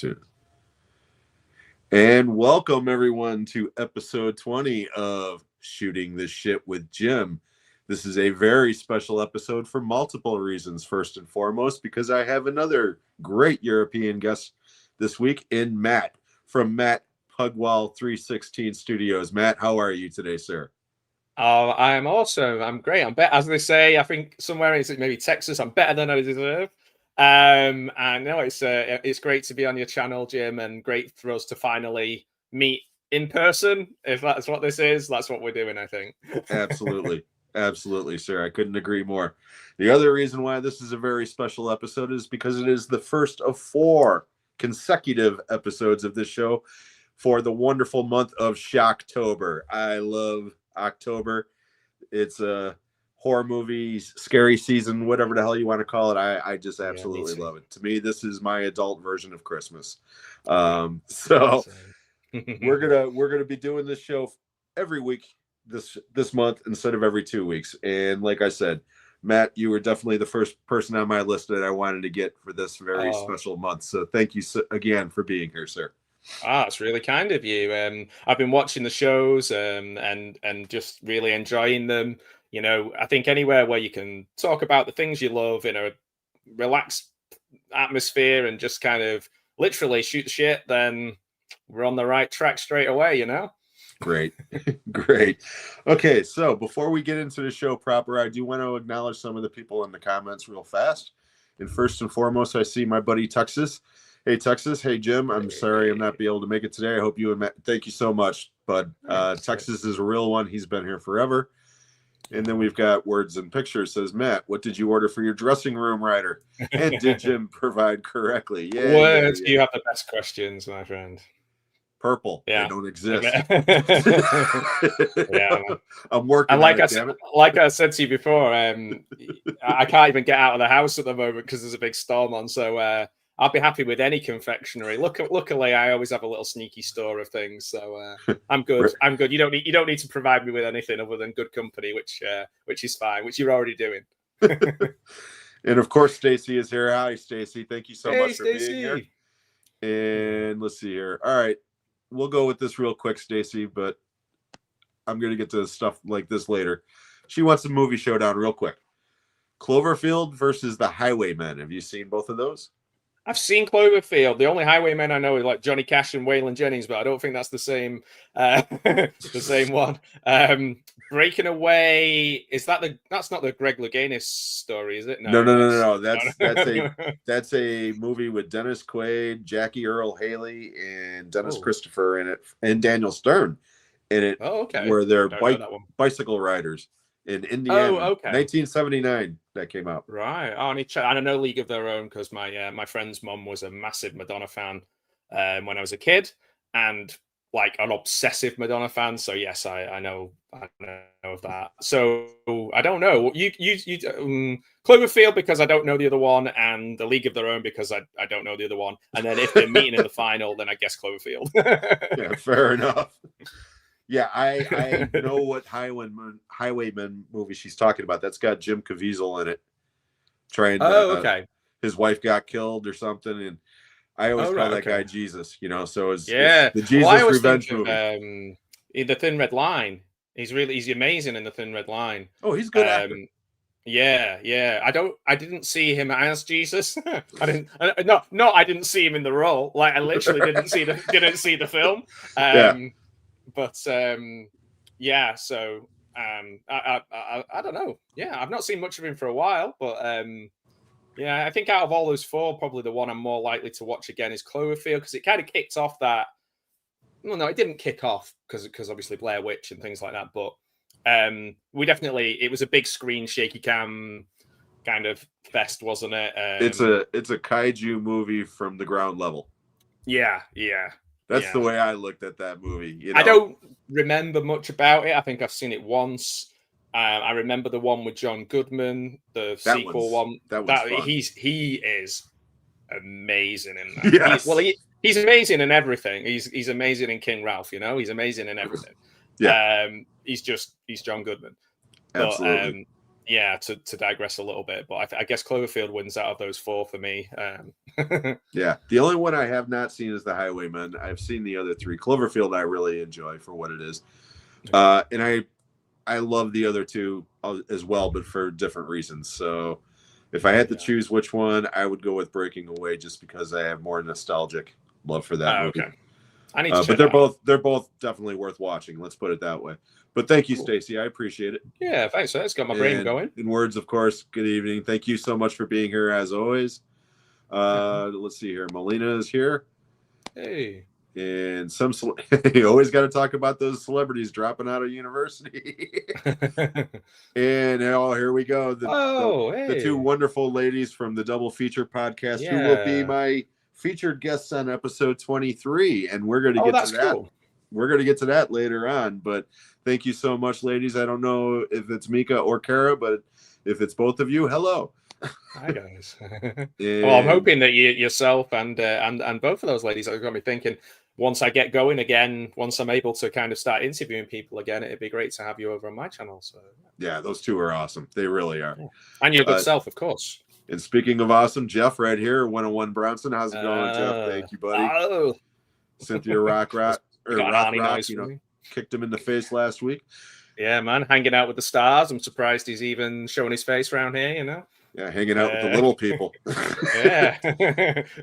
Two. And welcome everyone to episode 20 of Shooting the Shit with Jim. This is a very special episode for multiple reasons. First and foremost, because I have another great European guest this week in Matt from Pugwall 316 Studios. Matt, how are you today, sir? Oh, I'm awesome. I'm great. I'm better, as they say. I think somewhere in maybe Texas, I'm better than I deserve. And no, it's great to be on your channel, Jim, and great for us to finally meet in person. If that's what this is, that's what we're doing, I think. Absolutely. Absolutely, sir. I couldn't agree more. The other reason why this is a very special episode is because it is the first of 4 consecutive episodes of this show for the wonderful month of Shocktober. I love October. It's a horror movies, scary season, whatever the hell you want to call it. I just absolutely love it. To me, this is my adult version of Christmas. So we're gonna be doing this show every week this month instead of every 2 weeks. And like I said, Matt, you were definitely the first person on my list that I wanted to get for this very special month. So thank you again for being here, sir. It's really kind of you. I've been watching the shows and just really enjoying them. You know, I think anywhere where you can talk about the things you love in a relaxed atmosphere and just kind of literally shoot the shit, then we're on the right track straight away, you know? Great. Great. Okay, so before we get into the show proper, I do want to acknowledge some of the people in the comments real fast. And first and foremost, I see my buddy Texas. Hey, Texas. Hey, Jim. I'm sorry I'm not be able to make it today. I hope you and Matt. Thank you so much. But Texas is a real one. He's been here forever. And then we've got Words and Pictures. Says, Matt, what did you order for your dressing room, Ryder? And did Jim provide correctly? Yeah. Words, you have the best questions, my friend. Purple. Yeah. They don't exist. Yeah. I'm working and like on it, damn it. Like I said to you before, I can't even get out of the house at the moment because there's a big storm on. So I'll be happy with any confectionery. Luckily, I always have a little sneaky store of things, so I'm good. I'm good. You don't need to provide me with anything other than good company, which is fine, which you're already doing. And of course, Stacy is here. Hi, Stacy. Thank you so much for Stacey. being here. And let's see here. All right, we'll go with this real quick, Stacy, but I'm gonna get to stuff like this later. She wants a movie showdown real quick. Cloverfield versus The Highwaymen. Have you seen both of those? I've seen Cloverfield. The only Highwaymen I know is like Johnny Cash and Waylon Jennings, but I don't think that's the same the same one. Breaking Away, that's not the Greg Louganis story, is it? No. That's a movie with Dennis Quaid, Jackie Earle Haley, and Dennis Christopher in it, and Daniel Stern in it. Oh, okay. Where they're bicycle riders in Indiana. 1979 that came out. Right. I need to check. I don't know League of Their Own because my friend's mom was a massive Madonna fan when I was a kid, and like an obsessive Madonna fan. So yes, I know of that. So I don't know. You Cloverfield because I don't know the other one, and the League of Their Own because I don't know the other one. And then if they're meeting in the final, then I guess Cloverfield. Yeah, fair enough. Yeah, I know what Highwayman movie she's talking about. That's got Jim Caviezel in it. His wife got killed or something, and I always call that guy Jesus. You know, so it's the Jesus revenge movie. In The Thin Red Line, he's amazing in The Thin Red Line. Oh, he's good actor. Yeah. I didn't see him as Jesus. I didn't see him in the role. Like I literally didn't see the film. But yeah, so I don't know. Yeah, I've not seen much of him for a while, but yeah, I think out of all those 4, probably the one I'm more likely to watch again is Cloverfield because it kind of kicked off that. Well, no, it didn't kick off because obviously Blair Witch and things like that, but it was a big screen shaky cam kind of fest, wasn't it? It's a kaiju movie from the ground level. Yeah. That's the way I looked at that movie. You know? I don't remember much about it. I think I've seen it once. I remember the one with John Goodman, the sequel one. He is amazing in that. Yes. He's amazing in everything. He's amazing in King Ralph. You know, he's amazing in everything. Yeah. He's John Goodman. Absolutely. yeah, to digress a little bit, but I guess Cloverfield wins out of those four for me. Yeah, the only one I have not seen is The Highwayman. I've seen the other three. Cloverfield I really enjoy for what it is, and I love the other two as well, but for different reasons. So if I had to choose which one, I would go with Breaking Away, just because I have more nostalgic love for that movie. Okay, I need to but they're both definitely worth watching. Let's put it that way. But thank you, Stacy. I appreciate it. Yeah, thanks. It's got my brain going. In words, of course, good evening. Thank you so much for being here as always. Let's see here. Melina is here. Hey. And you always got to talk about those celebrities dropping out of university. And here we go. The two wonderful ladies from the Double Feature podcast who will be my featured guests on episode 23. And we're going to get to that. Cool. We're going to get to that later on. But thank you so much, ladies. I don't know if it's Mika or Kara, but if it's both of you, hello. Hi guys. Well, I'm hoping that yourself and both of those ladies are going to be thinking, once I get going again, once I'm able to kind of start interviewing people again, it'd be great to have you over on my channel. So yeah, those two are awesome. They really are. Yeah. And your good self, of course. And speaking of awesome, Jeff right here, 101 Bronson. How's it going, Jeff? Thank you, buddy. Cynthia Rock, kicked him in the face last week. Yeah, man, hanging out with the stars. I'm surprised he's even showing his face around here, Yeah, hanging out with the little people. Yeah.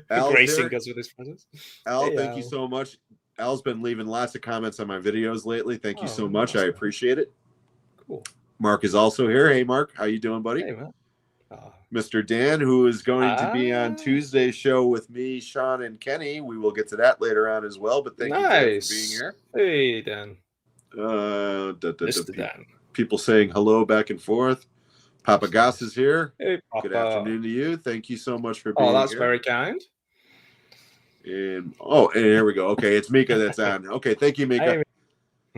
Gracing us with his presence. Al, thank you so much. Al's been leaving lots of comments on my videos lately. Thank you so much. I appreciate it. Cool. Mark is also here. Hey, Mark. How you doing, buddy? Hey, man. Mr. Dan, who is going to be on Tuesday's show with me, Sean, and Kenny. We will get to that later on as well, but thank you Dan, for being here. Hey, Dan. Mr. Dan. People saying hello back and forth. Papa Goss is here. Hey, Papa. Good afternoon to you. Thank you so much for being here. Oh, that's very kind. And here we go. Okay, it's Mika that's on. Okay, thank you, Mika.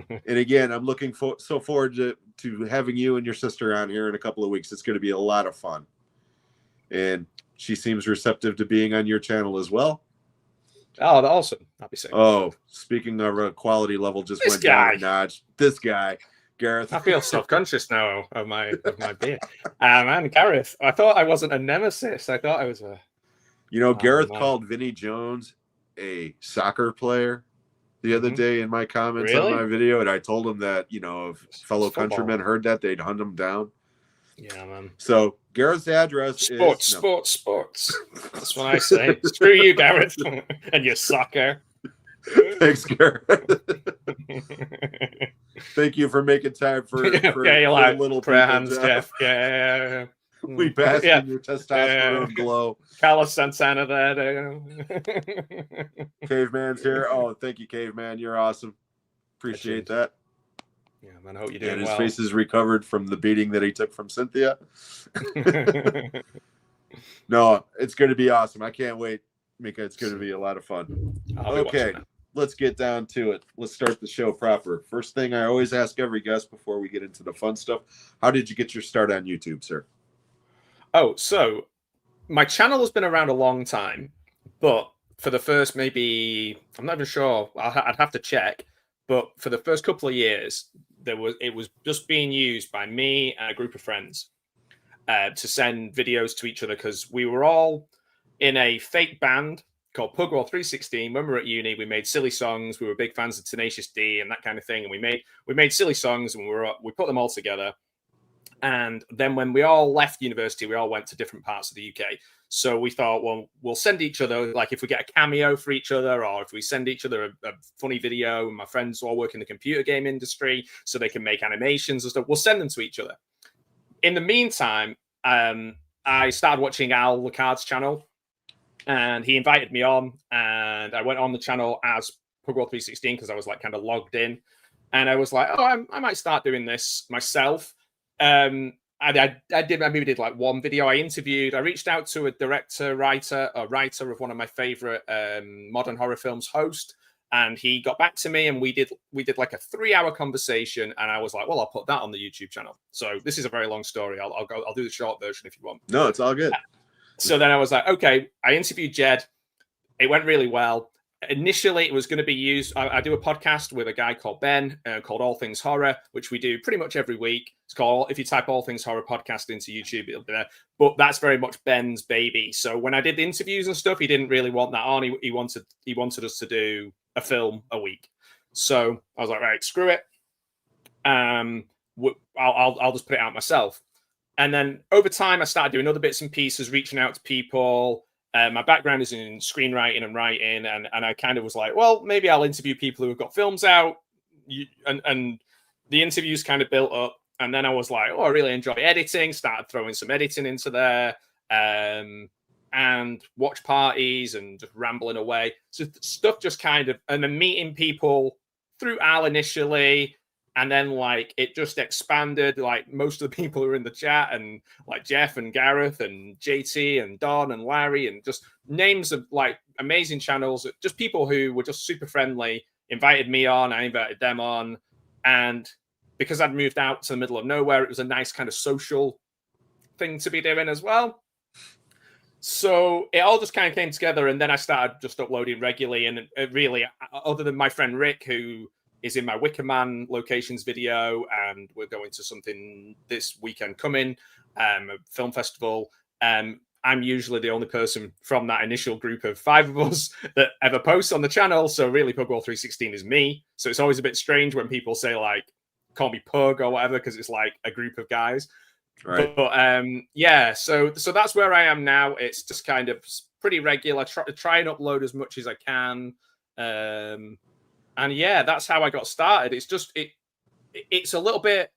And again, I'm looking so forward to having you and your sister on here in a couple of weeks. It's going to be a lot of fun. And she seems receptive to being on your channel as well. Oh, awesome. I'll be saying. Oh, speaking of a quality level, just went down a notch. This guy, Gareth. I feel self-conscious now of my beard. Man, Gareth, I thought I wasn't a nemesis. I thought I was a... Gareth called Vinnie Jones a soccer player the other day in my comments on my video, and I told him that, if fellow countrymen heard that, they'd hunt him down. Yeah, man. So Garrett's address is... Sports. That's what I say. Screw you, Garrett, and your soccer. Thanks, Garrett. Thank you for making time for little prayer hands, Jeff. Yeah. We bask in your testosterone glow. Carlos Santana there. Caveman's here. Oh, thank you, Caveman. You're awesome. Appreciate that. Yeah, man. I hope you're doing well. And his face is recovered from the beating that he took from Cynthia. No, it's going to be awesome. I can't wait, Mika. It's going to be a lot of fun. Okay, let's get down to it. Let's start the show proper. First thing I always ask every guest before we get into the fun stuff, how did you get your start on YouTube, sir? Oh, so my channel has been around a long time, but for the first maybe, I'm not even sure, I'd have to check, but for the first couple of years, it was just being used by me and a group of friends to send videos to each other, because we were all in a fake band called Pugwall 316. When we were at uni, we made silly songs. We were big fans of Tenacious D and that kind of thing, and we made silly songs, and we put them all together. And then when we all left university, we all went to different parts of the UK. So we thought, well, we'll send each other, like if we get a cameo for each other, or if we send each other a funny video, and my friends all work in the computer game industry, so they can make animations and stuff, we'll send them to each other. In the meantime, I started watching Al Lacard's channel, and he invited me on, and I went on the channel as Pugwall 316 because I was like kind of logged in. And I was like, oh, I might start doing this myself. I maybe did like one video. I reached out to a writer of one of my favorite modern horror films host, and he got back to me, and we did like a 3-hour conversation, and I was like, well, I'll put that on the YouTube channel. So this is a very long story. I'll do the short version if you want. No, it's all good. So then I was like, okay, I interviewed Jed. It went really well. initially it was going to be used. I do a podcast with a guy called Ben called All Things Horror, which we do pretty much every week. It's called, if you type All Things Horror podcast into YouTube, it'll be there. But that's very much Ben's baby. So when I did the interviews and stuff, he didn't really want that on. He wanted us to do a film a week. So I was like, right, screw it. I'll just put it out myself. And then over time, I started doing other bits and pieces, reaching out to people. My background is in screenwriting and writing, and I kind of was like, well, maybe I'll interview people who have got films out. And the interviews kind of built up. And then I was like, oh, I really enjoy editing, started throwing some editing into there, and watch parties and just rambling away. So stuff just kind of, and then meeting people through Al initially. And then, like, it just expanded. Like, most of the people who are in the chat, and like Jeff and Gareth and JT and Don and Larry, and just names of like amazing channels, just people who were just super friendly, invited me on, I invited them on. And because I'd moved out to the middle of nowhere, it was a nice kind of social thing to be doing as well. So it all just kind of came together. And then I started just uploading regularly. And it really, other than my friend Rick, who is in my Wicker Man locations video, and we're going to something this weekend coming, a film festival. I'm usually the only person from that initial group of 5 of us that ever posts on the channel. So really, Pugwall 316 is me. So it's always a bit strange when people say, like, call me Pug or whatever, because it's like a group of guys. Right. But yeah, so that's where I am now. It's just kind of pretty regular. Try and upload as much as I can. And yeah, that's how I got started. It's just it's a little bit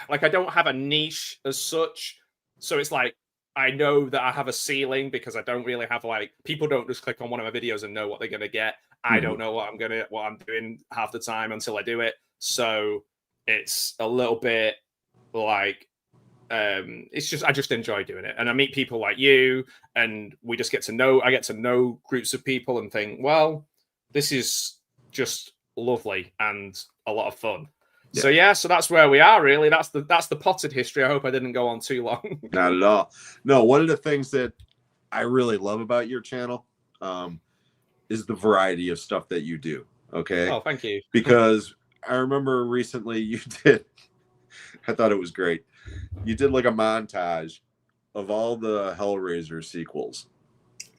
like I don't have a niche as such. So it's like I know that I have a ceiling because I don't really have, like, people don't just click on one of my videos and know what they're gonna get. I don't know what I'm doing half the time until I do it. So it's a little bit like it's just, I just enjoy doing it, and I meet people like you, and we just get to know groups of people and think, well, this is just lovely and a lot of fun. Yeah. So that's where we are, really. That's the potted history. I hope I didn't go on too long. Not at all. No, one of the things that I really love about your channel is the variety of stuff that you do. Okay. Oh, thank you. Because I remember recently you did, I thought it was great. You did like a montage of all the Hellraiser sequels.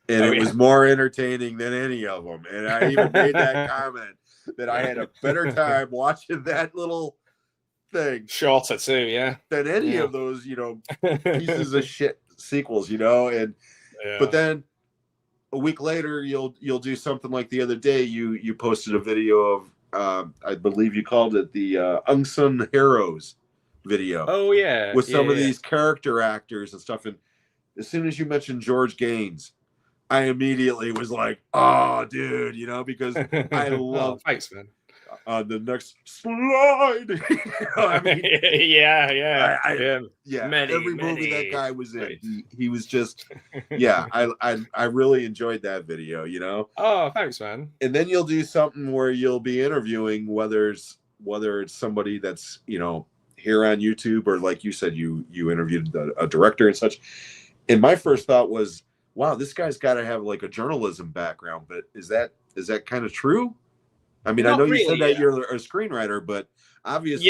And it was more entertaining than any of them. And I even made that comment that I had a better time watching that little thing. Shorter too, yeah. Than any of those, pieces of shit sequels, And but then a week later, you'll do something like the other day. You posted a video of I believe you called it the Unsung Heroes video. Oh yeah. With some of these character actors and stuff. And as soon as you mentioned George Gaines, I immediately was like, "Oh, dude," because I love. Thanks, man. The next slide. I mean, yeah. Every movie that guy was in, he was just, I really enjoyed that video. Oh, thanks, man. And then you'll do something where you'll be interviewing whether it's somebody that's here on YouTube, or like you said, you interviewed a director and such. And my first thought was, wow, this guy's got to have like a journalism background. But is that kind of true? I mean, I know you said that you're a screenwriter, but obviously,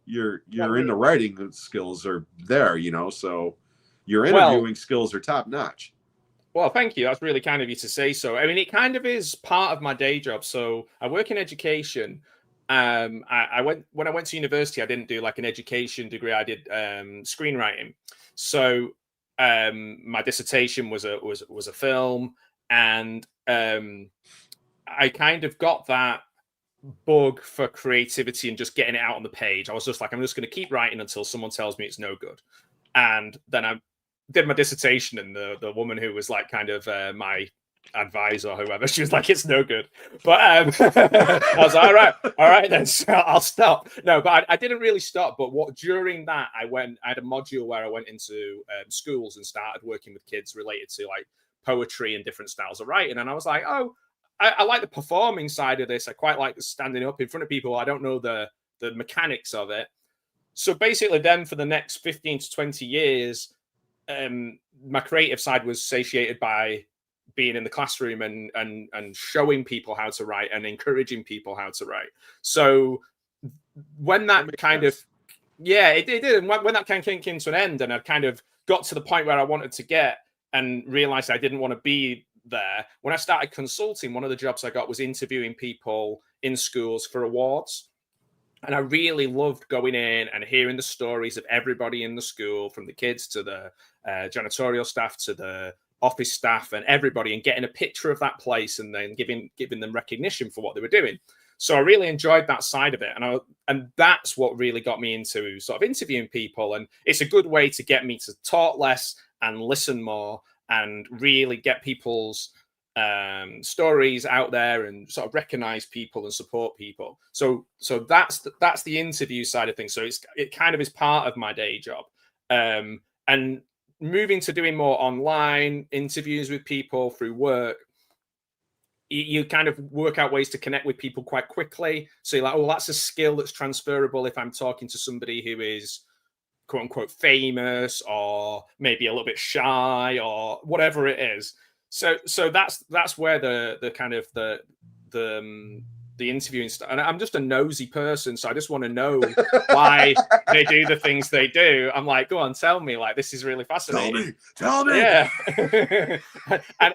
your in the writing skills are there, so your interviewing skills are top notch. Well, thank you. That's really kind of you to say so. I mean, it kind of is part of my day job. So I work in education. When I went to university, I didn't do like an education degree. I did screenwriting. So my dissertation was a film, and I kind of got that bug for creativity and just getting it out on the page. I was just like, I'm just going to keep writing until someone tells me it's no good. And then I did my dissertation, and the woman who was like kind of my advisor or whoever, she was like, it's no good. But I was like, all right then, so I'll stop. No, but I didn't really stop. But during that, I had a module where I went into schools and started working with kids related to like poetry and different styles of writing. And I was like, oh, I like the performing side of this. I quite like standing up in front of people. I don't know the mechanics of it. So basically then for the next 15 to 20 years, my creative side was satiated by being in the classroom and showing people how to write and encouraging people how to write. So when that kind sense. of, yeah, it did. And when that kind of came to an end, and I kind of got to the point where I wanted to get, and realized I didn't want to be there, when I started consulting, one of the jobs I got was interviewing people in schools for awards. And I really loved going in and hearing the stories of everybody in the school, from the kids to the janitorial staff to the office staff and everybody, and getting a picture of that place and then giving them recognition for what they were doing. So I really enjoyed that side of it. And that's what really got me into sort of interviewing people. And it's a good way to get me to talk less and listen more and really get people's stories out there and sort of recognize people and support people. So that's the interview side of things. So it kind of is part of my day job. And moving to doing more online interviews with people through work, you kind of work out ways to connect with people quite quickly. So you're like, oh, that's a skill that's transferable if I'm talking to somebody who is quote unquote famous or maybe a little bit shy or whatever it is. So that's where the kind of the interviewing stuff. And I'm just a nosy person, so I just want to know why they do the things they do. I'm like, go on, tell me. Like, this is really fascinating. Tell me. Yeah. and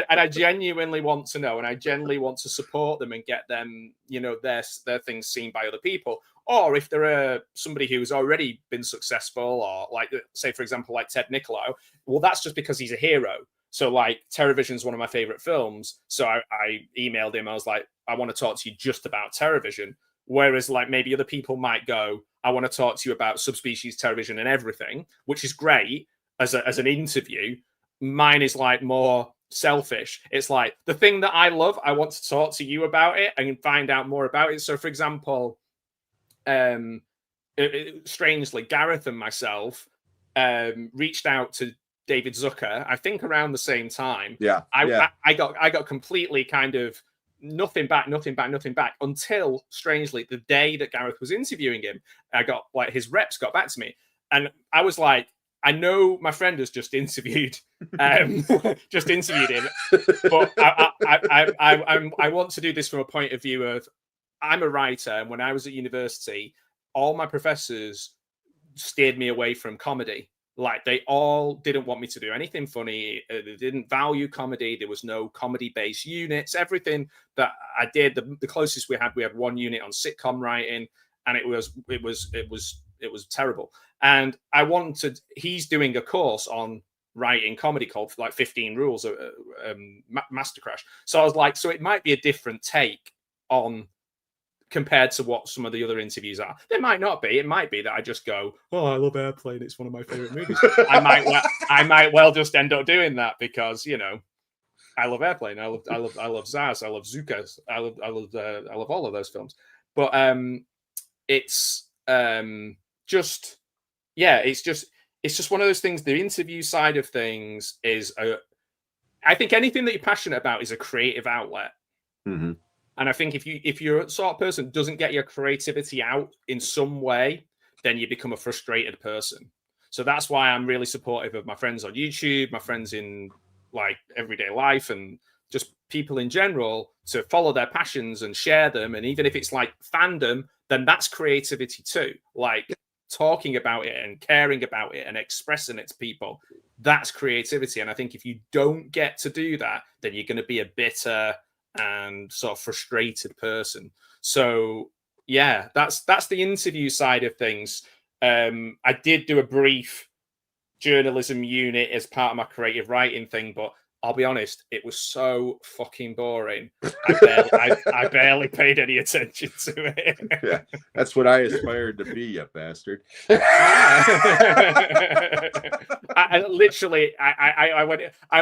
I genuinely want to know, and I genuinely want to support them and get them, their things seen by other people. Or if they're somebody who's already been successful, or like, say, for example, like Ted Nicolau, well, that's just because he's a hero. So like TerrorVision is one of my favorite films. So I emailed him. I was like, I want to talk to you just about TerrorVision. Whereas like maybe other people might go, I want to talk to you about Subspecies TerrorVision and everything, which is great as an interview. Mine is like more selfish. It's like the thing that I love, I want to talk to you about it and find out more about it. So for example, strangely, Gareth and myself reached out to David Zucker, I think around the same time. Yeah. I got completely kind of nothing back until strangely the day that Gareth was interviewing him, I got like his reps got back to me, and I was like, I know my friend has just interviewed him, but I want to do this from a point of view of I'm a writer, and when I was at university, all my professors steered me away from comedy. Like they all didn't want me to do anything funny. They didn't value comedy. There was no comedy-based units. Everything that I did, the closest we had one unit on sitcom writing, and it was terrible. And he's doing a course on writing comedy called like 15 Rules, Master Crash. So I was like, so it might be a different take on compared to what some of the other interviews are. There might not be. It might be that I just go, oh, I love Airplane. It's one of my favorite movies. I might well just end up doing that because, I love Airplane. I love Zaz. I love Zukas. I love all of those films. But it's just one of those things. The interview side of things is I think anything that you're passionate about is a creative outlet. Mm-hmm. And I think if you're a sort of person who doesn't get your creativity out in some way, then you become a frustrated person. So that's why I'm really supportive of my friends on YouTube, my friends in like everyday life, and just people in general to follow their passions and share them. And even if it's like fandom, then that's creativity too. Like talking about it and caring about it and expressing it to people, that's creativity. And I think if you don't get to do that, then you're going to be a bitter and sort of frustrated person. So yeah, that's the interview side of things. I did do a brief journalism unit as part of my creative writing thing, but I'll be honest, it was so fucking boring. I barely paid any attention to it. Yeah, that's what I aspired to be, you bastard. I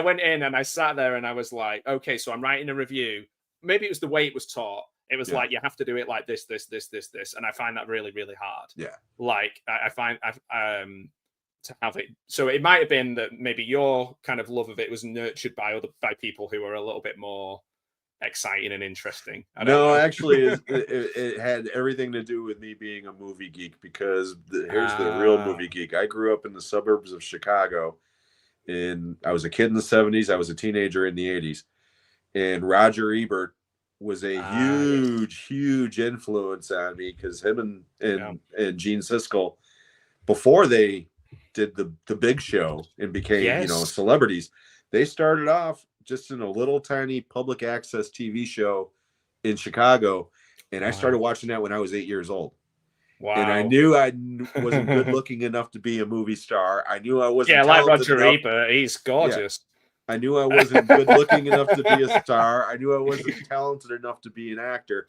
went in and I sat there and I was like, okay, so I'm writing a review. Maybe it was the way it was taught. It was like, you have to do it like this. And I find that really, really hard. Yeah. Like I find to have it. So it might have been that maybe your kind of love of it was nurtured by people who are a little bit more exciting and interesting. No, actually, it had everything to do with me being a movie geek, because here's the real movie geek. I grew up in the suburbs of Chicago, and I was a kid in the 70s. I was a teenager in the 80s. And Roger Ebert was a Yes. huge influence on me because him Yeah. and Gene Siskel, before they did the big show and became, Yes. celebrities, they started off just in a little tiny public access TV show in Chicago. And I started Wow. watching that when I was 8 years old. And I Wow. knew I wasn't good looking enough to be a movie star. I knew I Yeah, wasn't like talented Roger enough. Ebert, he's Yeah. gorgeous. I knew I wasn't good looking enough to be a star. I knew I wasn't talented enough to be an actor,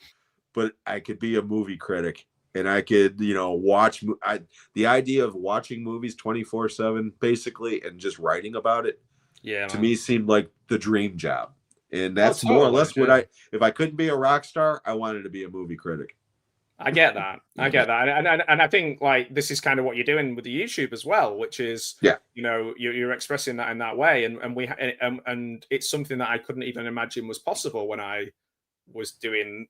but I could be a movie critic and I could, watch. The idea of watching movies 24/7 basically and just writing about it, Yeah, to man. me seemed like the dream job. And Oh, that's more or totally. less what if I couldn't be a rock star, I wanted to be a movie critic. I get that. I get that. And I think like this is kind of what you're doing with the YouTube as well, which is, Yeah. you're expressing that in that way. And it's something that I couldn't even imagine was possible when I was doing,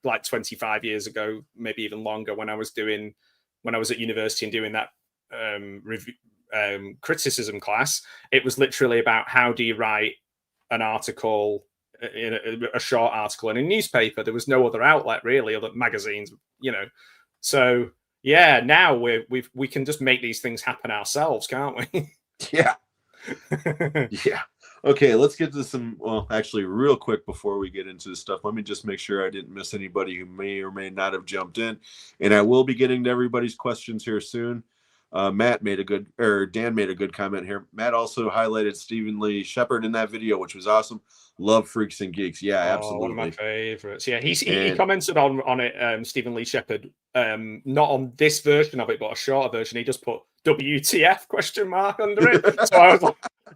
like 25 years ago, maybe even longer, when I was at university and doing that review, criticism class. It was literally about how do you write an article, in a short article in a newspaper. There was no other outlet really, other magazines, So yeah, now we can just make these things happen ourselves, can't we? Yeah. Yeah. Okay, let's get to some. Well, actually, real quick before we get into this stuff, let me just make sure I didn't miss anybody who may or may not have jumped in. And I will be getting to everybody's questions here soon. Dan made a good comment here. Matt also highlighted Stephen Lee Shepard in that video, which was awesome. Love Freaks and Geeks. Yeah, absolutely. One of my favorites. Yeah, he commented on it, Stephen Lee Shepard. Not on this version of it, but a shorter version. He just put WTF question mark under it. So I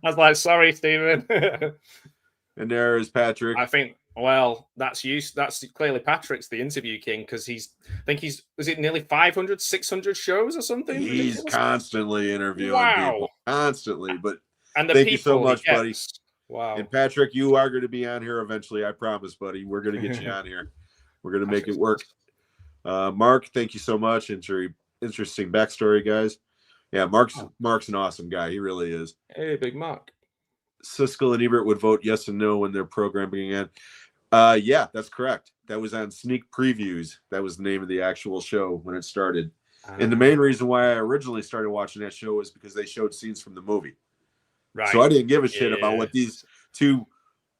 was like, sorry, Stephen. And there is Patrick. I think, well, that's clearly Patrick's the interview king, because is it nearly 500, 600 shows or something? He's ridiculous? Constantly interviewing people. Constantly. But thank you so much, buddy. Wow. And Patrick, you are going to be on here eventually. I promise, buddy. We're going to get you on here. We're going to make it work. Mark, thank you so much. Interesting backstory, guys. Yeah, Mark's an awesome guy. He really is. Hey, Big Mark. Siskel and Ebert would vote yes and no when their program began. Yeah, that's correct. That was on Sneak Previews. That was the name of the actual show when it started. And the main reason why I originally started watching that show was because they showed scenes from the movie. Right. So I didn't give a shit about what these two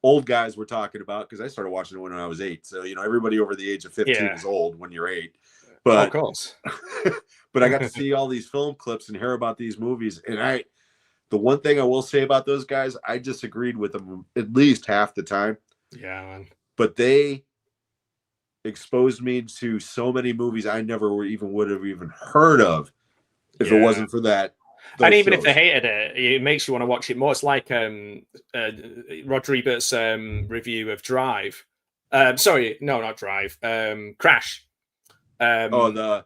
old guys were talking about, because I started watching it when I was 8. So, everybody over the age of 15 is old when you're 8. But, of course. But I got to see all these film clips and hear about these movies. And the one thing I will say about those guys, I disagreed with them at least half the time. Yeah, man. But they exposed me to so many movies I never would have even heard of if it wasn't for that. And even if they hated it, it makes you want to watch it more. It's like Roger Ebert's review of Drive. Sorry, no, not Drive. Crash. The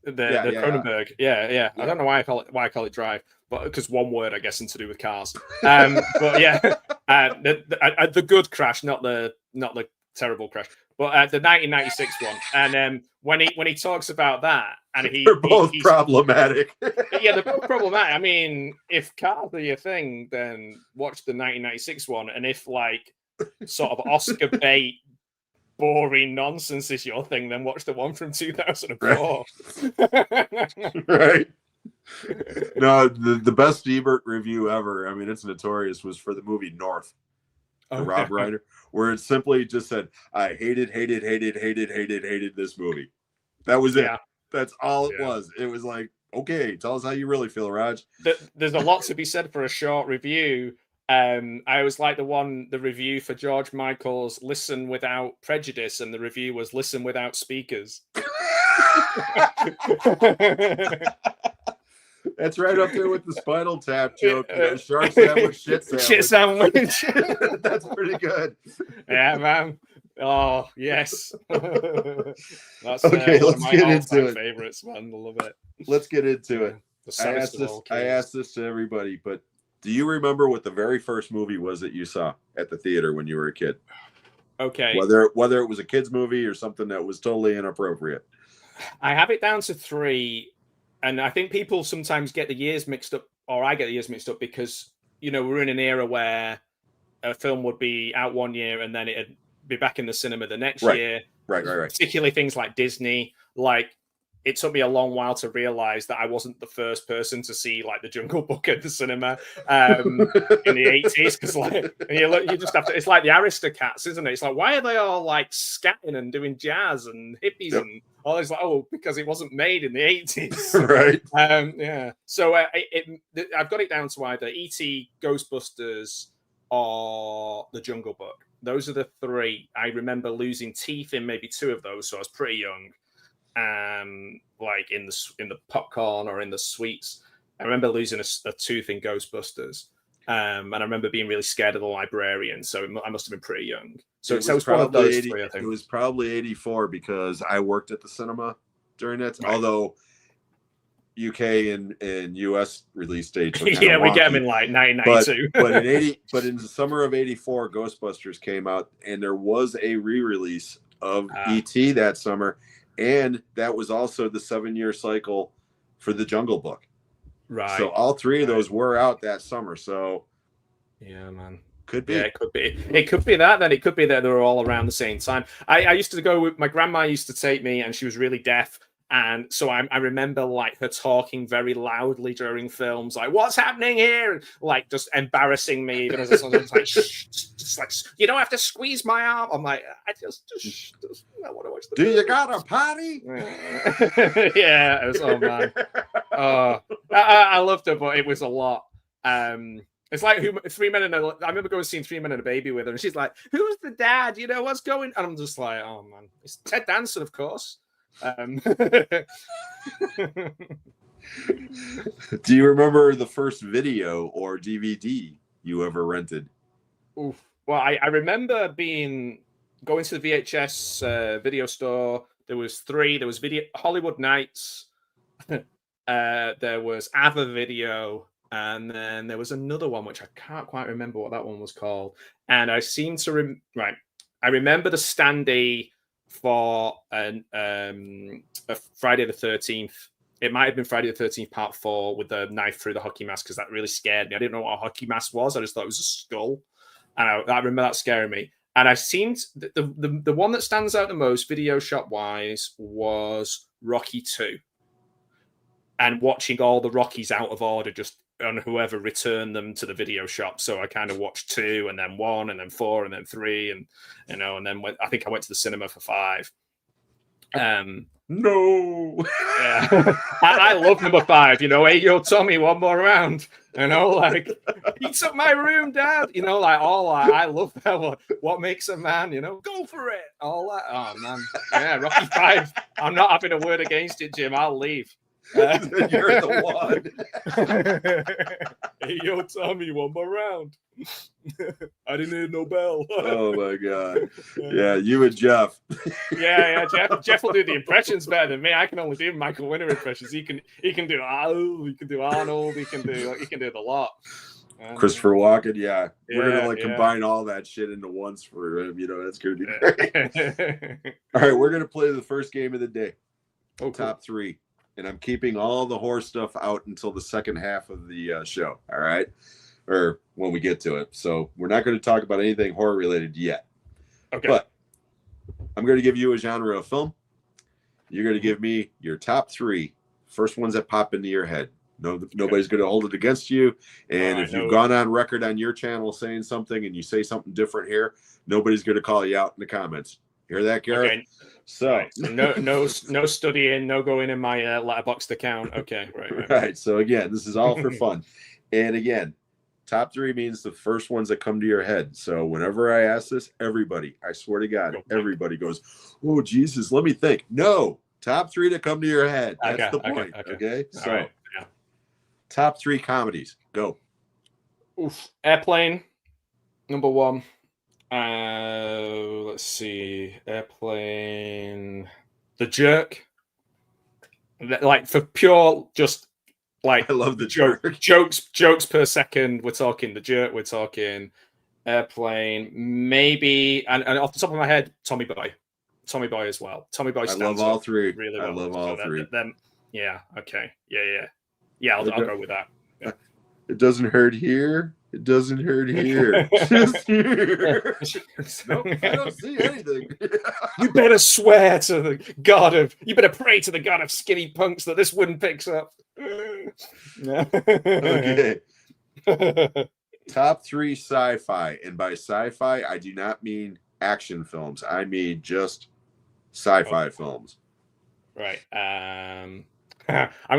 Cronenberg. Yeah. I don't know why I call it Drive, but because one word, I guess, and to do with cars. But yeah, the good Crash, not the terrible Crash, but the 1996 one. And when he talks about that, and they're both problematic. Yeah, they're both problematic. I mean, if cars are your thing, then watch the 1996 one, and if like sort of Oscar bait, boring nonsense is your thing, then watch the one from 2004. Right. No, the best Ebert review ever, I mean, it's notorious, was for the movie North. Rob Reiner, where it simply just said, I hated this movie. That was it. That's all it was. It was like, okay, tell us how you really feel, Raj. There's a lot to be said for a short review. I always like the review for George Michael's Listen Without Prejudice, and the review was Listen Without Speakers. That's right up there with the Spinal Tap joke. Shark sandwich, shit sandwich. Shit sandwich. That's pretty good. Yeah, man. Oh, yes. That's okay, let's get into it. Favorites, man. I love it. Let's get into it. I asked this to everybody, but do you remember what the very first movie was that you saw at the theater when you were a kid? Okay. Whether it was a kid's movie or something that was totally inappropriate. I have it down to 3, and I think people sometimes get the years mixed up, or I get the years mixed up, because we're in an era where a film would be out one year and then it'd be back in the cinema the next year. Right. Particularly things like Disney. Like, it took me a long while to realize that I wasn't the first person to see like the Jungle Book at the cinema in the 80s. Because like you just have to. It's like the Aristocats, isn't it? It's like, why are they all like scatting and doing jazz and hippies and all this? Like, oh, because it wasn't made in the 80s, right? Yeah. So I've got it down to either E.T., Ghostbusters, or the Jungle Book. Those are the three. I remember losing teeth in maybe two of those, so I was pretty young. Like in the popcorn or in the sweets. I remember losing a tooth in Ghostbusters, and I remember being really scared of the librarian. So I must have been pretty young. So it was one of those three, I think. It was probably 84 because I worked at the cinema during that. Right. Although UK and US release dates. Yeah, we get them in like 1992. But in the summer of 84, Ghostbusters came out, and there was a re-release of E.T. that summer. And that was also the 7-year cycle for the Jungle Book. Right. So all three of those were out that summer. So yeah, man. Could be. Yeah, it could be. It could be that. Then it could be that they were all around the same time. I used to go with my grandma. Used to take me, and she was really deaf. And so I remember like her talking very loudly during films, like "What's happening here?" And, like just embarrassing me. Even as a son, it's like, shh, just like you don't have to squeeze my arm. I'm like, I just I want to watch the. Do you got a potty? Yeah, it was, oh man, I loved it, but it was a lot. It's like 3 Men and a. I remember going to see 3 Men and a Baby with her, and she's like, "Who's the dad? You know what's going?" And I'm just like, "Oh man, it's Ted Danson, of course." Do you remember the first video or DVD you ever rented? Oof. Well, I remember going to the VHS video store. There was three. There was Hollywood Nights. There was Ava Video, and then there was another one which I can't quite remember what that one was called. And I seem to I remember the standee for a Friday the 13th. It might have been Friday the 13th Part 4 with the knife through the hockey mask, because that really scared me. I didn't know what a hockey mask was. I just thought it was a skull. And I remember that scaring me. And I seemed the one that stands out the most video shop wise was Rocky 2. And watching all the Rockies out of order, just on whoever returned them to the video shop. So I kind of watched 2 and then 1 and then 4 and then 3 and and then I think I went to the cinema for 5. No. Yeah. I love number 5, hey, yo, Tommy, one more round. Like, he took my room, Dad. Like all that. I love that one. What makes a man, go for it. All that. Oh man. Yeah, Rocky 5. I'm not having a word against it, Jim. I'll leave. You're the one. Hey, yo, Tommy, one more round. I didn't hear no bell. Oh my god. Yeah, you and Jeff. yeah, Jeff will do the impressions better than me. I can only do Michael Winner impressions. He can do Arnold, he can do the lot. Christopher Walken, yeah. We're gonna combine all that shit into once for him. That's gonna be great. All right, we're gonna play the first game of the day. Oh, Top 3. And I'm keeping all the horror stuff out until the second half of the show. All right. Or when we get to it. So we're not going to talk about anything horror related yet. Okay. But I'm going to give you a genre of film. You're going to give me your top 3 first ones that pop into your head. Nobody's going to hold it against you. And if you've gone on record on your channel saying something and you say something different here, nobody's going to call you out in the comments. Hear that, Gareth? Okay. So no studying, no going in my Letterboxd account. Okay, right. So again, this is all for fun. And again, top 3 means the first ones that come to your head. So whenever I ask this, everybody, I swear to God, everybody goes, "Oh Jesus, let me think." No, top 3 to come to your head. That's the point. Okay. So right. top 3 comedies. Go. Oof. Airplane, number 1. Let's see. Airplane, The Jerk. Like for pure, just like I love the jokes per second. We're talking The Jerk. We're talking Airplane. Maybe, and off the top of my head, Tommy Boy as well. Tommy Boy. I love all 3. Really well. I love all 3. Yeah. Okay. Yeah. I'll go with that. Yeah. It doesn't hurt here. It doesn't hurt here. Just here. Yeah. Nope, I don't see anything. You better swear to the god of. You better pray to the god of skinny punks that this one picks up. Okay. Top 3 sci-fi, and by sci-fi, I do not mean action films. I mean just sci-fi films. Right. I'm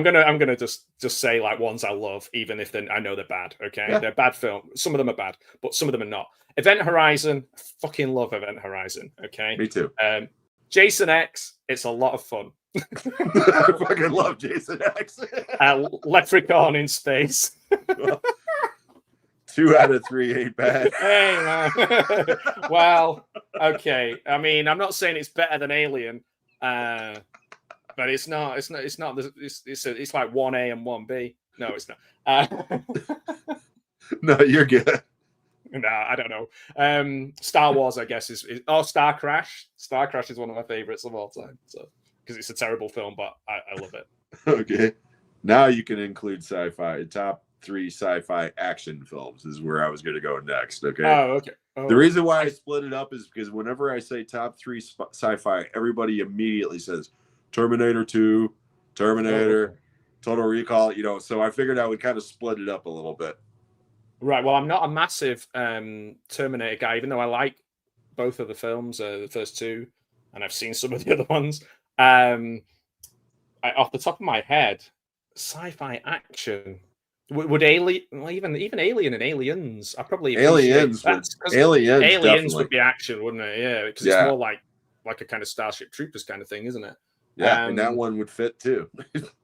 gonna just say like ones I love, even if I know they're bad. Okay, Yeah. they're bad film. Some of them are bad, but some of them are not. Event Horizon, I fucking love Event Horizon. Okay, Me too. Jason X, it's a lot of fun. I fucking love Jason X. Leprechaun in space. Well, 2 out of 3 ain't bad. Hey man. Well, okay. I mean, I'm not saying it's better than Alien, but it's not. It's not. It's like 1A and 1B. No, it's not. No, you're good. No, I don't know. Star Wars, I guess, is Star Crash. Star Crash is one of my favorites of all time. So because it's a terrible film, but I love it. Okay. Now you can include sci-fi. Top 3 sci-fi action films is where I was going to go next. Okay. Oh, okay. Oh. The reason why I split it up is because whenever I say top 3 sci-fi, everybody immediately says Terminator 2, Terminator, Total Recall. So I figured I would kind of split it up a little bit. Right. Well, I'm not a massive Terminator guy, even though I like both of the films, the first 2, and I've seen some of the other ones. Off the top of my head, sci-fi action would Alien, even Alien and Aliens. I probably Aliens would be action, wouldn't it? Yeah, because it's more like a kind of Starship Troopers kind of thing, isn't it? Yeah, and that one would fit too.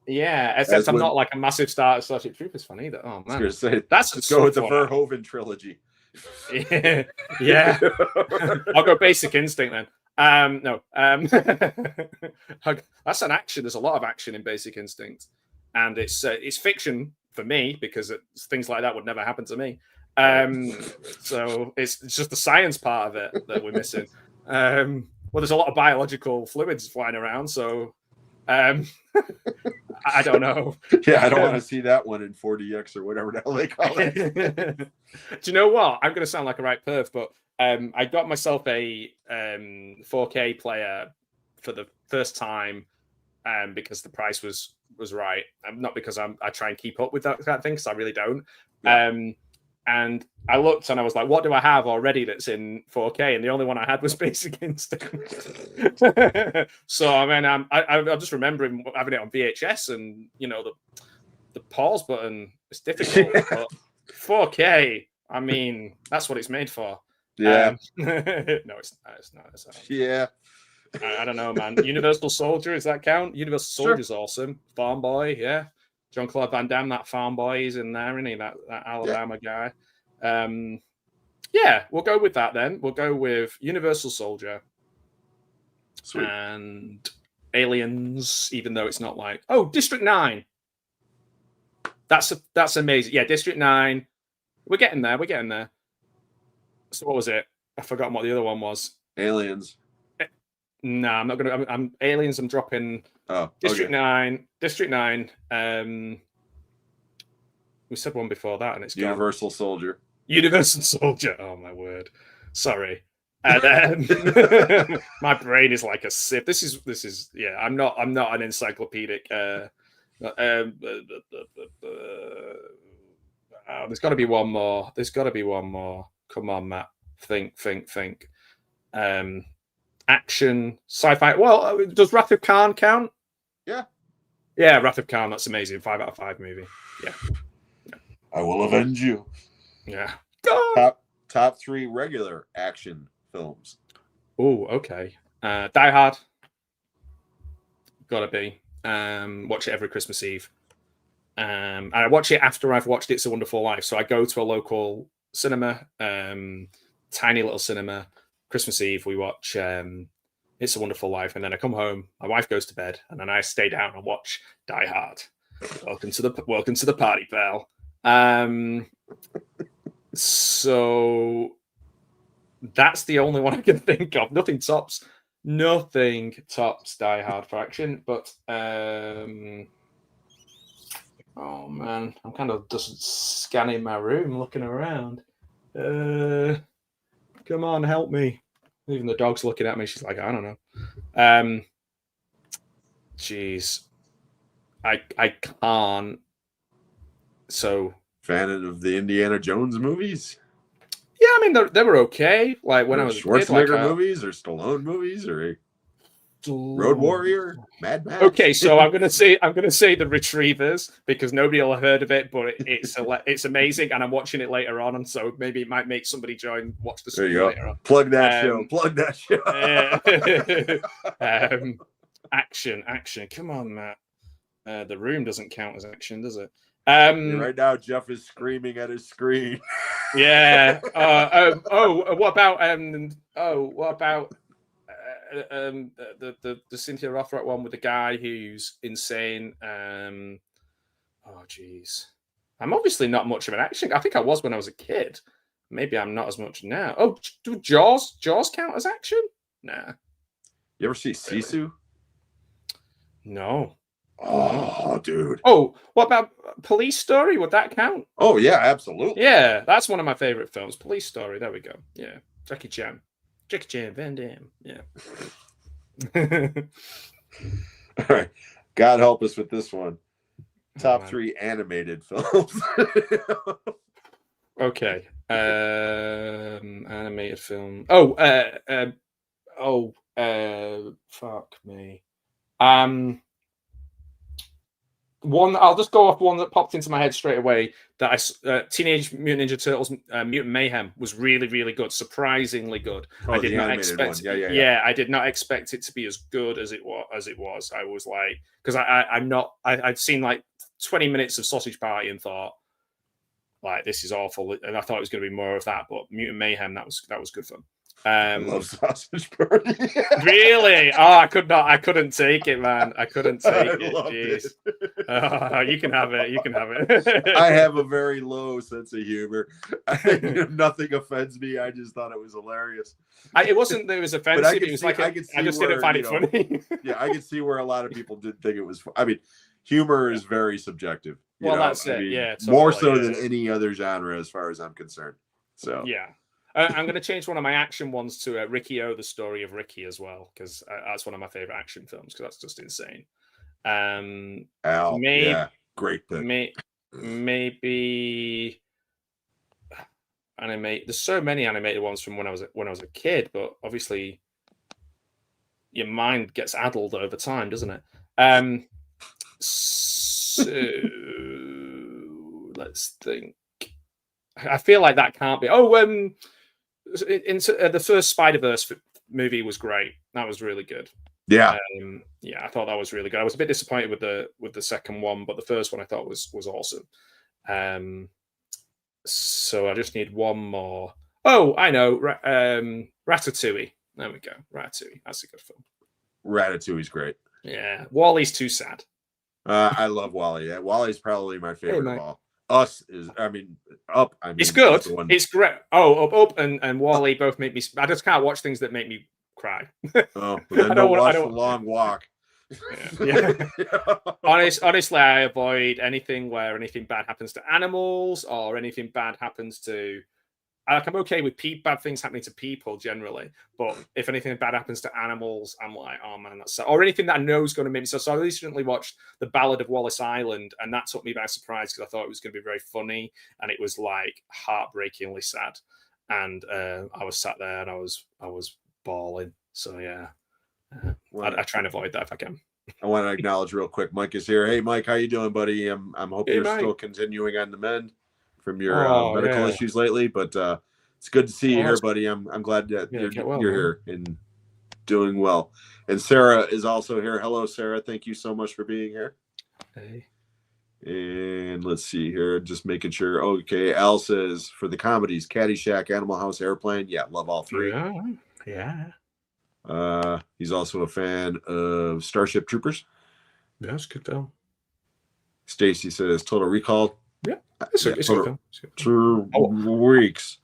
Yeah, except I'm not like a massive Starship Troopers fan either. Oh man, that's just go with the Verhoeven trilogy. Yeah. I'll go Basic Instinct then. No. That's an action. There's a lot of action in Basic Instinct, and it's fiction for me because things like that would never happen to me. So it's just the science part of it that we're missing. Well, there's a lot of biological fluids flying around, so I don't know. Yeah, I don't want to see that one in 4DX or whatever the hell they call it. Do you know what? I'm going to sound like a right perv, but I got myself a 4K player for the first time because the price was right. Not because I try and keep up with that thing, because I really don't. Yeah. And I looked and I was like, what do I have already that's in 4K? And the only one I had was Basic Instinct. So, I mean, I'm just remembering having it on VHS and, the pause button is difficult. But 4K, I mean, that's what it's made for. Yeah. No, it's not. Yeah. I don't know, man. Universal Soldier, does that count? Universal Soldier's awesome. Farm Boy, yeah. Jean-Claude Van Damme, that farm boy, is in there, isn't he? That Alabama guy. Yeah, we'll go with that then. We'll go with Universal Soldier. Sweet. And Aliens, even though it's not like... Oh, District 9. That's amazing. Yeah, District 9. We're getting there. So what was it? I've forgotten what the other one was. Aliens. No, I'm not going to... I'm Aliens, I'm dropping... Oh, District 9. District 9. We said one before that, and it's Universal Soldier. Universal Soldier. Oh my word! Sorry. And my brain is like a sieve. This is. Yeah. I'm not an encyclopedic. There's got to be one more. Come on, Matt. Think. Action, sci-fi. Well, does Wrath of Khan count? Yeah, Wrath of Khan. That's amazing. 5 out of 5 movie. Yeah. I will avenge you. Yeah. Top 3 regular action films. Oh, okay. Die Hard. Gotta be. Watch it every Christmas Eve. And I watch it after I've watched It's a Wonderful Life. So I go to a local cinema, tiny little cinema. Christmas Eve, we watch It's a Wonderful Life, and then I come home. My wife goes to bed, and then I stay down and watch Die Hard. Welcome to the party, pal. So that's the only one I can think of. Nothing tops Die Hard for action, but Oh man, I'm kind of just scanning my room, looking around. Come on, help me. Even the dog's looking at me. She's like, I don't know. Jeez, I can't. So Fan of the Indiana Jones movies? yeah, I mean they were okay. Like when I was a kid, like Schwarzenegger movies or Stallone movies or Road Ooh. Warrior, Mad Max. Okay, so I'm gonna say The Retrievers because nobody will have heard of it, but it's amazing, and I'm watching it later on, and so maybe it might make somebody watch the There stream you go. later on. Plug that show. Plug that show. Action. Come on, Matt. The Room doesn't count as action, does it? Right now, Jeff is screaming at his screen. Yeah. What about the Cynthia Rothrock one with the guy who's insane? Oh, geez. I'm obviously not much of an action. I think I was when I was a kid. Maybe I'm not as much now. Oh, do Jaws count as action? Nah. You ever see Sisu? No. Oh, dude. Oh, what about Police Story? Would that count? Oh, yeah, absolutely. Yeah, that's one of my favorite films. Police Story. There we go. Yeah. Jackie Chan, Van Damme. Yeah. All right. God help us with this one. Top 3 animated films. Okay. Animated film. Fuck me. One. I'll just go off one that popped into my head straight away. That Teenage Mutant Ninja Turtles Mutant Mayhem was really, really good. Surprisingly good. I did not expect. Yeah, I did not expect it to be as good as it was. I was like, because I'd seen like 20 minutes of Sausage Party and thought, like, this is awful, and I thought it was going to be more of that. But Mutant Mayhem, that was good fun. I love Sausage Party. Really? Oh, I couldn't take it, man. I couldn't take it. Jeez. Oh, you can have it. I have a very low sense of humor. Nothing offends me. I just thought it was hilarious. It wasn't that it was offensive. It was like I just didn't find it funny. Yeah, I could see where a lot of people did think it was. I mean, humor is very subjective. Well, that's it. Yeah, totally, more so than any other genre, as far as I'm concerned. So yeah. I'm going to change one of my action ones to Ricky-O, the Story of Ricky as well, because that's one of my favorite action films, because that's just insane. Yeah, great pick. Maybe animate. There's so many animated ones from when I was a kid, but obviously your mind gets addled over time, doesn't it? So let's think. I feel like that can't be. The first Spider-Verse movie was great. That was really good. Yeah, I thought that was really good. I was a bit disappointed with the second one, but the first one I thought was awesome. So I just need one more. Oh, I know, Ratatouille. There we go, Ratatouille. That's a good film. Ratatouille's great. Yeah, WALL-E's too sad. I love WALL-E. Yeah, WALL-E's probably my favorite of all. Up. It's good. It's great. Up and WALL-E both make me. I just can't watch things that make me cry. Oh, well, then don't watch The Long Walk. Yeah. Honestly, I avoid anything where anything bad happens to animals or anything bad happens to. Like, I'm okay with bad things happening to people generally, but if anything bad happens to animals, I'm like, oh man, that's sad. Or anything that I know is going to make me. So I recently watched The Ballad of Wallace Island, and that took me by surprise because I thought it was going to be very funny, and it was like heartbreakingly sad. And I was sat there and I was bawling. So yeah, I try and avoid that if I can. I want to acknowledge real quick, Mike is here. Hey, Mike, how you doing, buddy? I'm hoping you're still continuing on the mend from your medical issues lately, but it's good to see you here, buddy. I'm glad that you're here and doing well. And Sarah is also here. Hello, Sarah. Thank you so much for being here. Hey. And let's see here, just making sure. Okay, Al says for the comedies, Caddyshack, Animal House, Airplane. Yeah, love all three. Yeah. He's also a fan of Starship Troopers. Yeah, it's a good film. Stacy says Total Recall. Yeah, it's a good film. 2 weeks.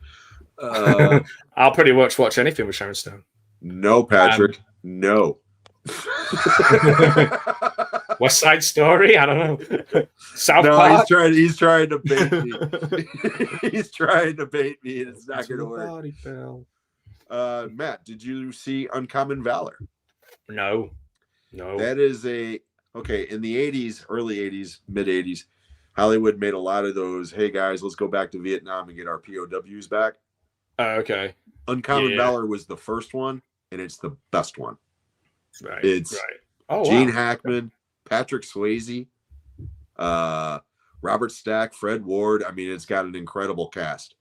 I'll pretty much watch anything with Sharon Stone. No, Patrick. No. West Side Story. I don't know. South No, Park. he's trying to bait me. He's trying to bait me, and it's not going to work. Body, Bill. Matt, did you see Uncommon Valor? No. That is okay. In the 80s, early 80s, mid 80s, Hollywood made a lot of those. Hey guys, let's go back to Vietnam and get our POWs back. Okay. Uncommon Valor was the first one, and it's the best one. Right. It's Gene Hackman, Patrick Swayze, Robert Stack, Fred Ward. I mean, it's got an incredible cast.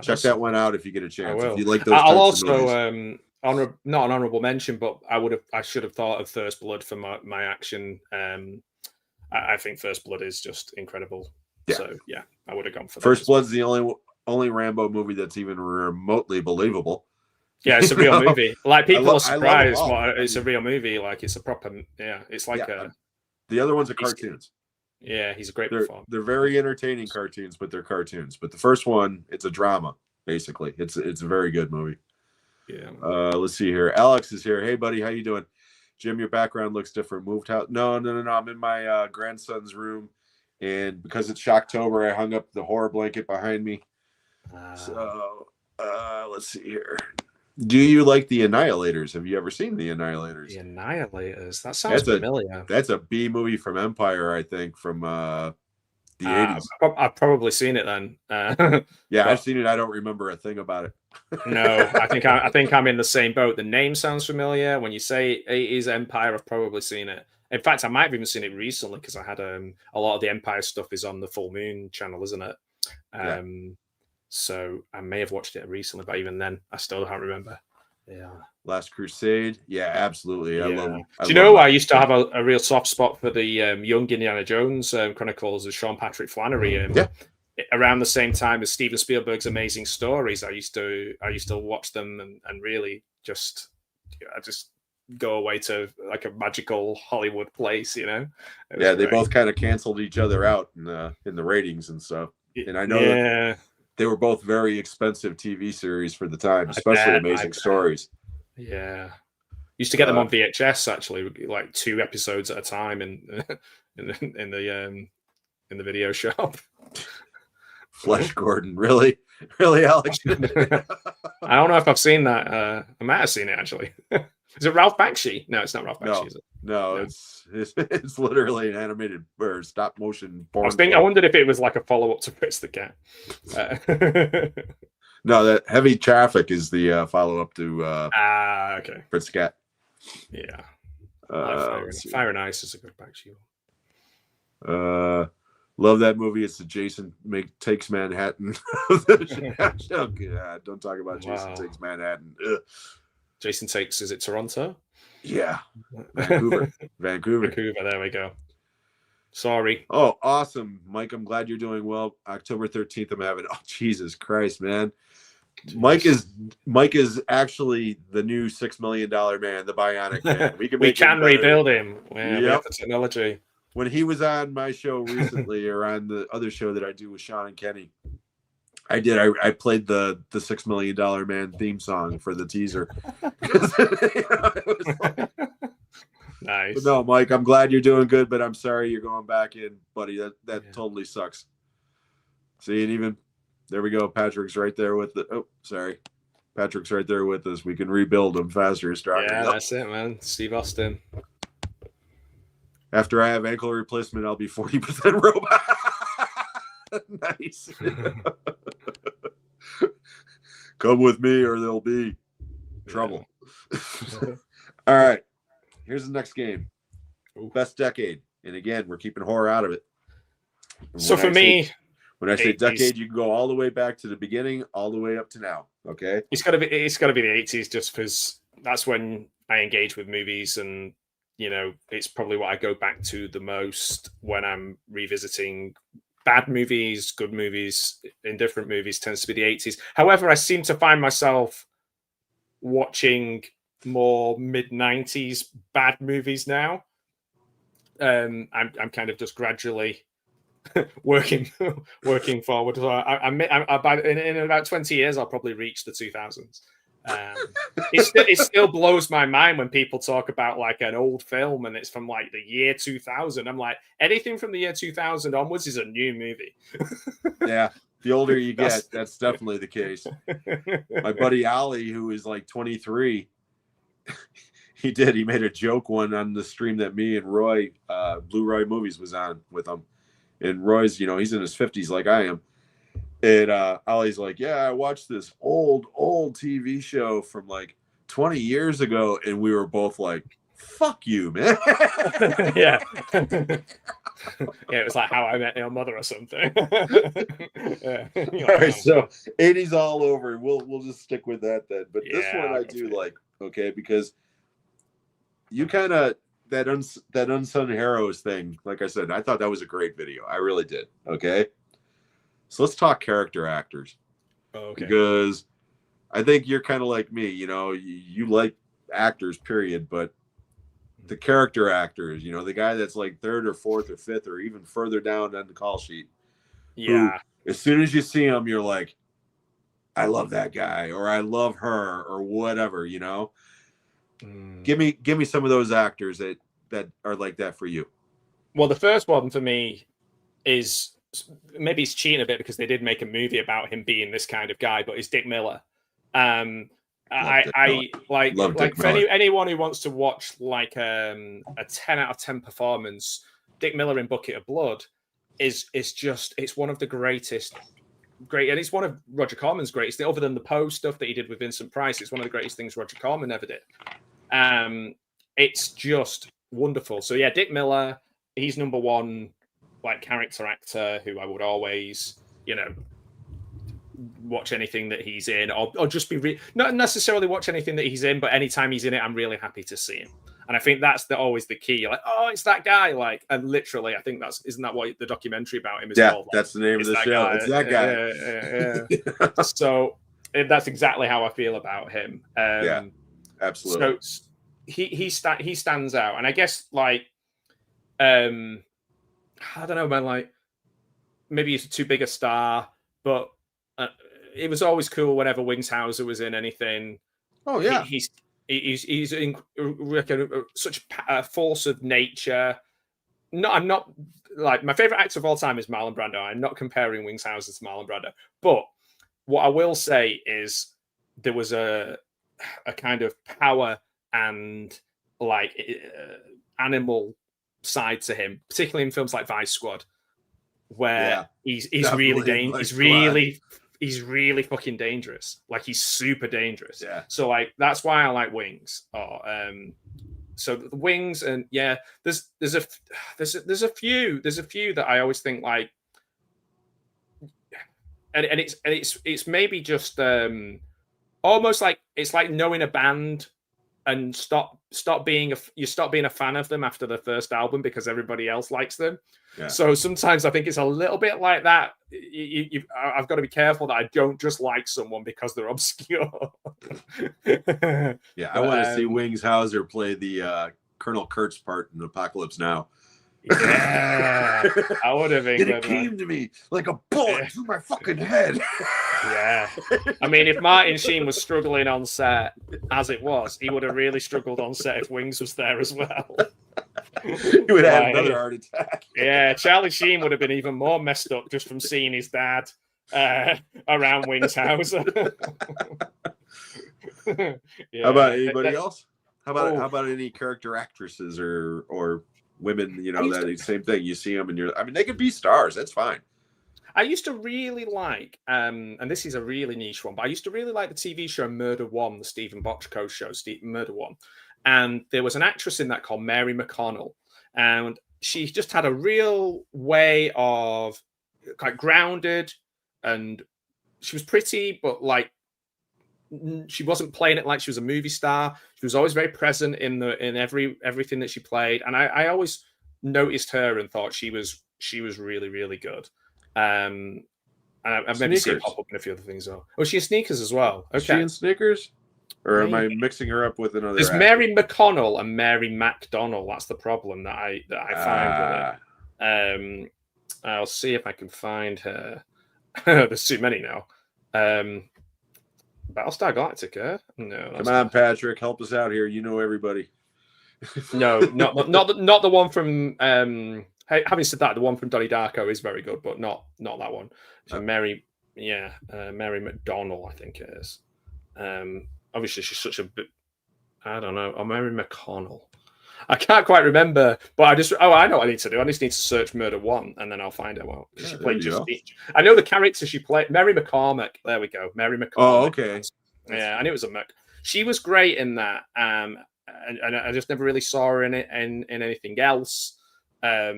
Check that one out if you get a chance. If you like those, I'll also not an honorable mention, but I should have thought of First Blood for my action. I think First Blood is just incredible. Yeah. So yeah, I would have gone for that. First Blood's the only Rambo movie that's even remotely believable. Yeah, it's a real movie. Like people are surprised it's a real movie. Like it's a proper it's like the other ones are cartoons. Yeah, he's a great performer. They're very entertaining cartoons, but they're cartoons. But the first one, it's a drama, basically. It's a very good movie. Yeah. Let's see here. Alex is here. Hey, buddy, how you doing? Jim, your background looks different. Moved out? No. I'm in my grandson's room, and because it's Shocktober, I hung up the horror blanket behind me. So let's see here. Do you like the Annihilators? Have you ever seen the Annihilators? The Annihilators. That sounds familiar. That's a B movie from Empire, I think, from the 80s. I've probably seen it then. Yeah, I've seen it. I don't remember a thing about it. No, I think I'm in the same boat. The name sounds familiar. When you say 80s Empire, I've probably seen it. In fact, I might have even seen it recently because I had a lot of the Empire stuff is on the Full Moon channel, isn't it? So I may have watched it recently, but even then, I still can't remember. Yeah. Last Crusade. Yeah, absolutely. Yeah. I love. Do you know I used to have a real soft spot for the young Indiana Jones Chronicles of Sean Patrick Flannery. Around the same time as Steven Spielberg's Amazing Stories, I used to watch them and really just go away to like a magical Hollywood place, you know. Yeah, they both kind of canceled each other out in the ratings and stuff. And I know that they were both very expensive TV series for the time, especially Amazing Stories. Yeah, used to get them on VHS actually, like 2 episodes at a time in the video shop. Flesh Gordon, really, Alex? I don't know if I've seen that. I might have seen it actually. Is it Ralph Bakshi? No, it's not Ralph Bakshi. Is it? No, it's literally an animated or stop motion porn. I wondered if it was like a follow up to Fritz the Cat. No, that Heavy Traffic is the follow up to okay. Fritz the Cat. Yeah. Fire and Ice is a good Bakshi. Love that movie. It's the Jason Takes Manhattan. Oh, God, don't talk about Jason Takes Manhattan. Ugh. Jason Takes, is it Toronto? Yeah. Vancouver. There we go. Sorry. Oh, awesome. Mike, I'm glad you're doing well. October 13th, I'm having, Jesus Christ, man. Mike is actually the new $6 million man, the Bionic Man. We can rebuild him. Yeah, we have the technology. When he was on my show recently, or on the other show that I do with Sean and Kenny, I played the $6 Million Man theme song for the teaser. Nice. But no, Mike, I'm glad you're doing good, but I'm sorry you're going back in, buddy. That totally sucks. See, and even there we go. Patrick's right there with Patrick's right there with us. We can rebuild him faster, stronger. Yeah, that's it, man. Steve Austin. After I have ankle replacement, I'll be 40% robot. Nice. Come with me or there'll be trouble. All right. Here's the next game. Best decade. And again, we're keeping horror out of it. So for me, when I say decade, you can go all the way back to the beginning, all the way up to now. Okay. It's gotta be the 80s, just because that's when I engage with movies, and it's probably what I go back to the most when I'm revisiting bad movies, good movies, indifferent movies. Tends to be the 80s. However, I seem to find myself watching more mid-90s bad movies now. I'm kind of just gradually working forward. So in about 20 years, I'll probably reach the 2000s. It still blows my mind when people talk about like an old film and it's from like the year 2000. I'm like, anything from the year 2000 onwards is a new movie. Yeah, the older you get, that's definitely the case. My buddy Ali, who is like 23, he made a joke one on the stream that me and Roy, Blue Roy Movies, was on with him. And Roy's, he's in his 50s like I am. And Ollie's like, yeah, I watched this old TV show from like 20 years ago. And we were both like, fuck you, man. Yeah. Yeah, it was like How I Met Your Mother or something. Yeah. All right, so 80s all over. We'll just stick with that then. But this one I do like, okay, because you kind of, that unsung heroes thing, like I said, I thought that was a great video. I really did. Okay. So let's talk character actors. Okay. Because I think you're kind of like me, you like actors, period, but the character actors, the guy that's like third or fourth or fifth or even further down on the call sheet. Yeah. Who, as soon as you see him, you're like, I love that guy, or I love her, or whatever, Give me some of those actors that are like that for you. Well, the first one for me is, maybe he's cheating a bit because they did make a movie about him being this kind of guy, but it's Dick Miller. I like for anyone who wants to watch like a 10 out of 10 performance, Dick Miller in Bucket of Blood is it's one of the greatest, and it's one of Roger Corman's greatest, other than the Poe stuff that he did with Vincent Price. It's one of the greatest things Roger Corman ever did. It's just wonderful. So yeah, Dick Miller, he's number one, like character actor who I would always, watch anything that he's in, or just be not necessarily watch anything that he's in, but anytime he's in it, I'm really happy to see him. And I think that's always the key. You're like, oh, it's that guy. Like, and literally, I think isn't that what the documentary about him is called? Like, that's the name of the show. Guy. It's that guy. Yeah. So that's exactly how I feel about him. Yeah, absolutely. So he stands out, and I guess like, I don't know, man. Like, maybe he's too big a star, but it was always cool whenever Wings Hauser was in anything. Oh yeah, he's in such a force of nature. No, I'm not like, my favorite actor of all time is Marlon Brando. I'm not comparing Wings Hauser to Marlon Brando, but what I will say is there was a kind of power and like animal side to him, particularly in films like Vice Squad, where he's really fucking dangerous. Like, he's super dangerous. Yeah. So like, that's why I like Wings. So the Wings, and yeah, there's a few that I always think like, and it's maybe just almost like, it's like knowing a band and stop being a fan of them after the first album because everybody else likes them. Yeah. So sometimes I think it's a little bit like that. I've got to be careful that I don't just like someone because they're obscure. Yeah, I want to see Wings Hauser play the Colonel Kurtz part in Apocalypse Now. Yeah, I would have been. It came to me like a bullet through my fucking head. Yeah, I mean, if Martin Sheen was struggling on set as it was, he would have really struggled on set if Wings was there as well. He would have another heart attack. Yeah, Charlie Sheen would have been even more messed up just from seeing his dad around Wings Hauser. Yeah. How about anybody else? How about any character actresses or women? That same thing. You see them and they could be stars. That's fine. I used to really like, and this is a really niche one, but I used to really like the TV show Murder One, the Stephen Bochco show, Murder One. And there was an actress in that called Mary McConnell. And she just had a real way of like grounded, and she was pretty, but like, she wasn't playing it like she was a movie star. She was always very present in everything that she played. And I always noticed her and thought she was really, really good. And I've maybe seen her pop up in a few other things. Oh, she in Sneakers as well. Okay. Is she in Sneakers? Or am I mixing her up with another? There's actor? Mary McConnell and Mary MacDonnell. That's the problem that I find with it. I'll see if I can find her. There's too many now. Battlestar Galactica? No. Come on, Patrick, help us out here. You know everybody. No, not the one from. Having said that, the one from Donnie Darko is very good, but not that one. So Mary McDonnell, I think it is. Obviously, she's such a bit. I don't know. Or Mary McConnell. I can't quite remember, but I know what I need to do. I just need to search Murder One, and then I'll find it. Well, she played I know the character she played. Mary McCormack. There we go. Mary McCormack. Oh, okay. Yeah, I knew it was a Mc. She was great in that. And I just never really saw her in anything else. Oh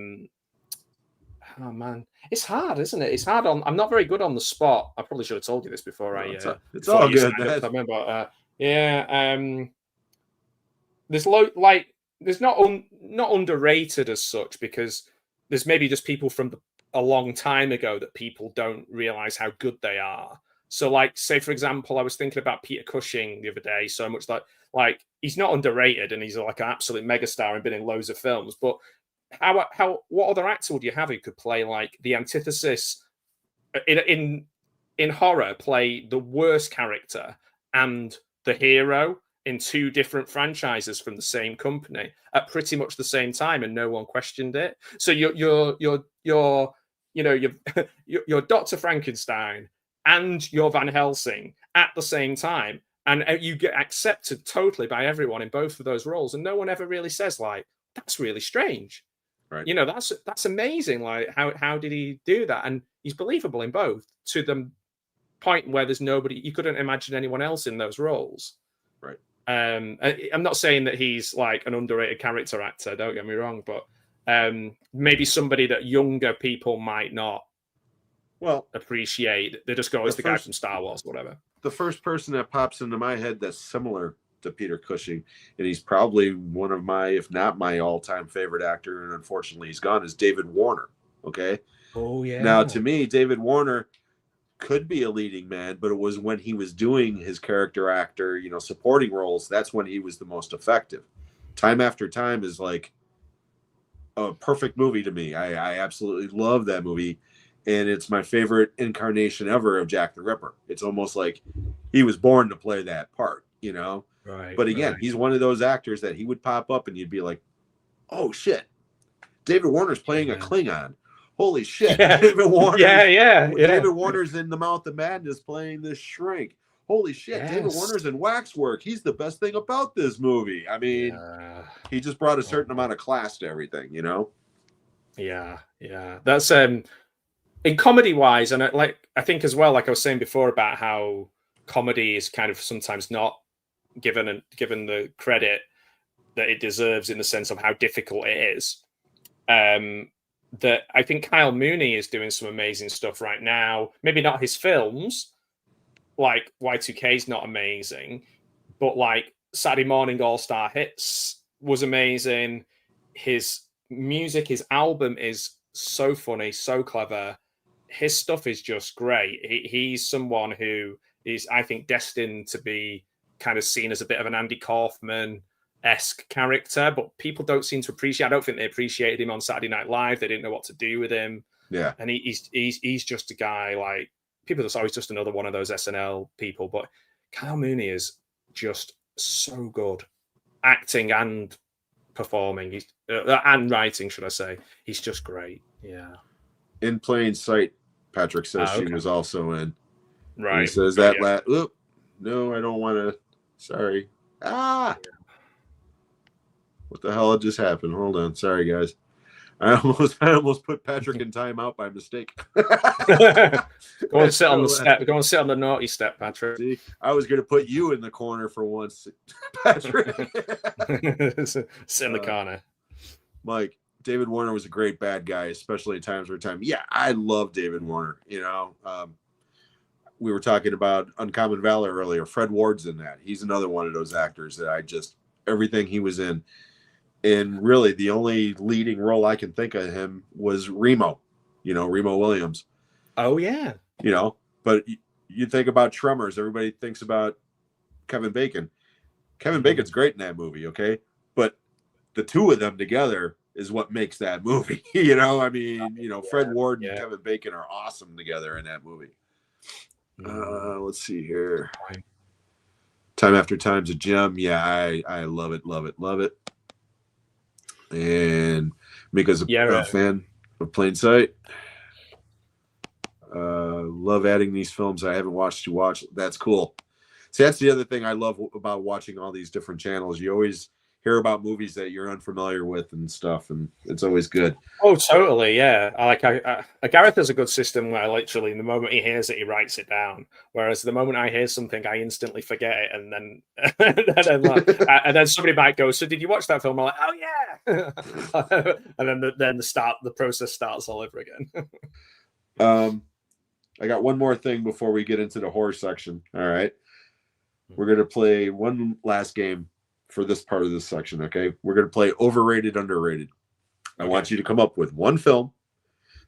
man, it's hard, isn't it? It's hard on. I'm not very good on the spot. I probably should have told you this before. It's all good. I remember. There's not underrated as such, because there's maybe just people from a long time ago that people don't realize how good they are. So, like, say for example, I was thinking about Peter Cushing the other day. So much like he's not underrated, and he's like an absolute megastar and been in loads of films. But what other actor would you have who could play like the antithesis in horror, play the worst character and the hero in two different franchises from the same company at pretty much the same time, and no one questioned it? So you're Dr. Frankenstein and you're Van Helsing at the same time, and you get accepted totally by everyone in both of those roles, and no one ever really says like, that's really strange. Right. That's amazing. Like, how did he do that? And he's believable in both, to the point where there's nobody, you couldn't imagine anyone else in those roles. Right. I'm not saying that he's like an underrated character actor, don't get me wrong, but maybe somebody that younger people might not appreciate. They just go, it's the guy from Star Wars, whatever. The first person that pops into my head that's similar to Peter Cushing, and he's probably one of my, if not my all-time favorite actor, and unfortunately he's gone, is David Warner. Okay. Oh yeah. Now, to me, David Warner could be a leading man, but it was when he was doing his character actor, supporting roles, that's when he was the most effective. Time After Time is like a perfect movie to me. I absolutely love that movie, and it's my favorite incarnation ever of Jack the Ripper. It's almost like he was born to play that part, Right. But again, he's one of those actors that he would pop up and you'd be like, oh shit, David Warner's playing a Klingon. Holy shit. Yeah. David Warner. Yeah. David Warner's in The Mouth of Madness playing this shrink. Holy shit. Yes. David Warner's in Waxwork. He's the best thing about this movie. I mean, he just brought a certain amount of class to everything, Yeah. That's in comedy wise, and I think as well, like I was saying before about how comedy is kind of sometimes not given the credit that it deserves in the sense of how difficult it is. That I think Kyle Mooney is doing some amazing stuff right now. Maybe not his films, like Y2K is not amazing, but like Saturday Morning All-Star Hits was amazing. His music, his album is so funny, so clever. His stuff is just great. He's someone who is, I think, destined to be kind of seen as a bit of an Andy Kaufman-esque character, but people don't seem to appreciate. I don't think they appreciated him on Saturday Night Live. They didn't know what to do with him. Yeah, and he's just a guy like people just always just another one of those SNL people. But Kyle Mooney is just so good, acting and performing. He's and writing, should I say? He's just great. Yeah. In Plain Sight, Patrick says she was also in. Right. He says that. No, I don't want to. Sorry. What the hell just happened? Hold on. Sorry, guys. I almost put Patrick in timeout by mistake. Go and sit on the step. Go and sit on the naughty step, Patrick. See, I was going to put you in the corner for once, Patrick. Sit in the corner. Mike, David Warner was a great bad guy, especially at Times for Time. Yeah, I love David Warner. We were talking about Uncommon Valor earlier. Fred Ward's in that. He's another one of those actors that everything he was in. And really, the only leading role I can think of him was Remo, Remo Williams. Oh, yeah. But you think about Tremors, everybody thinks about Kevin Bacon. Kevin Bacon's great in that movie, okay? But the two of them together is what makes that movie. Fred Ward and Kevin Bacon are awesome together in that movie. Let's see here. Time After Time's a gem. Yeah, I love it, love it, love it. And Mika's a fan of Plain Sight. Love adding these films I haven't watched to watch. That's cool. See, that's the other thing I love about watching all these different channels. You always hear about movies that you're unfamiliar with and stuff, and it's always good. Oh, totally, yeah. Gareth has a good system where literally the moment he hears it, he writes it down. Whereas the moment I hear something, I instantly forget it, and then and then somebody might go, "So did you watch that film?" I'm like, "Oh yeah," and then the process starts all over again. I got one more thing before we get into the horror section. All right, we're gonna play one last game for this part of this section. Okay, we're gonna play overrated, underrated. I want you to come up with one film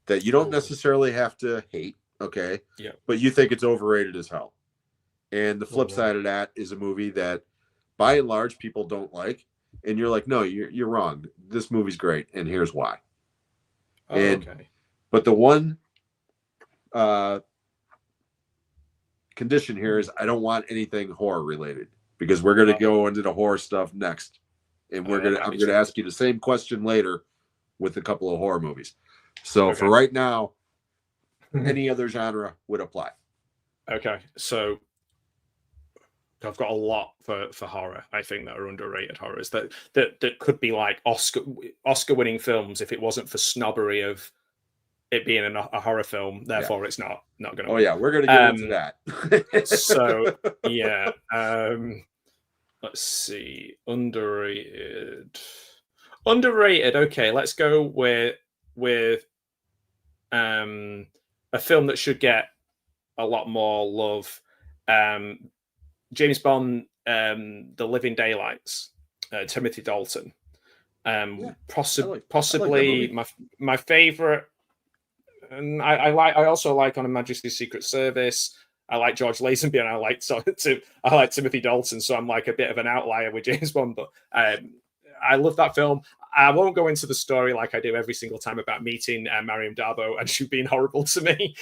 that you don't necessarily have to hate, okay? Yeah. But you think it's overrated as hell. And the flip side of that is a movie that, by and large, people don't like, and you're like, no, you're wrong. This movie's great, and here's why. But the one condition here is I don't want anything horror related, because we're gonna go into the horror stuff next, and I'm gonna ask you the same question later with a couple of horror movies. So for right now, any other genre would apply. Okay, so I've got a lot for horror. I think that are underrated horrors that could be like Oscar winning films if it wasn't for snobbery of it being a horror film. Therefore, it's not going to. Oh yeah, we're going to get into that. So yeah, let's see, underrated. Okay, let's go with a film that should get a lot more love. James Bond, The Living Daylights, Timothy Dalton. Possibly my favorite. And I also like On Her Majesty's Secret Service. I like George Lazenby, and I like Timothy Dalton. So I'm like a bit of an outlier with James Bond, but I love that film. I won't go into the story like I do every single time about meeting Mariam Darbo and she being horrible to me,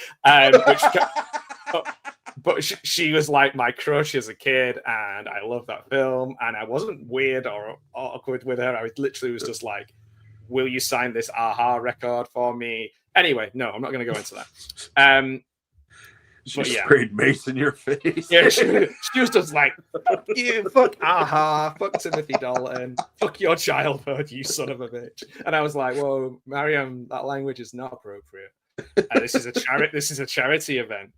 but she was like my crush as a kid, and I love that film. And I wasn't weird or awkward with her. I literally was just like, "Will you sign this Aha record for me?" Anyway, no, I'm not going to go into that. She sprayed mace in your face. Yeah, she was just like, "Fuck you, fuck Aha, fuck Timothy Dalton, fuck your childhood, you son of a bitch." And I was like, "Whoa, Mariam, that language is not appropriate. This is a charity event."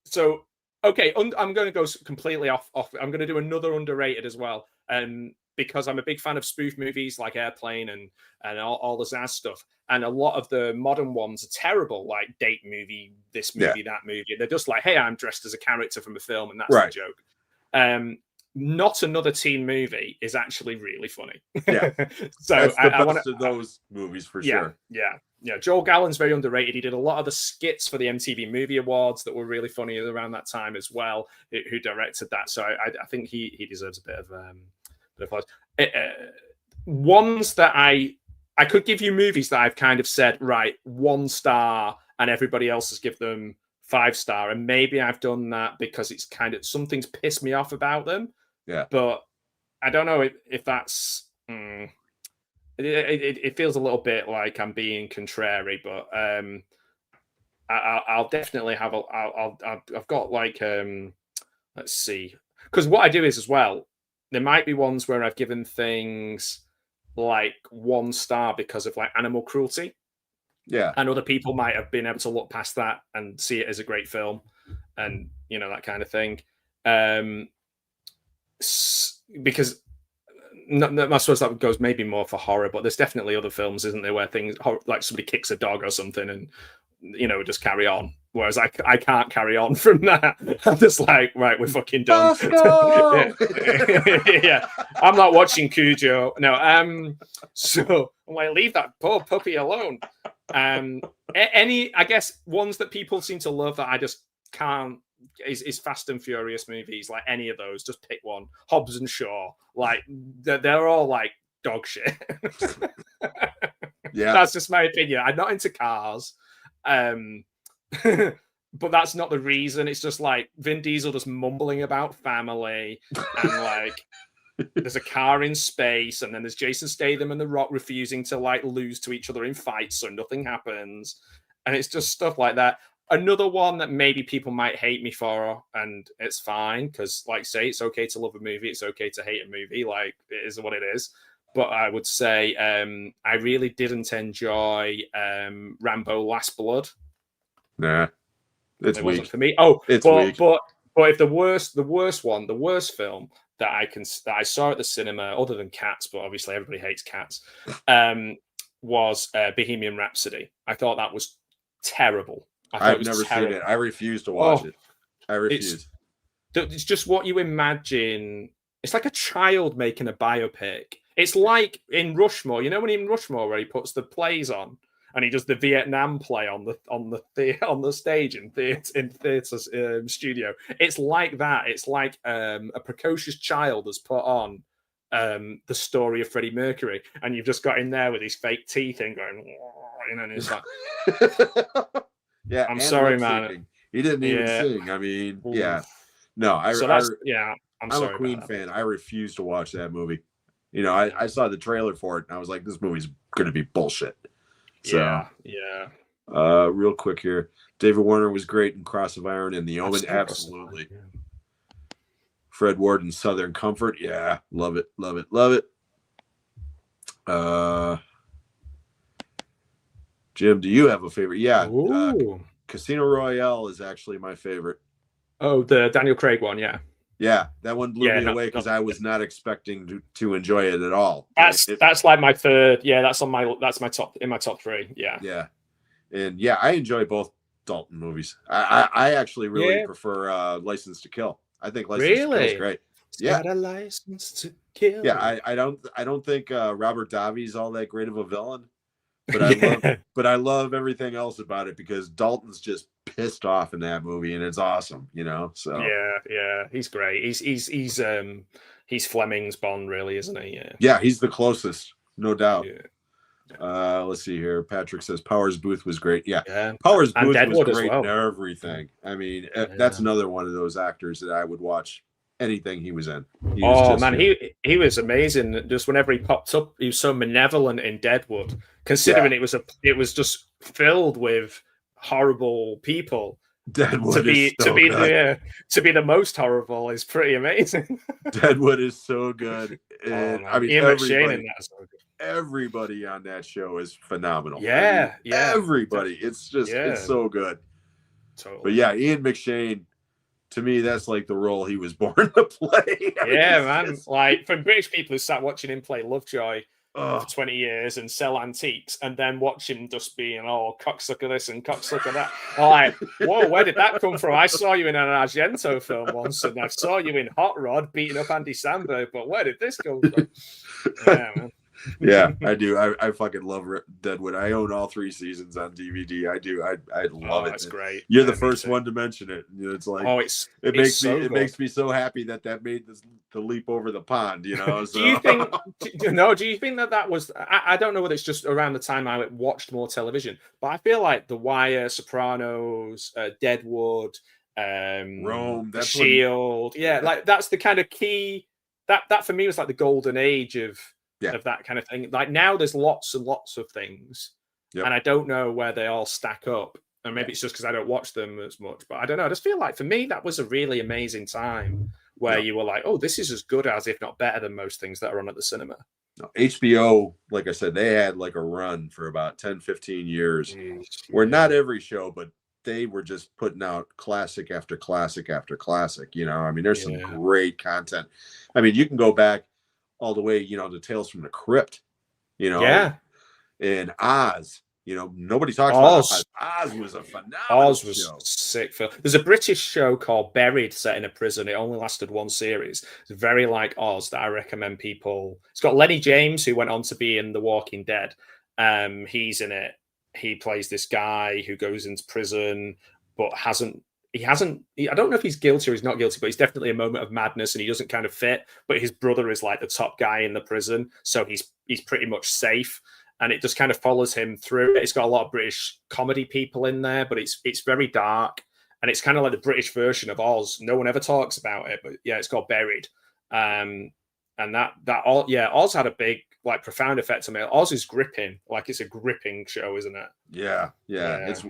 So okay, I'm going to go completely off. I'm going to do another underrated as well, because I'm a big fan of spoof movies like Airplane and all the Zaz stuff. And a lot of the modern ones are terrible, like Date Movie, this movie, that movie. They're just like, hey, I'm dressed as a character from a film, and that's the joke. Not Another Teen Movie is actually really funny. Yeah. So that's the best of those movies for sure. Yeah. Joel Gallen's very underrated. He did a lot of the skits for the MTV Movie Awards that were really funny around that time as well, who directed that. So I think he deserves a bit of applause. Ones that I could give you movies that I've kind of said, right, 1 star, and everybody else has given them 5 star. And maybe I've done that because it's kind of something's pissed me off about them. Yeah. But I don't know if that's it feels a little bit like I'm being contrary, but I'll definitely have I've got like let's see, because what I do is as well, there might be ones where I've given things like 1 star because of like animal cruelty. Yeah. And other people might have been able to look past that and see it as a great film, and that kind of thing. Because I suppose that goes maybe more for horror, but there's definitely other films, isn't there, where things like somebody kicks a dog or something and just carry on. Whereas I can't carry on from that. I'm just like, right, we're fucking done. Yeah, I'm not watching Cujo. No, so I'm like, leave that poor puppy alone. I guess ones that people seem to love that I just can't is Fast and Furious movies. Like any of those, just pick one. Hobbs and Shaw, like they're all like dog shit. Yeah, that's just my opinion. I'm not into cars. but that's not the reason. It's just like Vin Diesel just mumbling about family, and like there's a car in space, and then there's Jason Statham and The Rock refusing to like lose to each other in fights, so nothing happens, and it's just stuff like that. Another one that maybe people might hate me for, and it's fine because, like, say it's okay to love a movie, it's okay to hate a movie, like it is what it is. But I would say I really didn't enjoy Rambo: Last Blood. Nah, it's It weak. wasn't for me. Oh, it's but weak. but if the worst film that I saw at the cinema, other than Cats, but obviously everybody hates Cats, was Bohemian Rhapsody. I thought that was terrible. I've never seen it. I refuse to watch it. I refuse. It's just what you imagine. It's like a child making a biopic. It's like in Rushmore. You know when in Rushmore where he puts the plays on and he does the Vietnam play on the stage in theatre studio. It's like that. It's like a precocious child has put on the story of Freddie Mercury, and you've just got in there with his fake teeth and going, you know, and it's like, yeah. I'm sorry, man. He didn't even sing. I mean, yeah. No, I'm sorry, a Queen fan. I refuse to watch that movie. You know, I saw the trailer for it and I was like, this movie's going to be bullshit. So, yeah. Real quick here. David Warner was great in Cross of Iron and The Omen. Absolutely. Fred Ward in Southern Comfort. Yeah. Love it. Love it. Love it. Jim, do you have a favorite? Yeah. Casino Royale is actually my favorite. Oh, the Daniel Craig one. Yeah. Yeah, that one blew me away because I was not expecting to enjoy it at all. That's like my third. Yeah, that's my top in my top three. Yeah. Yeah. And yeah, I enjoy both Dalton movies. I actually really prefer License to Kill. I think License to Kill is great. Got a license to kill. Yeah, I don't think Robert Davi's all that great of a villain. But I love everything else about it because Dalton's just pissed off in that movie and it's awesome, you know. So yeah, he's great. He's Fleming's Bond, really, isn't he? Yeah, he's the closest, no doubt. Yeah. Let's see here. Patrick says Powers Booth was great. Yeah. Powers Booth was great in everything. I mean, that's another one of those actors that I would watch anything he was in. He was amazing. Just whenever he popped up, he was so malevolent in Deadwood. Considering it was just filled with horrible people. Deadwood to be the most horrible is pretty amazing. Deadwood is so good. I mean, Ian McShane in that is so good. Everybody on that show is phenomenal. Yeah, I mean, everybody. It's just it's so good. Totally. But yeah, Ian McShane, to me, that's like the role he was born to play. Man. Like, for British people who sat watching him play Lovejoy for 20 years and sell antiques, and then watch him just being cocksucker this and cocksucker that. I'm like, whoa, where did that come from? I saw you in an Argento film once, and I saw you in Hot Rod beating up Andy Samberg, but where did this come from? Yeah, man. Yeah, I do. I fucking love Deadwood. I own all 3 seasons on DVD. I do. I love it. It's great. You're the first one to mention it. You know, it's like it makes me so happy that made the leap over the pond. You know. So. Do you think? Do you think that was? I don't know whether it's just around the time I watched more television, but I feel like The Wire, Sopranos, Deadwood, Rome, The Shield. Like that's the kind of key. That for me was like the golden age of that kind of thing. Like now there's lots and lots of things and I don't know where they all stack up, and maybe it's just because I don't watch them as much, but I don't know. I just feel like for me that was a really amazing time where you were like, oh, this is as good as, if not better than, most things that are on at the cinema. No, HBO, like I said, they had like a run for about 10-15 years where not every show, but they were just putting out classic after classic after classic. You know, I mean, there's some great content. I mean, you can go back all the way, you know, to Tales from the Crypt, you know, and Oz. You know, nobody talks about Oz. Oz was a phenomenal show. Sick film. There's a British show called Buried set in a prison. It only lasted 1 series. It's very like Oz that I recommend people. It's got Lenny James, who went on to be in The Walking Dead. He's in it. He plays this guy who goes into prison, but I don't know if he's guilty or he's not guilty, but he's definitely a moment of madness and he doesn't kind of fit. But his brother is like the top guy in the prison, so he's pretty much safe. And it just kind of follows him through. It's got a lot of British comedy people in there, but it's very dark. and it's kind of like the British version of Oz. No one ever talks about it, but yeah, it's called Buried. And Oz had a big, like, profound effect on me. Oz is gripping, like it's a gripping show, isn't it? Yeah. It's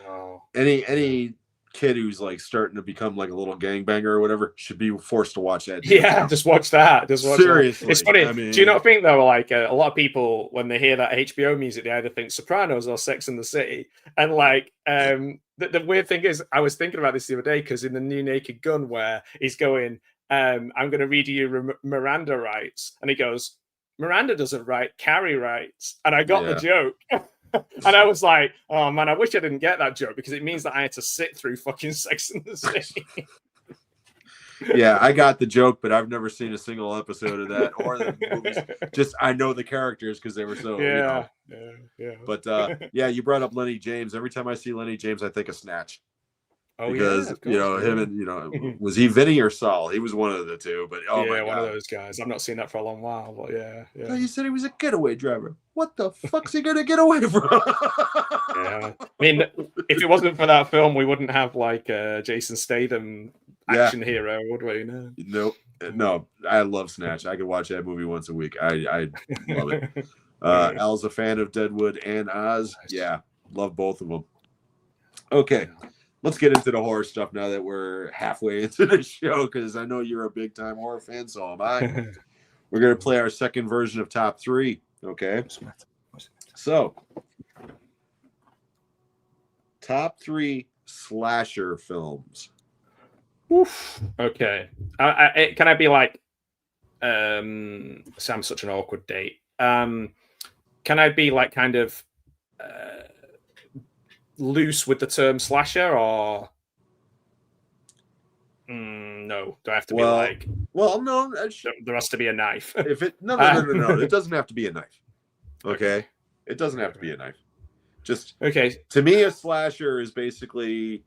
Oh, any kid who's like starting to become like a little gangbanger or whatever should be forced to watch that. Yeah, just watch that. Just watch Seriously. That. It's funny. I mean, do you not think though, like a lot of people when they hear that HBO music, they either think Sopranos or Sex and the City, and like the weird thing is, I was thinking about this the other day because in the new Naked Gun, where he's going, I'm going to read you Miranda rights, and he goes, Miranda doesn't write, Carrie writes, and I got the joke. And I was like, oh man, I wish I didn't get that joke because it means that I had to sit through fucking Sex and the City. Yeah, I got the joke, but I've never seen a single episode of that or the movies. Just I know the characters because they were so yeah. But yeah, you brought up Lenny James. Every time I see Lenny James, I think of Snatch. Oh, because yeah, him and was he Vinny or Saul? He was one of the two. But oh my God, one of those guys. I've not seen that for a long while, but yeah. Oh, you said he was a getaway driver. What the fuck's he gonna get away from? Yeah, I mean, if it wasn't for that film, we wouldn't have like Jason Statham action hero, would we? No. I love Snatch. I could watch that movie once a week. I love it. Al's a fan of Deadwood and Oz. Nice. Yeah, love both of them. Okay. Let's get into the horror stuff now that we're halfway into the show, because I know you're a big time horror fan, so am I. We're going to play our second version of top three. Okay. So, top three slasher films. Oof. Okay. Can I be like, Sam's such an awkward date. Can I be like kind of loose with the term slasher, or no? Do I have to be like? Well, no. There has to be a knife. If it no, it doesn't have to be a knife. Okay, it doesn't have to be a knife. Just okay. To me, a slasher is basically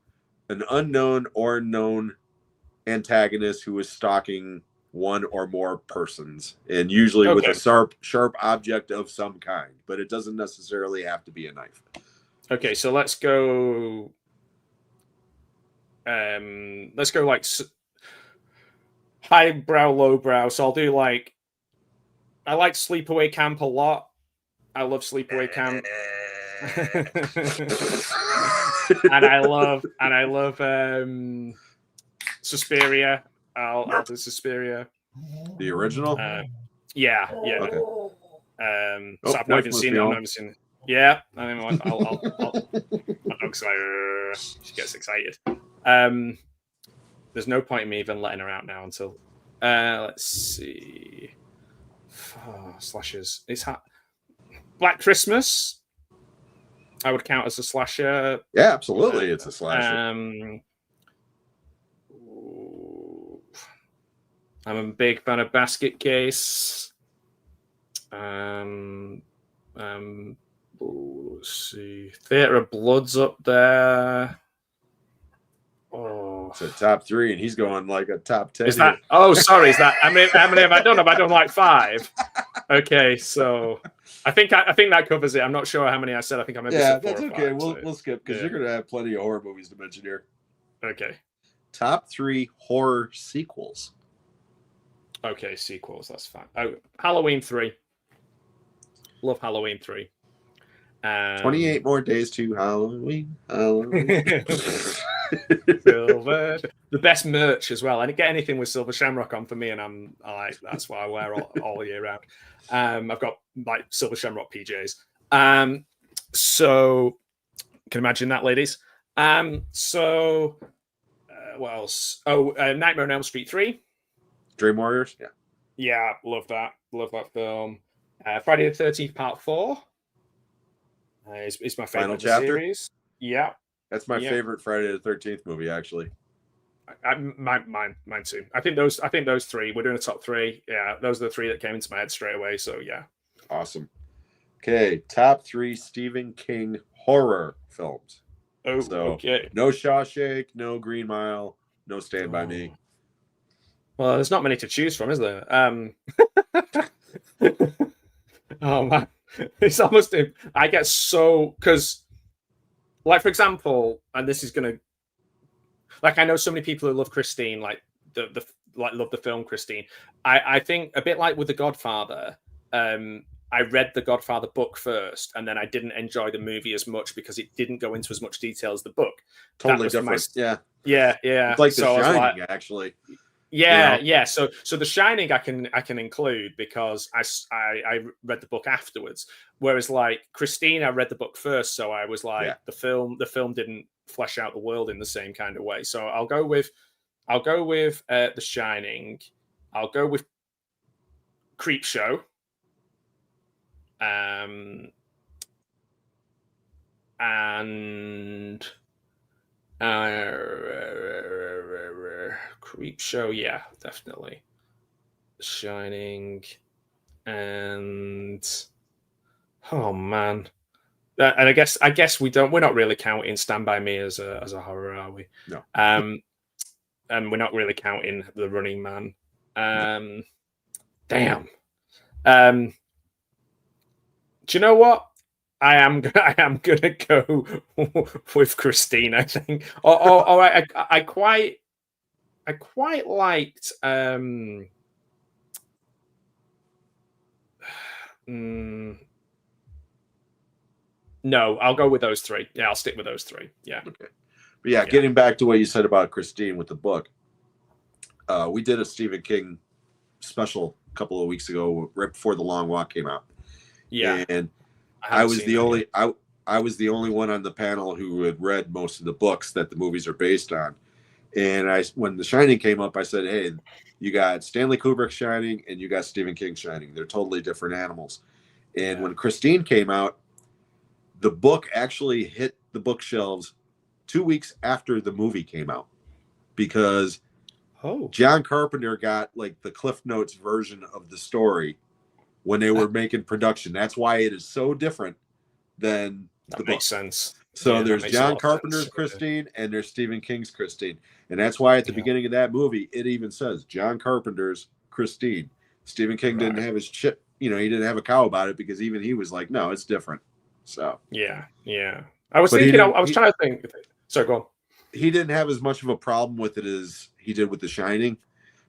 an unknown or known antagonist who is stalking one or more persons, and usually with a sharp object of some kind. But it doesn't necessarily have to be a knife. Okay, so let's go. Let's go like highbrow, lowbrow. So I'll do like. I like Sleepaway Camp a lot. I love Sleepaway Camp, and I love Suspiria. I'll do Suspiria. The original. Yeah. Okay. So I've not even seen it. I've never seen it. Yeah, I mean, my dog's like, she gets excited. There's no point in me even letting her out now until, let's see, slashers. It's Black Christmas. I would count as a slasher. Yeah, absolutely, it's a slasher. I'm a big fan of Basket Case. Let's see. Theatre of Blood's up there. Oh, it's a top three, and he's going like a top 10. Is that? Oh, sorry. Is that? I mean, how many have I done? Have I done like 5? Okay, so I think that covers it. I'm not sure how many I said. I think I maybe said 4 that's or 5, okay. We'll skip because you're going to have plenty of horror movies to mention here. Okay. Top 3 horror sequels. Okay, sequels. That's fine. Oh, Halloween 3. Love Halloween 3. 28 more days to Halloween. Silver. The best merch as well. I didn't get anything with Silver Shamrock on for me, and that's what I wear all year round. I've got like Silver Shamrock PJs. So can imagine that, ladies. So what else? Oh, Nightmare on Elm Street 3. Dream Warriors. Yeah, love that. Love that film. Friday the 13th Part 4. It's my favorite series. Yeah. That's my favorite Friday the 13th movie, actually. Mine too. I think those 3. We're doing a top 3. Yeah, those are the 3 that came into my head straight away. So yeah. Awesome. Okay, top 3 Stephen King horror films. Oh, so, okay. No Shawshank, no Green Mile, no Stand By Me. Well, there's not many to choose from, is there? Oh man, it's almost. I get so because, like for example, and this is gonna like I know so many people who love Christine, like the like love the film Christine. I think a bit like with The Godfather. I read the Godfather book first, and then I didn't enjoy the movie as much because it didn't go into as much detail as the book. Totally different. Yeah. Yeah. It's like The So I was Shining, like, actually. yeah, You know? yeah. So The Shining, I can include because I read the book afterwards. Whereas like Christine, I read the book first, so I was like, the film didn't flesh out the world in the same kind of way. So I'll go with The Shining. I'll go with Creepshow. And Creepshow, yeah, definitely. Shining, and oh man, and I guess we're not really counting Stand by Me as a horror, are we? No. And we're not really counting The Running Man. No. Damn. Do you know what? I am gonna go with Christine. I think. Or I quite liked. No, I'll go with those three. Yeah, I'll stick with those three. Yeah. Okay. But yeah, getting back to what you said about Christine with the book, we did a Stephen King special a couple of weeks ago, right before The Long Walk came out. Yeah, and I was the only one on the panel who had read most of the books that the movies are based on. And when The Shining came up, I said, "Hey, you got Stanley Kubrick's Shining and you got Stephen King's Shining. They're totally different animals." And when Christine came out, the book actually hit the bookshelves 2 weeks after the movie came out, because John Carpenter got like the Cliff Notes version of the story when they were making production. That's why it is so different than the book. Makes sense. So there's John Carpenter's Christine and there's Stephen King's Christine. And that's why at the beginning of that movie, it even says John Carpenter's Christine. Stephen King didn't have his chip, he didn't have a cow about it, because even he was like, no, it's different. So yeah. I was thinking, I was trying to think. Sorry, go on. He didn't have as much of a problem with it as he did with The Shining,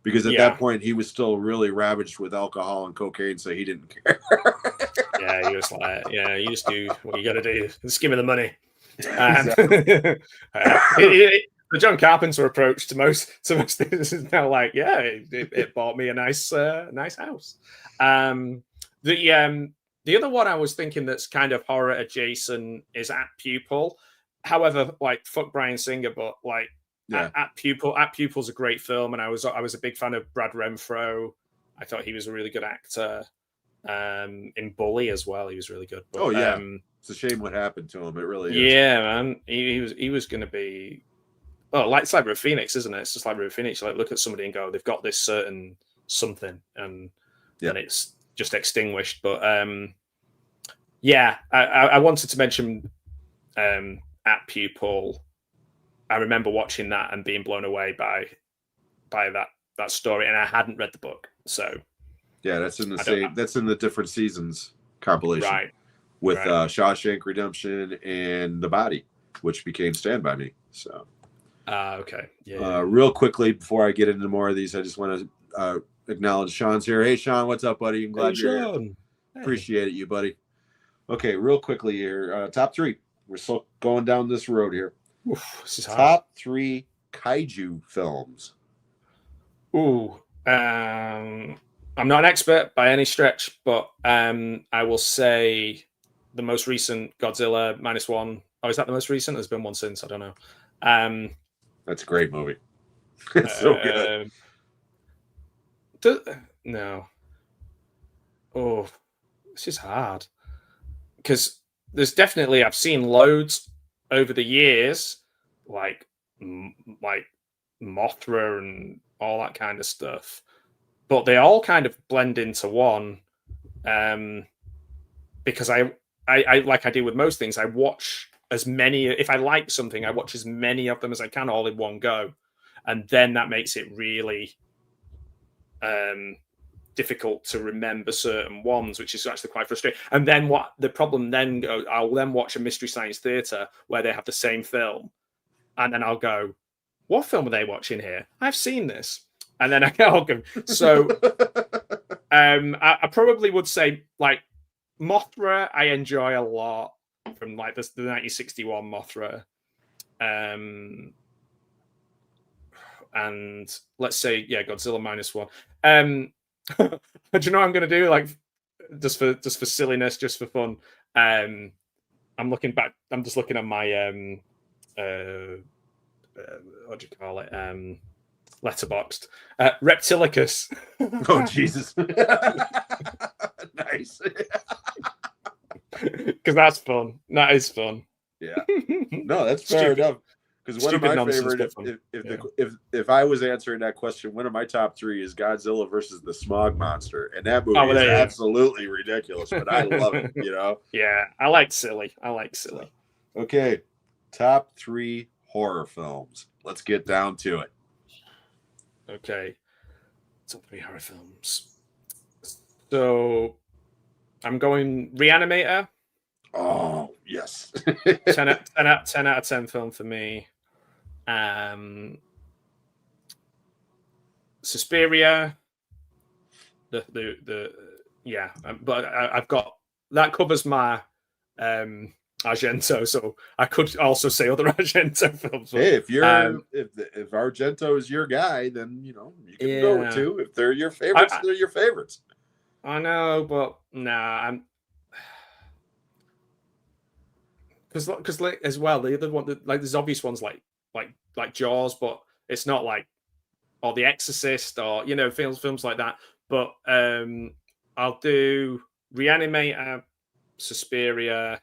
because at that point he was still really ravaged with alcohol and cocaine, so he didn't care. Yeah, he was like, you just do what you got to do. Just give me the money. Exactly. The John Carpenter approach to most things is now like, it bought me a nice house. The other one I was thinking that's kind of horror adjacent is At Pupil. However, like, fuck Bryan Singer, but like At Pupil's a great film, and I was a big fan of Brad Renfro. I thought he was a really good actor. In Bully as well, he was really good. But, it's a shame what happened to him. It really is. Yeah, man, he was going to be. Oh, like it's like River Phoenix, isn't it? It's just like River Phoenix. You, like, look at somebody and go, they've got this certain something, and it's just extinguished. But I wanted to mention At Pupil. I remember watching that and being blown away by that story, and I hadn't read the book, so that's in the different seasons compilation, right? With Shawshank Redemption and The Body, which became Stand by Me. So, okay, real quickly before I get into more of these, I just want to acknowledge Sean's here. Hey, Sean, what's up, buddy? I'm glad you're here. Hey. Appreciate it, you buddy. Okay, real quickly here, top three. We're still going down this road here. Oof, this is hard. Top three kaiju films. Ooh, I'm not an expert by any stretch, but I will say the most recent Godzilla -1. Oh, is that the most recent? There's been one since. I don't know. That's a great movie. It's so good. No. Oh, this is hard, because there's definitely, I've seen loads over the years, like Mothra and all that kind of stuff, but they all kind of blend into one. Because I like I do with most things, I watch as many. If I like something, I watch as many of them as I can all in one go, and then that makes it really difficult to remember certain ones, which is actually quite frustrating. And then what the problem then goes, I'll then watch a Mystery Science Theater where they have the same film, and then I'll go, what film are they watching here? I've seen this. And then I get okay. So I probably would say like Mothra I enjoy a lot from like the 1961 Mothra. And let's say Godzilla -1. Do you know what I'm gonna do? Like just for silliness, just for fun. I'm looking back. I'm just looking at my what do you call it? Letterboxd. Reptilicus. Oh Jesus! Nice. Because that's fun. That is fun. Yeah. No, that's fair enough. Because one of my favorite, if I was answering that question, one of my top 3 is Godzilla versus the Smog Monster, and that movie is absolutely ridiculous, but I love it. You know? Yeah, I like silly. Okay, top 3 horror films. Let's get down to it. Okay, top 3 horror films. So I'm going Reanimator. Oh yes. 10 out of 10 film for me. Suspiria. But I've got that covers my Argento, so I could also say other Argento films. Hey, if you're if Argento is your guy, then you can go with 2. If they're your favorites, they're your favorites. I know, but I'm because like as well the other one, like there's obvious ones like Jaws, but it's not like or The Exorcist or films like that. But I'll do Reanimator, Suspiria,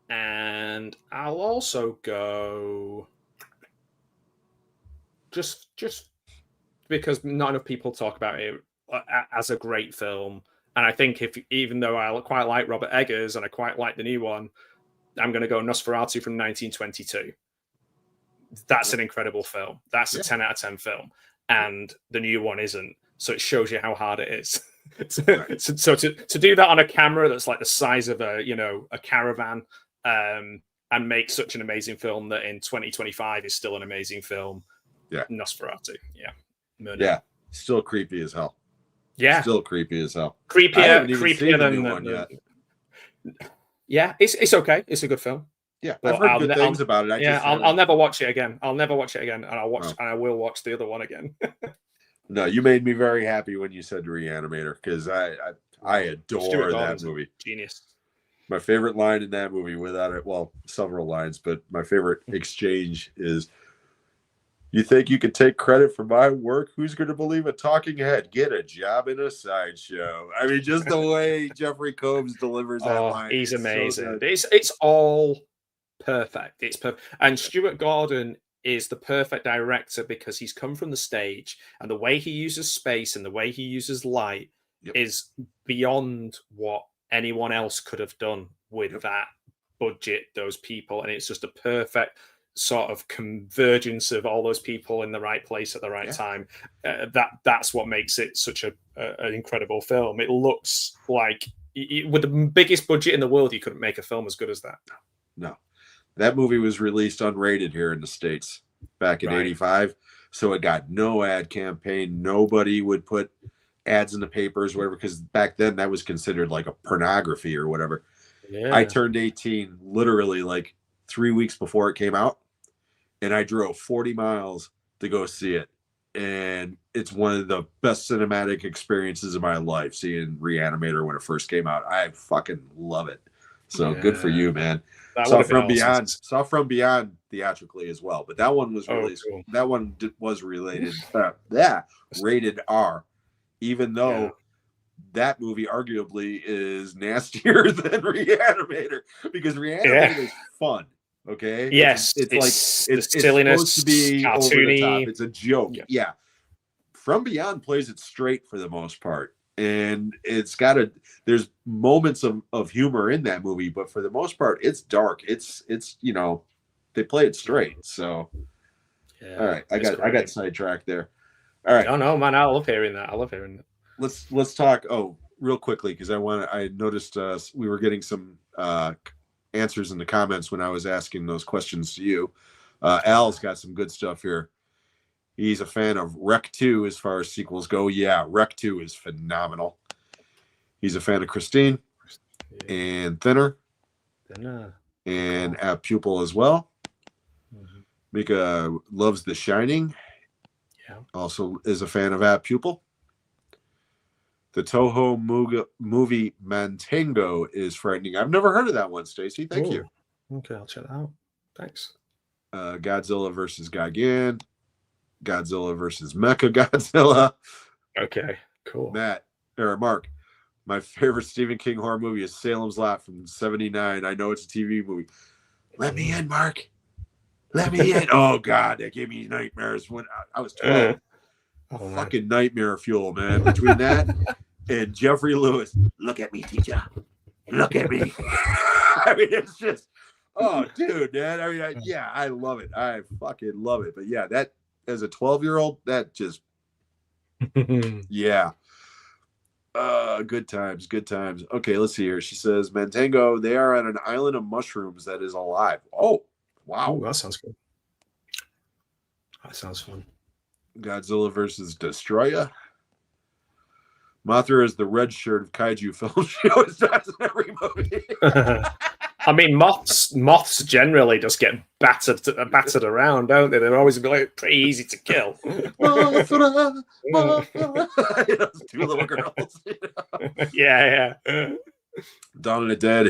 and I'll also go just because not enough people talk about it as a great film, and I think even though I quite like Robert Eggers and I quite like the new one, I'm going to go Nosferatu from 1922. That's an incredible film. That's a 10 out of 10 film. And the new one isn't. So it shows you how hard it is. so to do that on a camera that's like the size of a caravan and make such an amazing film that in 2025 is still an amazing film. Yeah. Nosferatu. Yeah. Murder. Yeah. Still creepy as hell. Yeah. Still creepy as hell. Creepier than one yet. Yeah, it's okay. It's a good film. Yeah, I've heard good things about it. I'll never watch it again. I'll never watch it again, and I will watch the other one again. No, you made me very happy when you said Reanimator because I adore that movie. Genius. My favorite line in that movie, without it, well, several lines, but my favorite exchange is, "You think you can take credit for my work? Who's going to believe a talking head? Get a job in a sideshow." I mean, just the way Jeffrey Combs delivers that line. He's amazing. So it's all perfect. It's perfect. And Stuart Gordon is the perfect director because he's come from the stage, and the way he uses space and the way he uses light is beyond what anyone else could have done with that budget, those people. And it's just a perfect sort of convergence of all those people in the right place at the right time. That's what makes it such an incredible film. It looks like with the biggest budget in the world, you couldn't make a film as good as that. No. That movie was released unrated here in the States back in '85. So it got no ad campaign. Nobody would put ads in the papers, whatever, because back then that was considered like a pornography or whatever. Yeah. I turned 18 literally like 3 weeks before it came out, and I drove 40 miles to go see it. And it's one of the best cinematic experiences of my life, seeing Reanimator when it first came out. I fucking love it. So good for you, man. Saw From Beyond theatrically as well, but that one was released. Cool. That one was related. Rated R, even though that movie arguably is nastier than Reanimator because Reanimator is fun. Okay. Yes, it's silliness, supposed to be cartoony. Over the top. It's a joke. Yeah. From Beyond plays it straight for the most part. And it's there's moments of humor in that movie, but for the most part, it's dark. It's they play it straight. So, all right, I got sidetracked there. All right. Oh no, man, I love hearing that. Let's talk. Oh, real quickly because I noticed we were getting some answers in the comments when I was asking those questions to you. Al's got some good stuff here. He's a fan of Rec 2 as far as sequels go. Yeah, Rec 2 is phenomenal. He's a fan of Christine and Thinner and App Pupil as well. Mm-hmm. Mika loves The Shining. Yeah. Also is a fan of App Pupil. The Toho movie Mantango is frightening. I've never heard of that one, Stacy. Thank you. Okay, I'll check that out. Thanks. Godzilla versus Gigan. Godzilla versus Mecha Godzilla. Okay, cool. Mark, my favorite Stephen King horror movie is Salem's Lot from '79. I know it's a TV movie. Let me in, Mark. Let me in. Oh, God, that gave me nightmares when I was 12. Fucking nightmare fuel, man. Between that and Jeffrey Lewis. Look at me, teacher. Look at me. I mean, it's just, oh, dude, man. I mean, I love it. I fucking love it. But yeah, that as a 12-year-old, that just, yeah. Good times, good times. Okay, let's see here. She says, Mantango, they are on an island of mushrooms that is alive. Oh, wow. Ooh, that sounds good. That sounds fun. Godzilla versus Destroyer. Mothra is the red shirt of kaiju films. She always dies in every movie. I mean, moths generally just get battered around, don't they? They're always pretty easy to kill. Mothra. Two little girls. Yeah. Dawn of the Dead,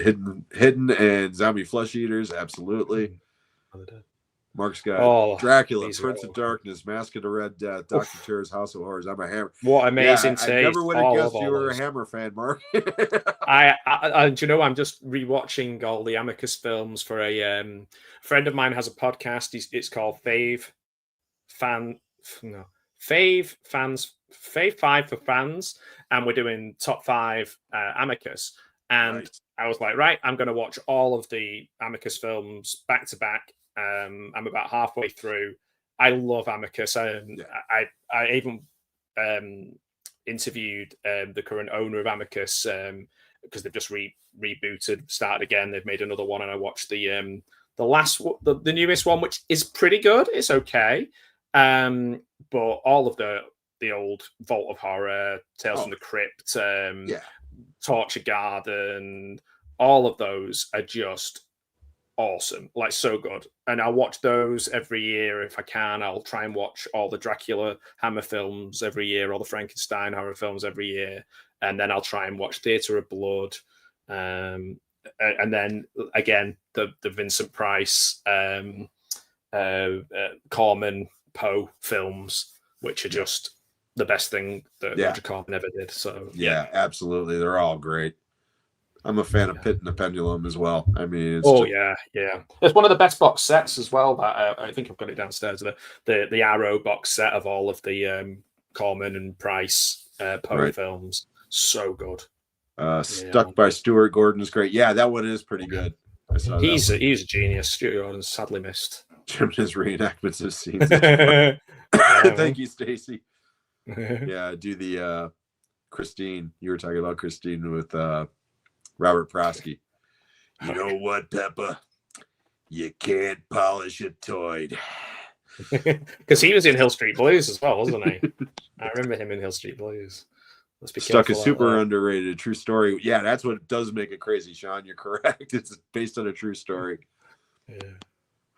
Hidden, and Zombie Flesh Eaters. Absolutely. Mark's got Dracula, Prince of Darkness, Mask of the Red Death, Dr. Terror's House of Horrors. I'm a Hammer. What amazing taste! I never would have guessed you were a Hammer fan, Mark. I do you know, I'm just rewatching all the Amicus films for a friend of mine has a podcast. It's called Fave 5 for Fans, and we're doing top 5 Amicus. And nice. I was like, right, I'm going to watch all of the Amicus films back to back. I'm about halfway through. I love Amicus. I even interviewed the current owner of Amicus because they've just rebooted, started again. They've made another one, and I watched the newest one, which is pretty good. It's okay, but all of the old Vault of Horror, Tales from the Crypt, Torture Garden, all of those are just awesome, like so good. And I'll watch those every year if I can. I'll try and watch all the Dracula Hammer films every year, all the Frankenstein horror films every year, and then I'll try and watch Theatre of Blood, and then again the Vincent Price, Corman, Poe films, which are just the best thing that Roger Corman ever did. So yeah, absolutely, they're all great. I'm a fan of Pit and the Pendulum as well. I mean, it's one of the best box sets as well. That I think I've got it downstairs. The Arrow box set of all of the Corman and Price Poe films. So good. Stuck by Stuart Gordon is great. Yeah, that one is pretty good. I saw he's a genius. Stuart Gordon's sadly missed. His reenactments of scenes. Thank you, Stacy. Yeah, do the Christine. You were talking about Christine with Robert Prosky. You know what, Peppa? You can't polish a toy. Because he was in Hill Street Blues as well, wasn't he? I remember him in Hill Street Blues. Let's be Stuck is super underrated. True story. Yeah, that's what does make it crazy, Sean. You're correct. It's based on a true story. Yeah.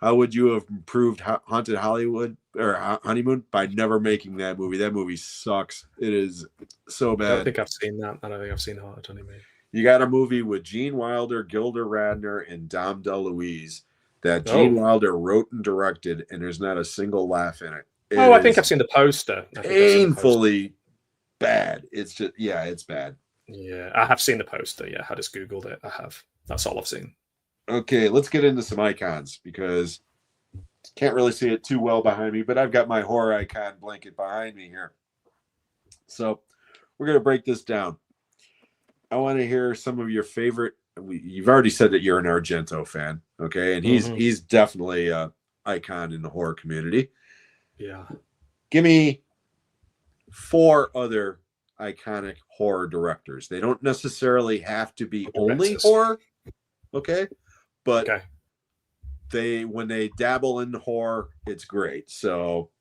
How would you have improved Haunted Hollywood or Honeymoon? By never making that movie. That movie sucks. It is so bad. I don't think I've seen that. I don't think I've seen Haunted Honeymoon. You got a movie with Gene Wilder, Gilda Radner, and Dom DeLuise that Gene Wilder wrote and directed, and there's not a single laugh in it. I think I've seen the poster. Painfully bad. It's just, it's bad. Yeah, I have seen the poster. Yeah, I just Googled it. I have. That's all I've seen. Okay, let's get into some icons because can't really see it too well behind me, but I've got my horror icon blanket behind me here. So we're going to break this down. I want to hear some of your favorite. You've already said that you're an Argento fan, okay? And he's definitely an icon in the horror community. Yeah. Give me 4 other iconic horror directors. They don't necessarily have to be only horror, okay? But when they dabble in horror, it's great. So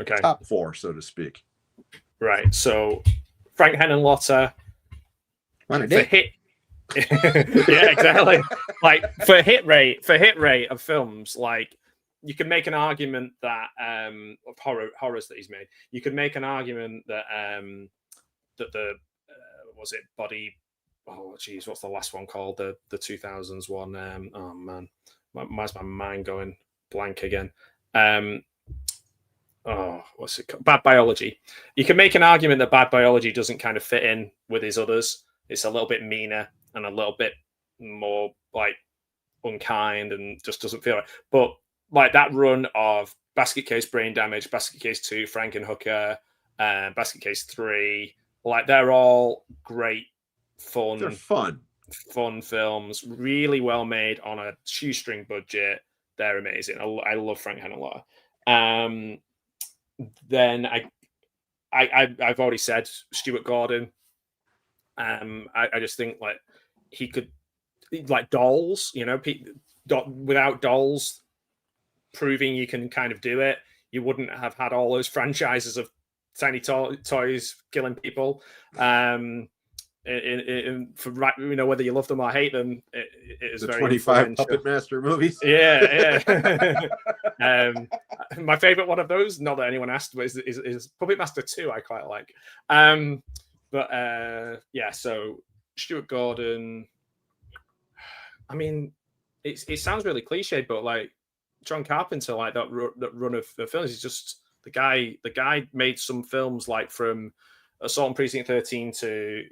Okay. Top 4, so to speak. Right. So Frank Henenlotter for hit. Yeah, exactly. Like for hit rate of films, like you can make an argument that of horrors that he's made. You could make an argument that that the was it Body. Oh, geez, what's the last one called? The 2000s one. Oh man, why's my mind going blank again? What's it called? Bad Biology. You can make an argument that Bad Biology doesn't kind of fit in with his others. It's a little bit meaner and a little bit more like unkind and just doesn't feel right. But like that run of Basket Case Brain Damage, Basket Case 2, Frankenhooker, Basket Case 3, like they're all great, They're fun films, really well made on a shoestring budget. They're amazing. I love Frank Henenlotter. Then I've already said Stuart Gordon. I just think like he could, like Dolls, without Dolls proving you can kind of do it, you wouldn't have had all those franchises of tiny toys killing people. For whether you love them or hate them, it is the very 25 Puppet Master movies. Yeah. My favorite one of those, not that anyone asked, but is Puppet Master 2. I quite like. So Stuart Gordon. I mean, it sounds really cliche, but like John Carpenter, like that run of films, is just the guy. The guy made some films like from Assault on Precinct 13 to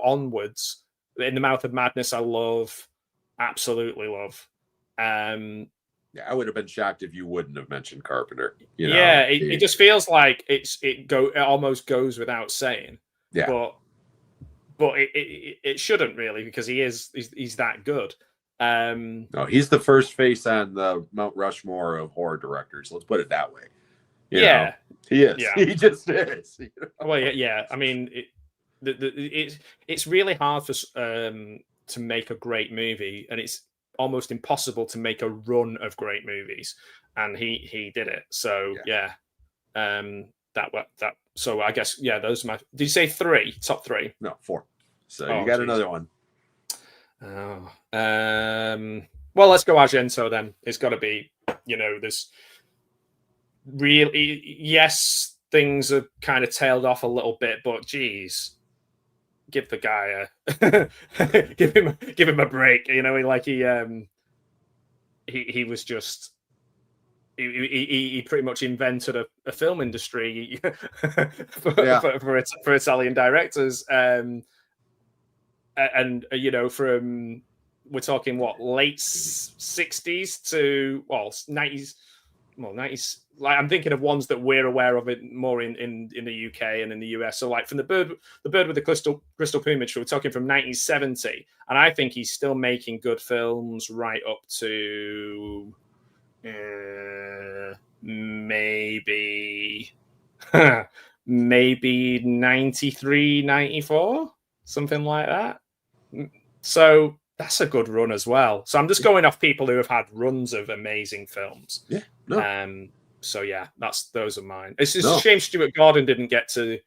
onwards. In the Mouth of Madness, I love, absolutely love. I would have been shocked if you wouldn't have mentioned Carpenter. It just feels like it almost goes without saying. Yeah, but it shouldn't really, because he's that good. No, he's the first face on the Mount Rushmore of horror directors. Let's put it that way. He is. Yeah. He just is. Well, yeah. I mean, it's really hard for to make a great movie, and it's almost impossible to make a run of great movies, and he did it. So that. So I guess those are my. Did you say 3? Top 3? No, 4. So you got another one. Oh, well, let's go Argento then. It's got to be, there's really, yes, things are kind of tailed off a little bit, but geez, give the guy give him a break. He was just he pretty much invented a film industry for Italian directors. From we're talking late 60s to 90s. Well, 90s. Like I'm thinking of ones that we're aware of it more in the UK and in the US. So like from the bird with the crystal plumage, we're talking from 1970, and I think he's still making good films right up to maybe 93, 94, something like that. So that's a good run as well. So I'm just going off people who have had runs of amazing films. Yeah. No. So yeah, those are mine. It's just a shame Stuart Gordon didn't get to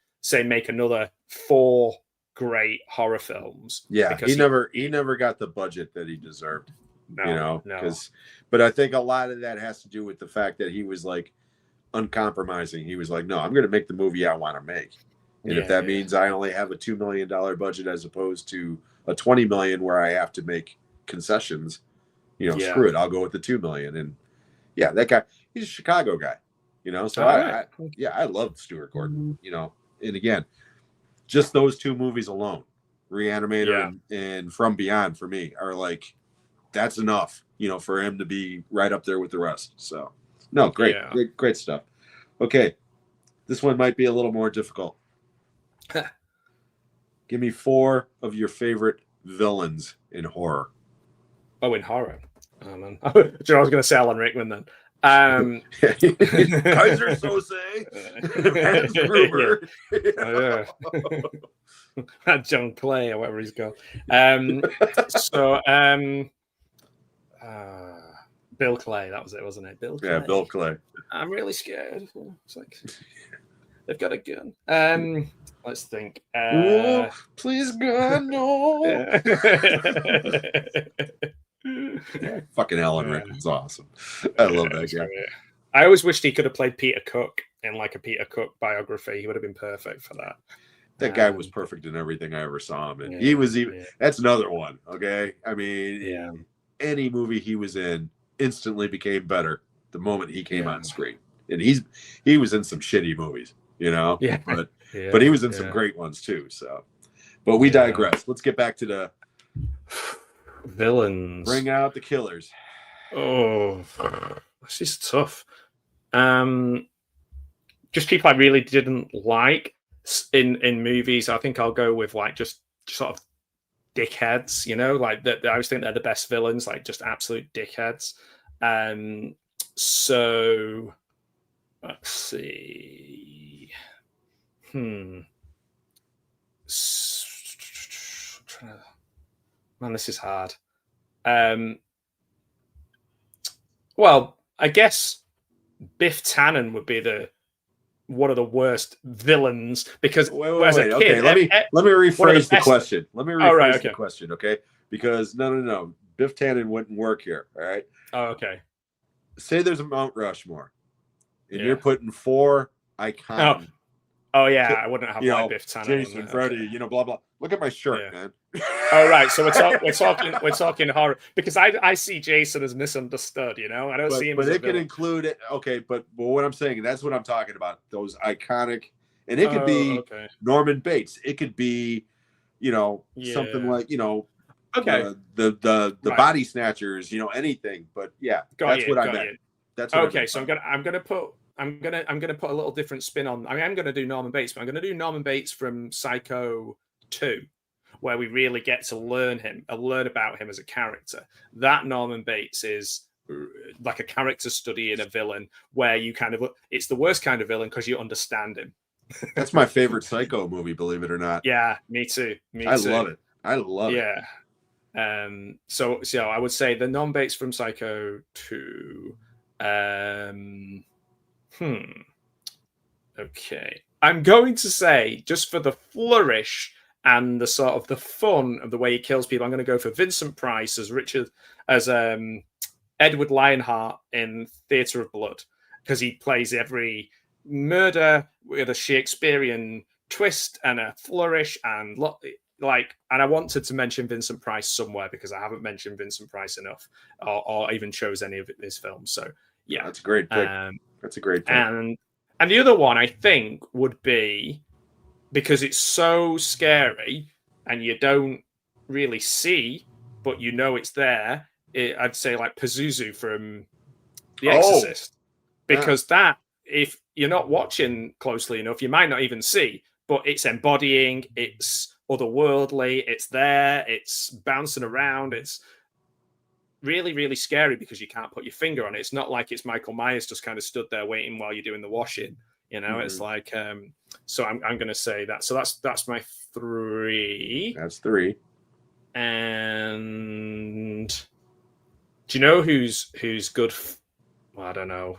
make another 4 great horror films. Yeah, he never got the budget that he deserved. No. But I think a lot of that has to do with the fact that he was like uncompromising. He was like, no, I'm going to make the movie I want to make. And if that means I only have a $2 million budget as opposed to a $20 million where I have to make concessions, screw it. I'll go with the $2 million. And that guy, he's a Chicago guy, So I love Stuart Gordon, And again, just those 2 movies alone, Reanimator and From Beyond, for me are like, that's enough, for him to be right up there with the rest. So no, great stuff. Okay, this one might be a little more difficult. Give me 4 of your favorite villains in horror. Oh, in horror. Oh, man. I was going to say Alan Rickman then. Kaiser Sose. John Clay or whatever he's called. Bill Clay, that was it, wasn't it? Bill Clay. Yeah, Bill Clay. I'm really scared. It's like they've got a gun. Let's think. Oh, please God, no. Yeah, fucking Alan Rickman's awesome. I love that guy. Great. I always wished he could have played Peter Cook in like a Peter Cook biography. He would have been perfect for that. That guy was perfect in everything I ever saw him in. He was even. That's another one. Okay, I mean, any movie he was in instantly became better the moment he came on screen. And he was in some shitty movies, you know. Yeah. But he was in some great ones too. So, but we digress. Let's get back to the villains. Bring out the killers. Oh, this is tough. Just people I really didn't like in movies. I think I'll go with like just sort of dickheads. You know, like I always think they're the best villains. Like just absolute dickheads. So let's see. Man, this is hard. Well, I guess Biff Tannen would be one of the worst villains because as a kid, okay, let me rephrase the question. Let me rephrase the question, okay? Because no, Biff Tannen wouldn't work here. All right. Oh, okay. Say there's a Mount Rushmore, and you're putting 4 iconic. Oh yeah, I wouldn't have like Biff Tannen. Jason, Freddy, blah blah. Look at my shirt, man. Oh right, so we're talking horror because I see Jason as misunderstood. You know, I don't see him. But it can include it. Okay, but what I'm saying, that's what I'm talking about. Those iconic, and it could be Norman Bates. It could be, something like the Body Snatchers. Anything. But that's what I meant. That's what okay. So I'm gonna put a little different spin on. I mean, I'm gonna do Norman Bates, but I'm gonna do Norman Bates from Psycho 2, where we really get to learn about him as a character. That Norman Bates is like a character study in a villain, where you it's the worst kind of villain because you understand him. That's my favorite Psycho movie, believe it or not. Yeah, me too. I love it. I love it. Yeah. So I would say the Norman Bates from Psycho 2. Okay. I'm going to say, just for the flourish and the sort of the fun of the way he kills people, I'm going to go for Vincent Price as Edward Lionheart in Theatre of Blood, because he plays every murder with a Shakespearean twist and a flourish and and I wanted to mention Vincent Price somewhere because I haven't mentioned Vincent Price enough or even chose any of his films. So yeah, that's a great pick. That's a great pick. And the other one I think would be, because it's so scary and you don't really see, but you know it's there. I'd say like Pazuzu from The Exorcist, because that, if you're not watching closely enough, you might not even see, but it's embodying, it's otherworldly, it's there, it's bouncing around, it's really, really scary because you can't put your finger on it. It's not like it's Michael Myers just kind of stood there waiting while you're doing the washing. It's like so I'm going to say that. So that's my 3. That's 3. And do you know who's good? Well, I don't know.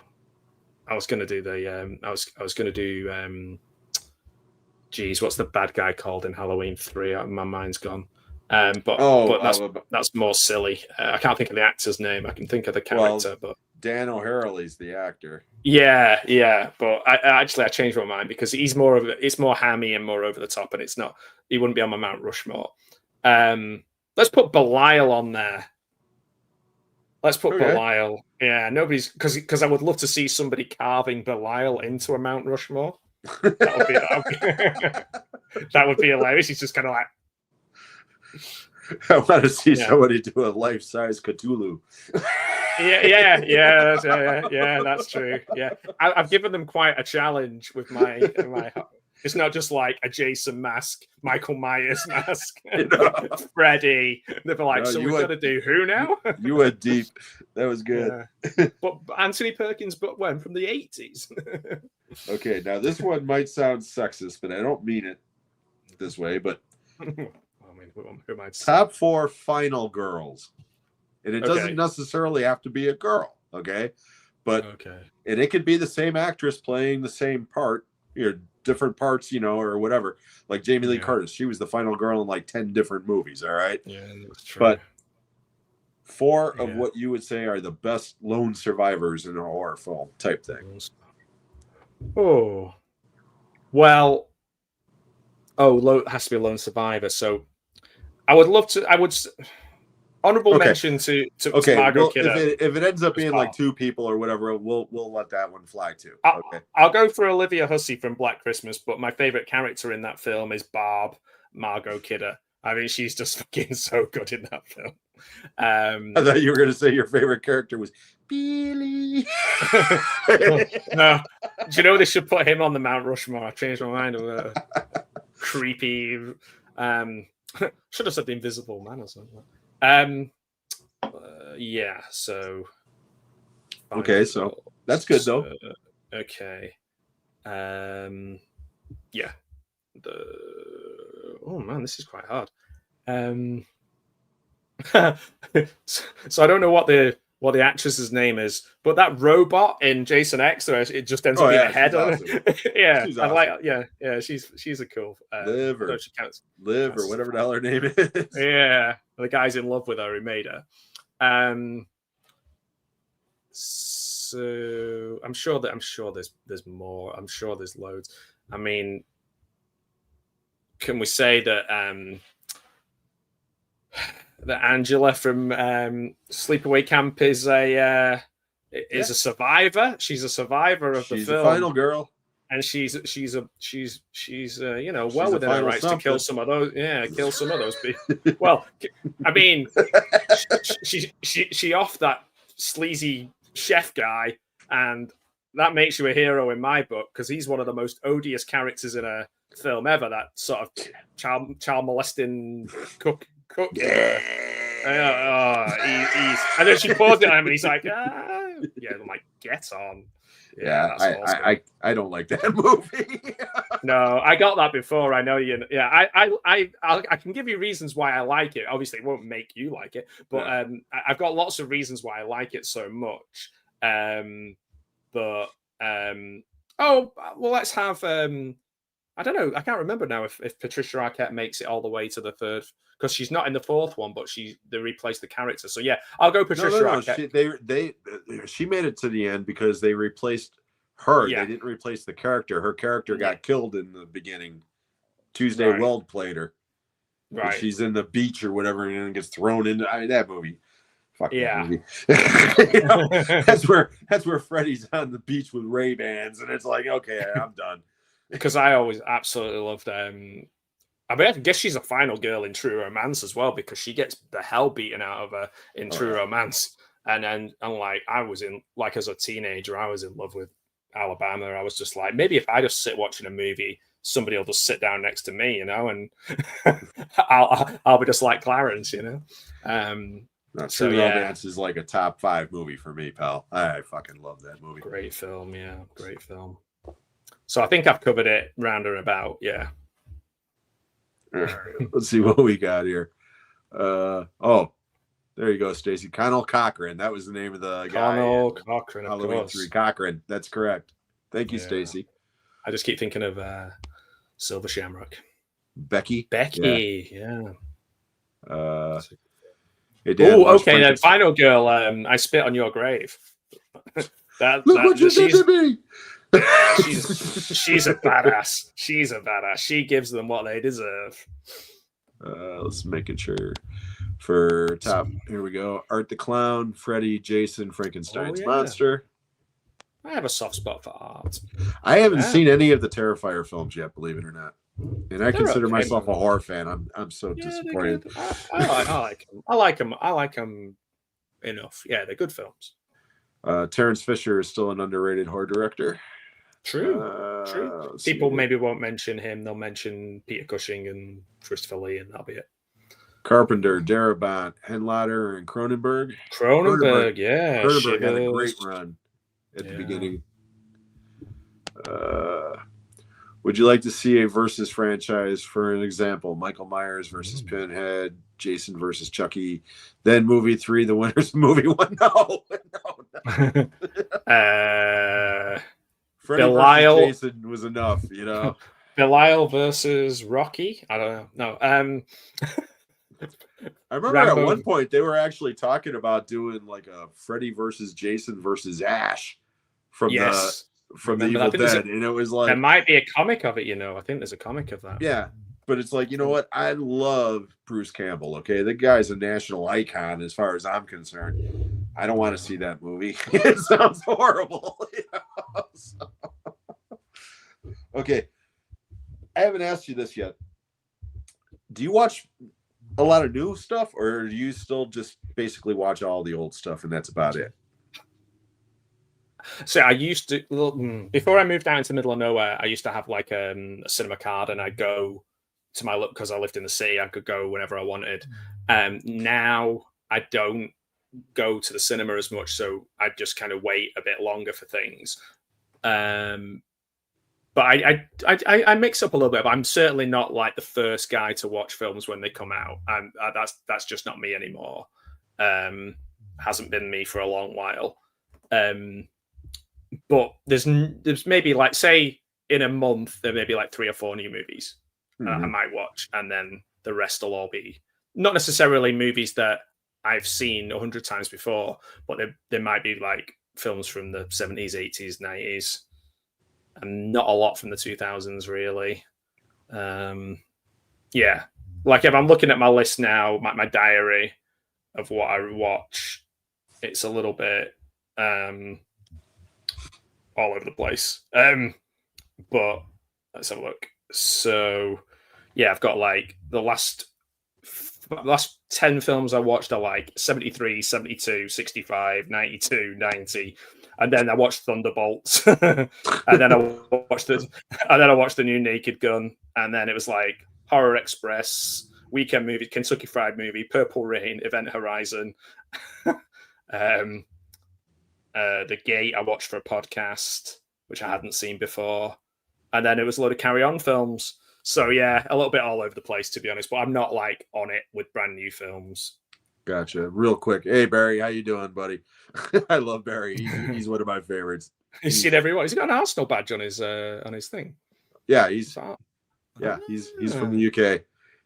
I was going to do the I was going to do geez, what's the bad guy called in Halloween 3? My mind's gone. But that's more silly. I can't think of the actor's name. I can think of the character, but Dan O'Harley's the actor. Yeah. But I changed my mind because it's more hammy and more over the top, and he wouldn't be on my Mount Rushmore. Let's put Belial on there. Let's put Belial. Yeah, because I would love to see somebody carving Belial into a Mount Rushmore. That would be hilarious. He's just kind of like. I want to see somebody do a life-size Cthulhu. Yeah, that's true. Yeah, I've given them quite a challenge with my. It's not just like a Jason mask, Michael Myers mask, Freddy. They're like, so we've got to do who now? You went deep. That was good. Yeah. But Anthony Perkins, but when? From the 80s. Okay, now this one might sound sexist, but I don't mean it this way. But who am I top 4 final girls and it doesn't necessarily have to be a girl. Okay, but and it could be the same actress playing the same part, different parts, or whatever. Like Jamie Lee Curtis, she was the final girl in like 10 different movies. All right, yeah, that's true. But 4 of what you would say are the best lone survivors in a horror film type thing. Oh, well, has to be a lone survivor. So I would love to. I would honorable mention to Margot Kidder. If it ends up being like 2 people or whatever, we'll let that one fly too. I'll go for Olivia Hussey from Black Christmas, but my favorite character in that film is Barb, Margot Kidder. I mean, she's just fucking so good in that film. I thought you were going to say your favorite character was Billy. No, do you know they should put him on the Mount Rushmore? I changed my mind. Creepy. Should have said the Invisible Man or something. Yeah. So. Okay, so that's good though. Okay. Yeah. Oh man, this is quite hard. So I don't know what the actress's name is, but that robot in Jason X, it just ends up being a head on it. Yeah, she's awesome. She's a cool Liv or whatever the hell her name is. Yeah, the guy's in love with her who made her. So I'm sure there's more. I'm sure there's loads. I mean, can we say that that Angela from Sleepaway Camp is a survivor? She's a survivor of the film. She's the final girl, and she's well within her rights to kill some of those. Yeah, kill some of those people. Well, I mean, she off that sleazy chef guy, and that makes you a hero in my book because he's one of the most odious characters in a film ever. That sort of child molesting cook. Yeah. And then she paused it on him, and he's like, I'm like, get on. Yeah, I don't like that movie. No, I got that before. I know you. Yeah, I can give you reasons why I like it. Obviously, it won't make you like it, but I've got lots of reasons why I like it so much. Let's have. I don't know. I can't remember now if Patricia Arquette makes it all the way to the third, because she's not in the fourth one, but they replaced the character. So yeah, I'll go Patricia Arquette. She made it to the end because they replaced her. Yeah. They didn't replace the character. Her character got killed in the beginning. Tuesday Weld played her. Right. She's in the beach or whatever and gets thrown into that movie. Fuck that movie. That's where Freddy's on the beach with Ray-Bans, and it's like, okay, I'm done. Because I always absolutely loved I mean, I guess she's a final girl in True Romance as well, because she gets the hell beaten out of her in True Romance. And then as a teenager, I was in love with Alabama. I was just like, maybe if I just sit watching a movie, somebody will just sit down next to me, and I'll be just like Clarence, True Romance is like a top 5 movie for me, pal. I fucking love that movie. Great film, great film. So I think I've covered it round and about, yeah. Let's see what we got here. There you go, Stacy. Connell Cochran. That was the name of the guy. Connell Cochran, of Halloween course. 3 Cochran. That's correct. Thank you, Stacy. I just keep thinking of Silver Shamrock. Becky. Yeah. Okay. Then final girl. I spit on your grave. Look what you did to me. She's a badass. She's a badass. She gives them what they deserve. Let's make it sure for top. Here we go. Art the Clown, Freddy, Jason, Frankenstein's monster. I have a soft spot for Art. I haven't seen any of the Terrifier films yet, believe it or not. And I consider myself a horror fan. I'm so disappointed. I like them. I like them enough. Yeah, they're good films. Terrence Fisher is still an underrated horror director. True. People maybe won't mention him. They'll mention Peter Cushing and Christopher Lee, and that'll be it. Carpenter, Darabont, Henlotter, and Cronenberg. Cronenberg had a great run at the beginning. Would you like to see a versus franchise? For an example, Michael Myers versus Pinhead, Jason versus Chucky, then movie 3, the winners of movie 1? No. Freddy Belial versus Jason was enough, you know. Belial versus Rocky. I don't know. No. I remember Rambo. at one point they were actually talking about doing like a Freddy versus Jason versus Ash from Yes. the Evil Dead, and it was like there might be a comic of it, you know. I think there's a comic of that. Yeah, but it's like, you know what? I love Bruce Campbell. Okay, the guy's a national icon as far as I'm concerned. I don't want to see that movie. It sounds horrible. You know? So. Okay, I haven't asked you this yet. Do you watch a lot of new stuff, or do you still just basically watch all the old stuff and that's about it? So I used to, before I moved out into the middle of nowhere, I used to have like a cinema card, and I'd go to my look because I lived in the city. I could go whenever I wanted. Now I don't go to the cinema as much, so I just kind of wait a bit longer for things. But I mix up a little bit. But I'm certainly not like the first guy to watch films when they come out. That's just not me anymore. Hasn't been me for a long while. But there's maybe like, say in a month there may be like 3 or 4 new movies I might watch, and then the rest will all be not necessarily movies that I've seen 100 times before, but there might be like films from the 70s, 80s, 90s, and not a lot from the 2000s really. Yeah, like if I'm looking at my list now, my diary of what I watch, it's a little bit all over the place. But let's have a look. So yeah, I've got like the last 10 films I watched are like 73, 72, 65, 92, 90. And then I watched Thunderbolts. and then I watched the new Naked Gun. And then it was like Horror Express, Weekend Movie, Kentucky Fried Movie, Purple Rain, Event Horizon. The Gate I watched for a podcast, which I hadn't seen before. And then it was a load of Carry On films. So yeah, a little bit all over the place, to be honest. But I'm not like on it with brand new films. Gotcha. Real quick. Hey, Barry, how you doing, buddy? I love Barry. He's one of my favorites. He's seen everyone. He's got an Arsenal badge on his thing. Yeah, he's from the UK.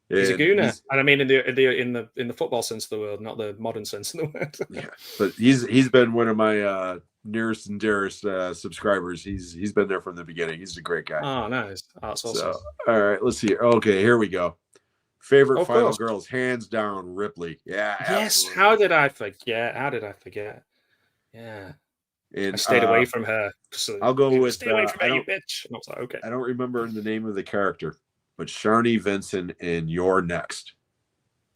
He's a gooner, and I mean in the football sense of the word, not the modern sense of the word. Yeah, but he's been one of my nearest and dearest subscribers. He's been there from the beginning. He's a great guy. Oh, nice. Oh, that's awesome. So, all right, let's see. Okay, here we go. Favorite Final Girls, hands down, Ripley. Yeah. Yes. Absolutely. How did I forget? Yeah. And I stayed away from her. So I'll go with stay away from her, you bitch. And I was like, okay. I don't remember the name of the character, but Sharni Vinson in You're Next.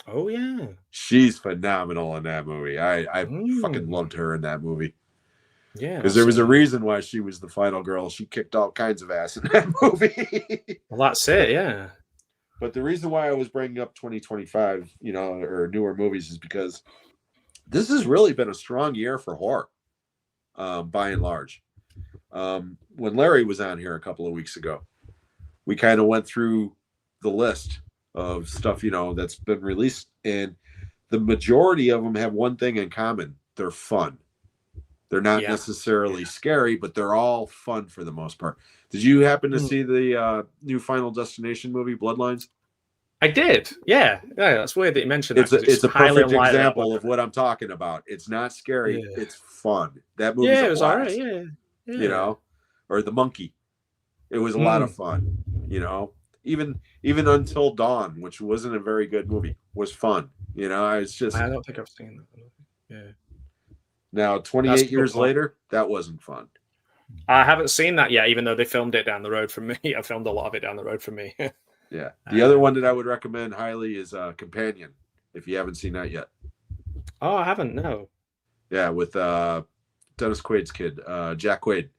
Oh yeah. She's phenomenal in that movie. I fucking loved her in that movie. Yeah. Because there was a reason why she was the final girl. She kicked all kinds of ass in that movie. Well, that's it, yeah. But the reason why I was bringing up 2025, or newer movies, is because this has really been a strong year for horror, by and large. When Larry was on here a couple of weeks ago, we kind of went through the list of stuff, that's been released, and the majority of them have one thing in common: they're fun. They're not necessarily scary, but they're all fun for the most part. Did you happen to see the new Final Destination movie, Bloodlines? I did. Yeah. That's weird that you mentioned that. It's a perfect example of what I'm talking about. It's not scary. Yeah. It's fun. That movie was all right. Yeah. Or The Monkey. It was a lot of fun. Even Until Dawn, which wasn't a very good movie, was fun. It's just. I don't think I've seen that movie. Yeah. Now, 28 years later, that wasn't fun. I haven't seen that yet, even though they filmed it down the road from me. I filmed a lot of it down the road from me. Yeah. The other one that I would recommend highly is Companion, if you haven't seen that yet. Oh, I haven't, no. Yeah, with Dennis Quaid's kid, Jack Quaid.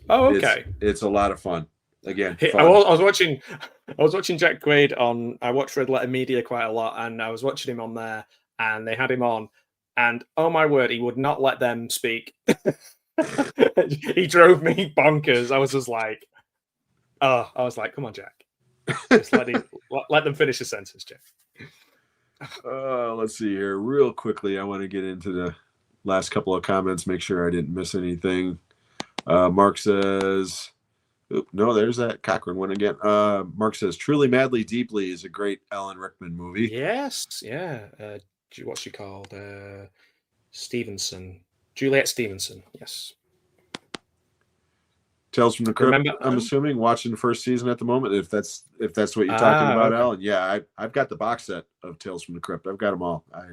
Oh, okay. It's a lot of fun. Again, fun. I was watching Jack Quaid on. I watch Red Letter Media quite a lot, and I was watching him on there, and they had him on, and oh my word, he would not let them speak. He drove me bonkers. I was just like, Oh, I was like, come on, Jack. Just let them finish a sentence, Jack. Let's see here. Real quickly, I want to get into the last couple of comments, make sure I didn't miss anything. Mark says, no, there's that Cochran one again. Mark says, Truly, Madly, Deeply is a great Alan Rickman movie. Yes, yeah. What's she called? Stevenson. Juliet Stevenson, yes. Tales from the Crypt, I'm assuming, watching the first season at the moment, if that's what you're talking about, okay. Alan. Yeah, I've got the box set of Tales from the Crypt. I've got them all. I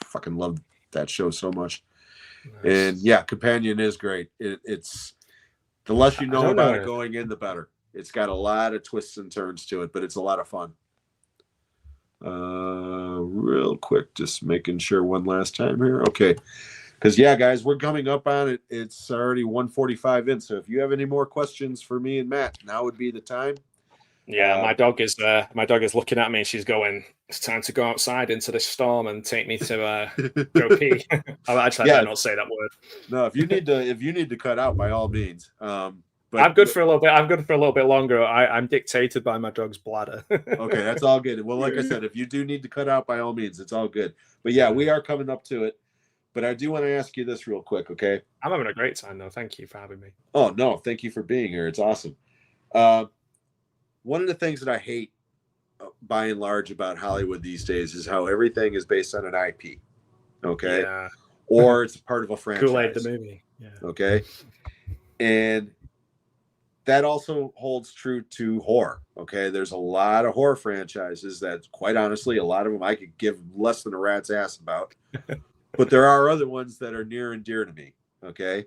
fucking love that show so much. Nice. And yeah, Companion is great. It's the less you know about it going in, the better. It's got a lot of twists and turns to it, but it's a lot of fun. Real quick, just making sure one last time here. Okay. Because, yeah, guys, we're coming up on it. It's already 1:45 in. So if you have any more questions for me and Matt, now would be the time. Yeah, my dog is looking at me and she's going, it's time to go outside into this storm and take me to go pee. I better not say that word. No, if you need to cut out, by all means. But I'm good for a little bit. I'm good for a little bit longer. I'm dictated by my dog's bladder. Okay, that's all good. Well, like I said, if you do need to cut out, by all means, it's all good. But yeah, we are coming up to it. But I do want to ask you this real quick, okay? I'm having a great time, though. Thank you for having me. Oh, no. Thank you for being here. It's awesome. One of the things that I hate, by and large, about Hollywood these days is how everything is based on an IP, okay? Yeah. Or it's part of a franchise. Kool-Aid the movie. Yeah. Okay? And that also holds true to horror, okay? There's a lot of horror franchises that, quite honestly, a lot of them I could give less than a rat's ass about. But there are other ones that are near and dear to me, okay?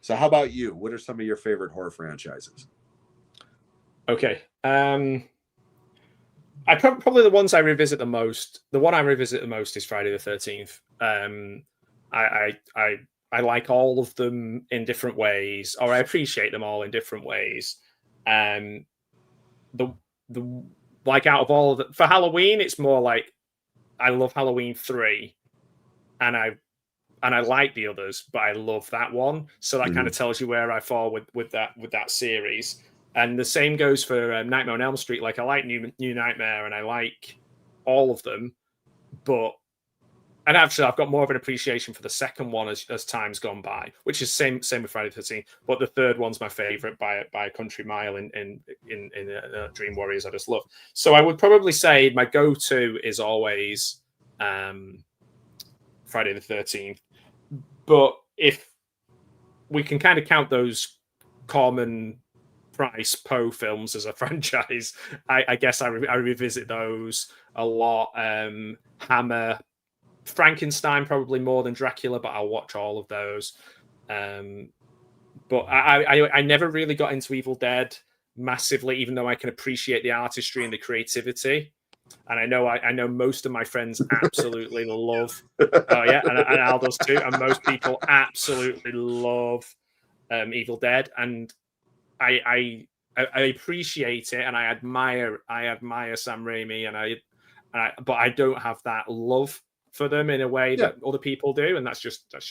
So how about you? What are some of your favorite horror franchises? Okay. Probably the ones I revisit the most. The one I revisit the most is Friday the 13th. I like all of them in different ways, or I appreciate them all in different ways. The like out of all of the, for Halloween, it's more like I love Halloween 3. And I like the others, but I love that one. So that kind of tells you where I fall with that series. And the same goes for Nightmare on Elm Street. Like I like New Nightmare, and I like all of them. And actually, I've got more of an appreciation for the second one as time's gone by, which is same with Friday the 13th. But the third one's my favorite by a country mile in Dream Warriors. I just love. So I would probably say my go-to is always Friday the 13th. But if we can kind of count those common price Poe films as a franchise, I guess I revisit those a lot. Hammer, Frankenstein probably more than Dracula, but I'll watch all of those. But I never really got into Evil Dead massively, even though I can appreciate the artistry and the creativity. And I know most of my friends absolutely love. Oh yeah, and Al does too. And most people absolutely love Evil Dead, and I appreciate it, and I admire Sam Raimi, but I don't have that love for them in a way that other people do, and that's just a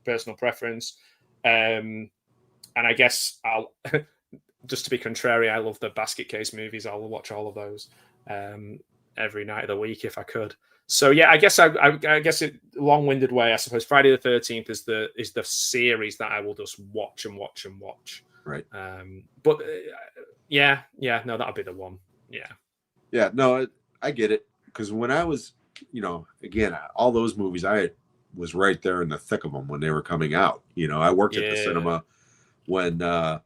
personal preference. And I guess I'll just to be contrary, I love the basket case movies. I'll watch all of those every night of the week if I could. So yeah, I guess it long-winded way. I suppose Friday the 13th is the series that I will just watch and watch and watch. Right. But no, that'll be the one. Yeah. No, I get it, because when I was, again, all those movies, I was right there in the thick of them when they were coming out. I worked at the cinema when Friday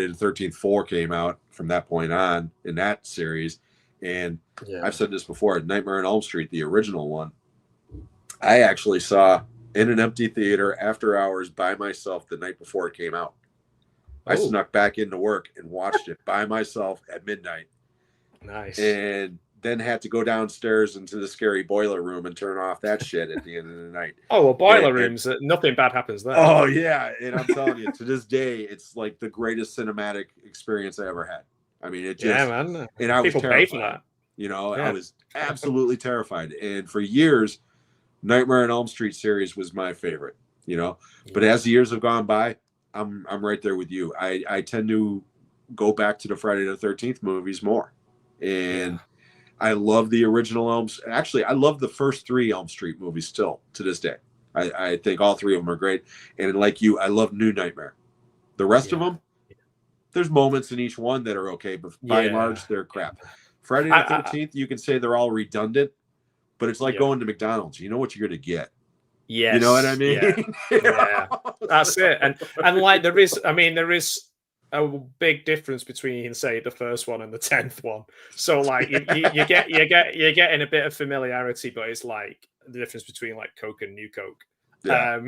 the 13th 4 came out. From that point on in that series, and I've said this before, Nightmare on Elm Street, the original one, I actually saw in an empty theater after hours by myself the night before it came out. I snuck back into work and watched it by myself at midnight. Nice. And then had to go downstairs into the scary boiler room and turn off that shit at the end of the night. Oh, well, boiler rooms, nothing bad happens there. Oh, yeah. And I'm telling you, to this day, it's like the greatest cinematic experience I ever had. I mean, it just... Yeah, man. And I was terrified. Pay for that. I was absolutely terrified. And for years, Nightmare on Elm Street series was my favorite, But as the years have gone by, I'm right there with you. I tend to go back to the Friday the 13th movies more, and I love the original Elms. Actually, I love the first three Elm Street movies still to this day. I think all three of them are great, and like you, I love New Nightmare. The rest of them, there's moments in each one that are okay, but by and large, they're crap. Friday the 13th, you can say they're all redundant, but it's like going to McDonald's. You know what you're going to get. Yes. You know what I mean? Yeah. That's it. And like there is a big difference between, say, the first one and the 10th one. So like you're getting a bit of familiarity, but it's like the difference between like Coke and New Coke. Yeah.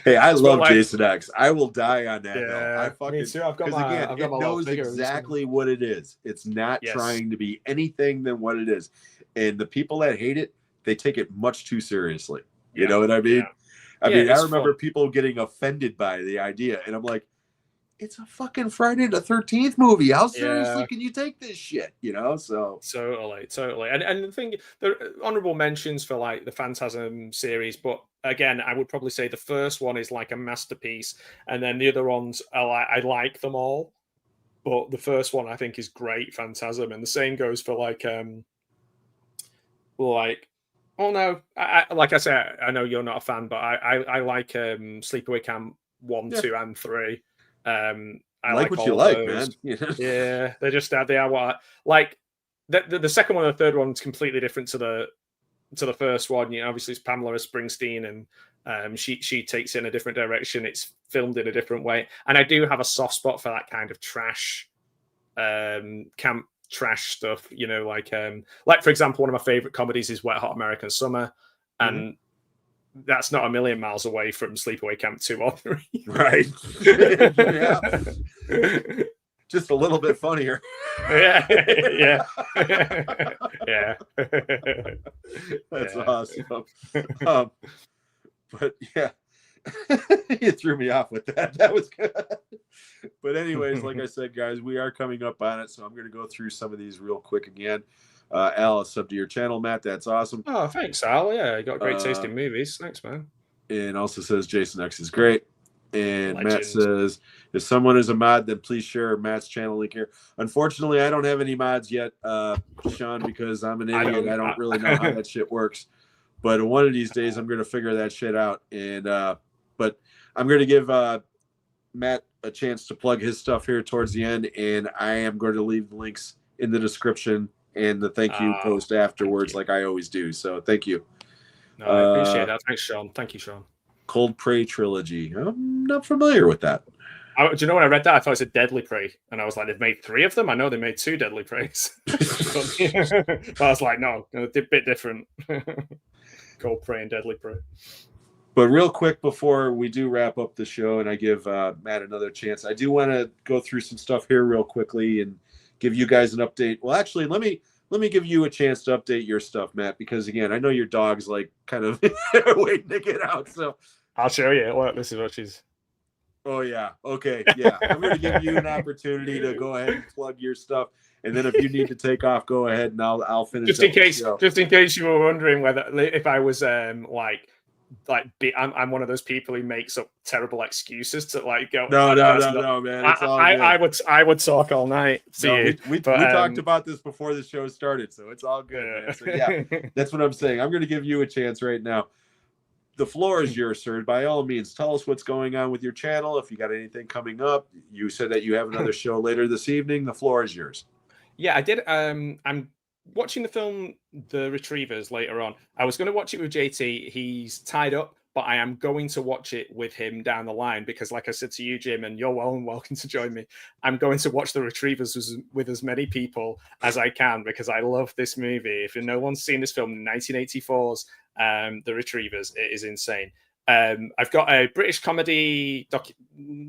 Hey, I love Jason X. I will die on that hill. I fucking, me too. I've got my it knows exactly what it is. It's not trying to be anything than what it is. And the people that hate it, they take it much too seriously. You know what I mean? I remember people getting offended by the idea, and I'm like, it's a fucking Friday the 13th movie. How seriously can you take this shit? You know, so totally. And the thing, there are honorable mentions for like the Phantasm series, but again, I would probably say the first one is like a masterpiece, and then the other ones I like them all, but the first one I think is great, Phantasm, and the same goes for like oh no, like I said, I know you're not a fan, but I like Sleepaway Camp 1, 2, and 3. I like what you like, man. Yeah, they are what like the second one and the third one's completely different to the first one. You know, obviously it's Pamela Springsteen, and she takes it in a different direction. It's filmed in a different way, and I do have a soft spot for that kind of trash, camp trash stuff. You know, like for example, one of my favorite comedies is Wet Hot American Summer, and that's not a million miles away from Sleepaway Camp 2 or 3. Right. Just a little bit funnier. Yeah. That's awesome. But yeah, you threw me off with that. That was good. But anyways, like I said, guys, we are coming up on it, so I'm going to go through some of these real quick again. Al, it's up to your channel, Matt. That's awesome. Oh, thanks, Al. Yeah, you got great taste in movies. Thanks, man. And also says Jason X is great. And Matt says, if someone is a mod, then please share Matt's channel link here. Unfortunately, I don't have any mods yet, Sean, because I'm an idiot. I don't really know how that shit works. But one of these days, I'm going to figure that shit out. And but I'm going to give Matt a chance to plug his stuff here towards the end. And I am going to leave links in the description and the thank you post afterwards, like I always do. So thank you. No, I appreciate that. Thanks, Sean. Thank you, Sean. Cold Prey trilogy. I'm not familiar with that. Do you know when I read that? I thought it was a Deadly Prey, and I was like, they've made 3 of them. I know they made 2 Deadly Preys, but I was like, no, a bit different. Cold Prey and Deadly Prey. But real quick before we do wrap up the show, and I give Matt another chance, I do want to go through some stuff here real quickly and give you guys an update. Well, actually, let me give you a chance to update your stuff, Matt, because again, I know your dog's like kind of waiting to get out. So I'll show you. Look, this is what she's. Oh yeah. Okay. Yeah. I'm going to give you an opportunity to go ahead and plug your stuff, and then if you need to take off, go ahead, and I'll finish. Just in case you were wondering whether if I was I'm one of those people who makes up terrible excuses to like go. No, man. I would talk all night. We talked about this before the show started, so it's all good. Man. So yeah, that's what I'm saying. I'm going to give you a chance right now. The floor is yours, sir. By all means, tell us what's going on with your channel. If you got anything coming up, you said that you have another show later this evening. The floor is yours. Yeah, I did. I'm watching the film The Retrievers later on. I was going to watch it with JT. He's tied up, but I am going to watch it with him down the line because, like I said to you, Jim, and you're welcome to join me. I'm going to watch The Retrievers with as many people as I can because I love this movie. If no one's seen this film, 1984's The Retrievers, it is insane. I've got a British comedy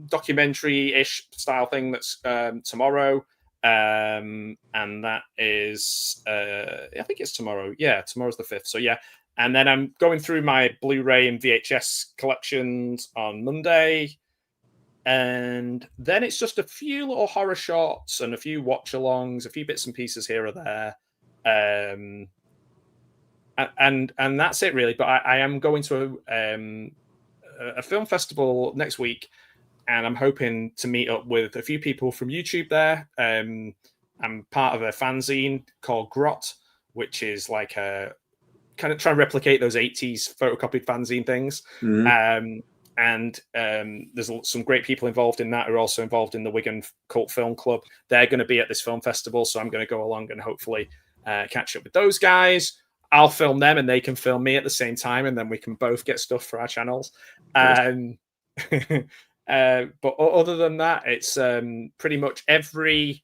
documentary-ish style thing that's tomorrow. And that is I think it's tomorrow. Yeah, tomorrow's the 5th. So yeah. And then I'm going through my Blu-ray and VHS collections on Monday. And then it's just a few little horror shots and a few watch-alongs, a few bits and pieces here or there. And that's it really. But I am going to a film festival next week I'm hoping to meet up with a few people from YouTube there. I'm part of a fanzine called Grot, which is like a kind of trying to replicate those 80s photocopied fanzine things. And there's some great people involved in that who are also involved in the Wigan Cult Film Club. They're going to be at this film festival, so I'm going to go along and hopefully catch up with those guys. I'll film them and they can film me at the same time, and then we can both get stuff for our channels. But other than that, it's pretty much every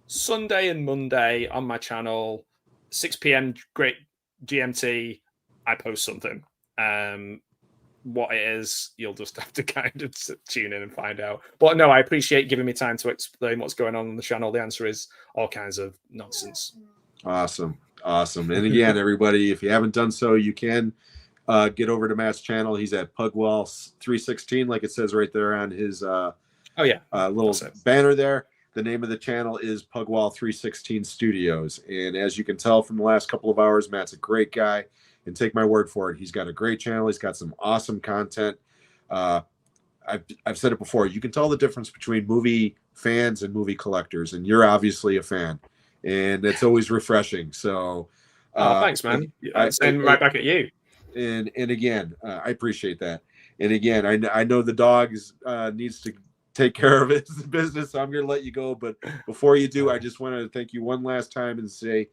Sunday and Monday on my channel, 6 p.m. Great GMT, I post something. What it is, you'll just have to kind of tune in and find out. But no, I appreciate giving me time to explain what's going on the channel. The answer is all kinds of nonsense. Awesome. And again, everybody, if you haven't done so, you can get over to Matt's channel. He's at Pugwall 316, like it says right there on his little banner there. The name of the channel is Pugwall 316 Studios. And as you can tell from the last couple of hours, Matt's a great guy. And take my word for it, he's got a great channel. He's got some awesome content. I've said it before. You can tell the difference between movie fans and movie collectors, and you're obviously a fan, and it's always refreshing. So, thanks, man. And right back at you. And again, I appreciate that. And again, I know the dog needs to take care of his business, so I'm going to let you go. But before you do, I just want to thank you one last time and say,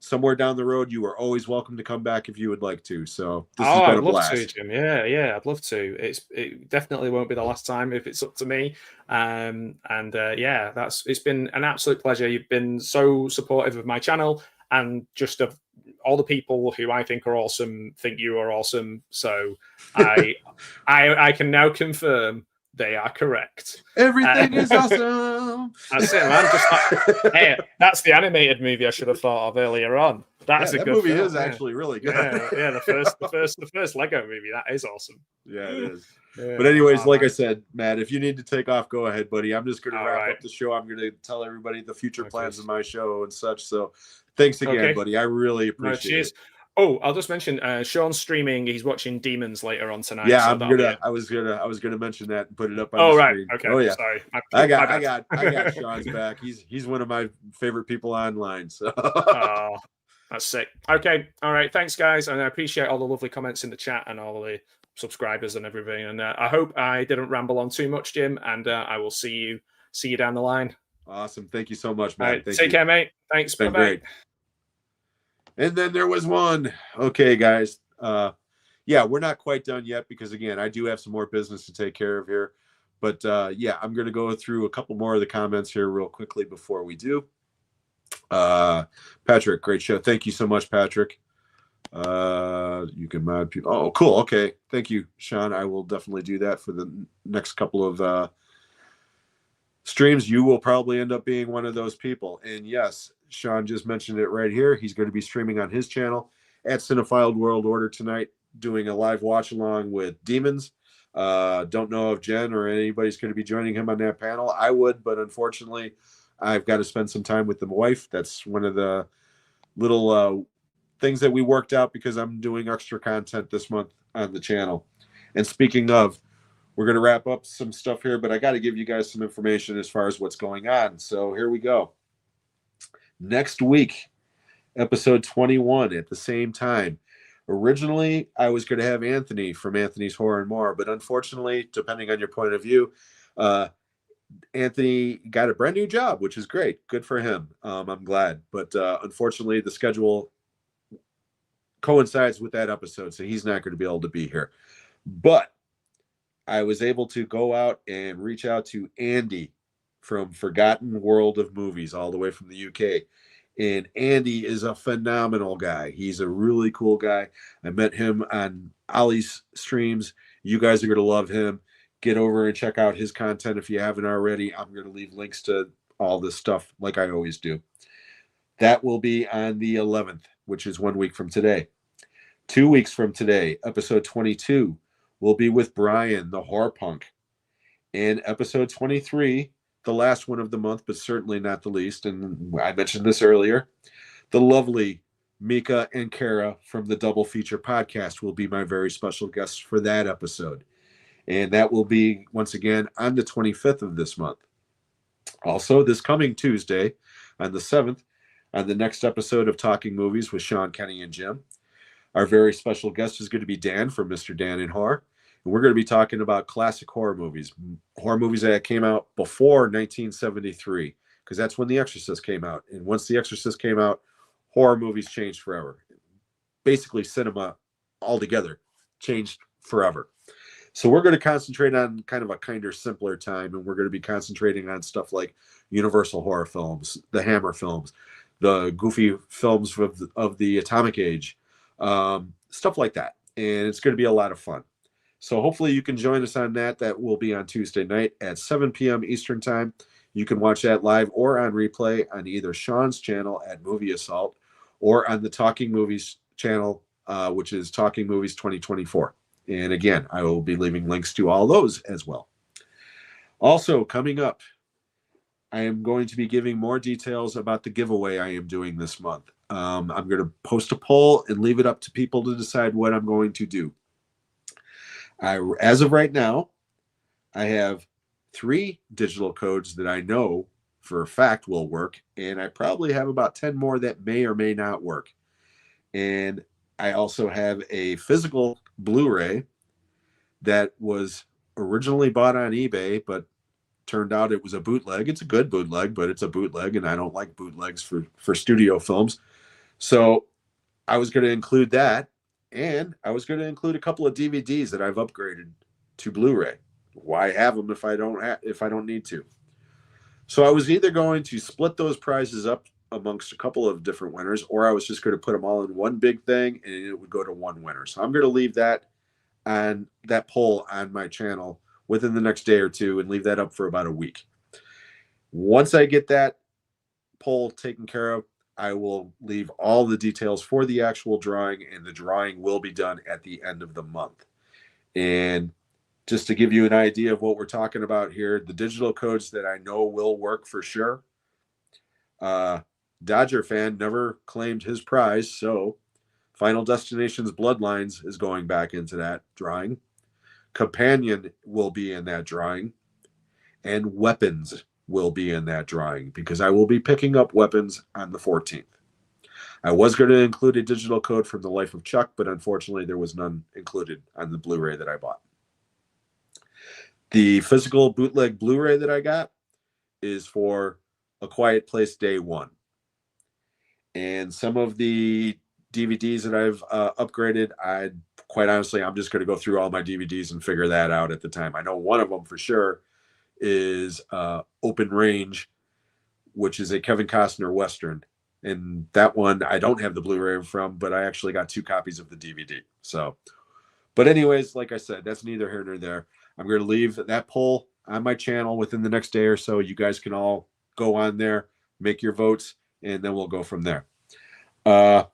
somewhere down the road, you are always welcome to come back if you would like to. So this has been a blast. I'd love to, Jim. Yeah, I'd love to. It definitely won't be the last time if it's up to me. It's been an absolute pleasure. You've been so supportive of my channel, and just of all the people who I think are awesome think you are awesome. So I can now confirm they are correct. Everything is awesome. That's it, man. Just like, hey, that's the animated movie I should have thought of earlier on. That good movie film. Is actually really good. The first Lego movie. That is awesome. Yeah, it is. Yeah. But anyways, I said, Matt, if you need to take off, go ahead, buddy. I'm just going to wrap up the show. I'm going to tell everybody the future plans of my show and such. So thanks again, buddy. I really appreciate it. Oh, I'll just mention Sean's streaming. He's watching Demons later on tonight. Yeah, so I was gonna mention that and put it up on the screen. Okay. Oh yeah. Sorry. I got Sean's back. He's one of my favorite people online. So that's sick. Okay. All right. Thanks, guys. And I appreciate all the lovely comments in the chat and all the subscribers and everything. And I hope I didn't ramble on too much, Jim. And I will see you down the line. Awesome. Thank you so much, Matt. Right, take care, mate. Thanks. Bye bye. And then there was one. Okay, guys. We're not quite done yet because, again, I do have some more business to take care of here. But, I'm going to go through a couple more of the comments here real quickly before we do. Patrick, great show. Thank you so much, Patrick. You can mod people. Oh, cool. Okay. Thank you, Sean. I will definitely do that for the next couple of streams. You will probably end up being one of those people. And, yes, Sean just mentioned it right here. He's going to be streaming on his channel at Cinephile World Order tonight, doing a live watch along with Demons. Don't know if Jen or anybody's going to be joining him on that panel. I would, but unfortunately, I've got to spend some time with the wife. That's one of the little things that we worked out because I'm doing extra content this month on the channel. And speaking of, we're going to wrap up some stuff here, but I got to give you guys some information as far as what's going on. So here we go. Next week, episode 21 at the same time. Originally, I was going to have Anthony from Anthony's Horror and More, but unfortunately, depending on your point of view, Anthony got a brand new job, which is great. Good for him. I'm glad. But unfortunately, the schedule coincides with that episode, so he's not going to be able to be here. But I was able to go out and reach out to Andy from Forgotten World of Movies, all the way from the UK. And Andy is a phenomenal guy. He's a really cool guy. I met him on Ollie's streams. You guys are going to love him. Get over and check out his content if you haven't already. I'm going to leave links to all this stuff like I always do. That will be on the 11th, which is 1 week from today. 2 weeks from today, episode 22 will be with Brian, the horror punk. And episode 23, the last one of the month, but certainly not the least, and I mentioned this earlier, the lovely Mika and Kara from the Double Feature podcast will be my very special guests for that episode. And that will be, once again, on the 25th of this month. Also, this coming Tuesday, on the 7th, on the next episode of Talking Movies with Sean, Kenny, and Jim, our very special guest is going to be Dan from Mr. Dan in Horror. And we're going to be talking about classic horror movies that came out before 1973, because that's when The Exorcist came out. And once The Exorcist came out, horror movies changed forever. Basically, cinema altogether changed forever. So we're going to concentrate on kind of a kinder, simpler time, and we're going to be concentrating on stuff like Universal horror films, the Hammer films, the goofy films of the Atomic Age, stuff like that. And it's going to be a lot of fun. So hopefully you can join us on that. That will be on Tuesday night at 7 p.m. Eastern Time. You can watch that live or on replay on either Sean's channel at Movie Assault or on the Talking Movies channel, which is Talking Movies 2024. And again, I will be leaving links to all those as well. Also, coming up, I am going to be giving more details about the giveaway I am doing this month. I'm going to post a poll and leave it up to people to decide what I'm going to do. As of right now, I have 3 digital codes that I know for a fact will work, and I probably have about 10 more that may or may not work. And I also have a physical Blu-ray that was originally bought on eBay, but turned out it was a bootleg. It's a good bootleg, but it's a bootleg, and I don't like bootlegs for studio films. So I was going to include that, and I was going to include a couple of DVDs that I've upgraded to Blu-ray. Why have them if I don't need to? So I was either going to split those prizes up amongst a couple of different winners, or I was just going to put them all in one big thing and it would go to one winner. So I'm going to leave that on that poll on my channel within the next day or two and leave that up for about a week. Once I get that poll taken care of, I will leave all the details for the actual drawing, and the drawing will be done at the end of the month. And just to give you an idea of what we're talking about here, the digital codes that I know will work for sure. Dodger fan never claimed his prize, so Final Destination's Bloodlines is going back into that drawing. Companion will be in that drawing, and Weapons will be in that drawing, because I will be picking up Weapons on the 14th. I was going to include a digital code from The Life of Chuck, but unfortunately there was none included on the Blu-ray that I bought. The physical bootleg Blu-ray that I got is for A Quiet Place Day 1. And some of the DVDs that I've upgraded, quite honestly, I'm just going to go through all my DVDs and figure that out at the time. I know one of them for sure is Open Range, which is a Kevin Costner Western. And that one, I don't have the Blu-ray from, but I actually got 2 copies of the DVD. So, but anyways, like I said, that's neither here nor there. I'm going to leave that poll on my channel within the next day or so. You guys can all go on there, make your votes, and then we'll go from there. The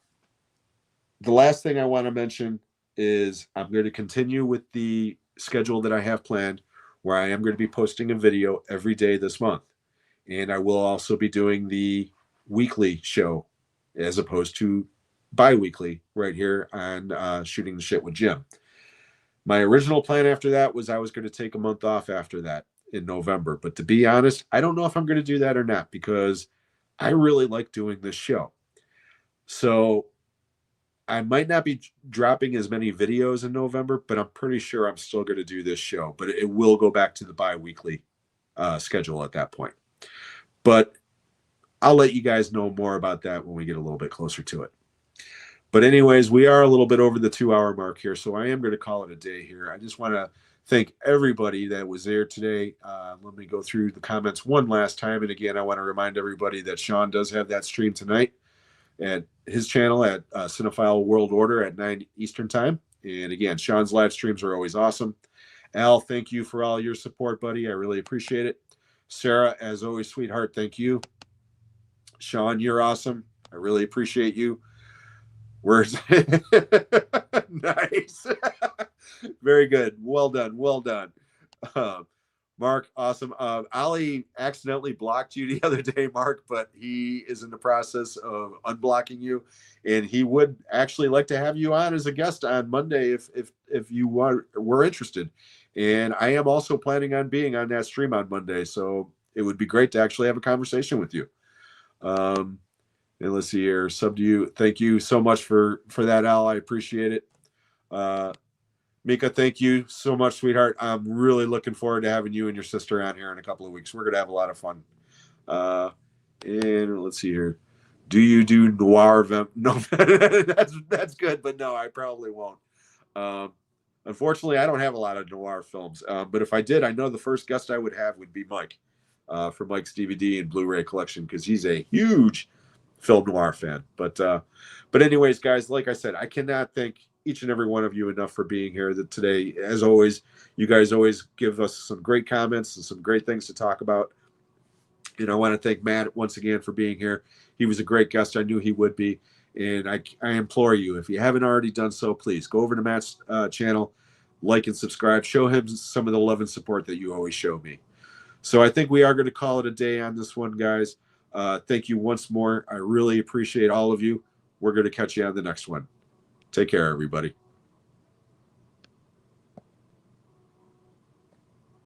last thing I want to mention is I'm going to continue with the schedule that I have planned, where I am going to be posting a video every day this month. And I will also be doing the weekly show as opposed to bi-weekly right here on Shooting the Shit with Jim. My original plan after that was I was going to take a month off after that in November. But to be honest, I don't know if I'm going to do that or not, because I really like doing this show. So I might not be dropping as many videos in November, but I'm pretty sure I'm still going to do this show. But it will go back to the bi-weekly schedule at that point. But I'll let you guys know more about that when we get a little bit closer to it. But anyways, we are a little bit over the 2-hour mark here, so I am going to call it a day here. I just want to thank everybody that was there today. Let me go through the comments one last time. And again, I want to remind everybody that Sean does have that stream tonight at his channel at Cinephile World Order at 9 Eastern Time. And again, Sean's live streams are always awesome. Al, thank you for all your support, buddy. I really appreciate it. Sarah, as always, sweetheart, thank you. Sean, you're awesome. I really appreciate you. Where's nice. Very good. Well done. Well done. Mark, awesome. Ali accidentally blocked you the other day, Mark, but he is in the process of unblocking you, and he would actually like to have you on as a guest on Monday if you were interested. And I am also planning on being on that stream on Monday. So it would be great to actually have a conversation with you. And let's see here. Sub to you. Thank you so much for that, Al. I appreciate it. Mika, thank you so much, sweetheart. I'm really looking forward to having you and your sister on here in a couple of weeks. We're going to have a lot of fun. And let's see here. Do you do noir? No, that's good, but no, I probably won't. Unfortunately, I don't have a lot of noir films. But if I did, I know the first guest I would have would be Mike for Mike's DVD and Blu-ray collection, because he's a huge film noir fan. But anyways, guys, like I said, I cannot thank each and every one of you enough for being here today. As always, you guys always give us some great comments and some great things to talk about. And I want to thank Matt once again for being here. He was a great guest. I knew he would be. And I implore you, if you haven't already done so, please go over to Matt's channel, like and subscribe. Show him some of the love and support that you always show me. So I think we are going to call it a day on this one, guys. Thank you once more. I really appreciate all of you. We're going to catch you on the next one. Take care, everybody.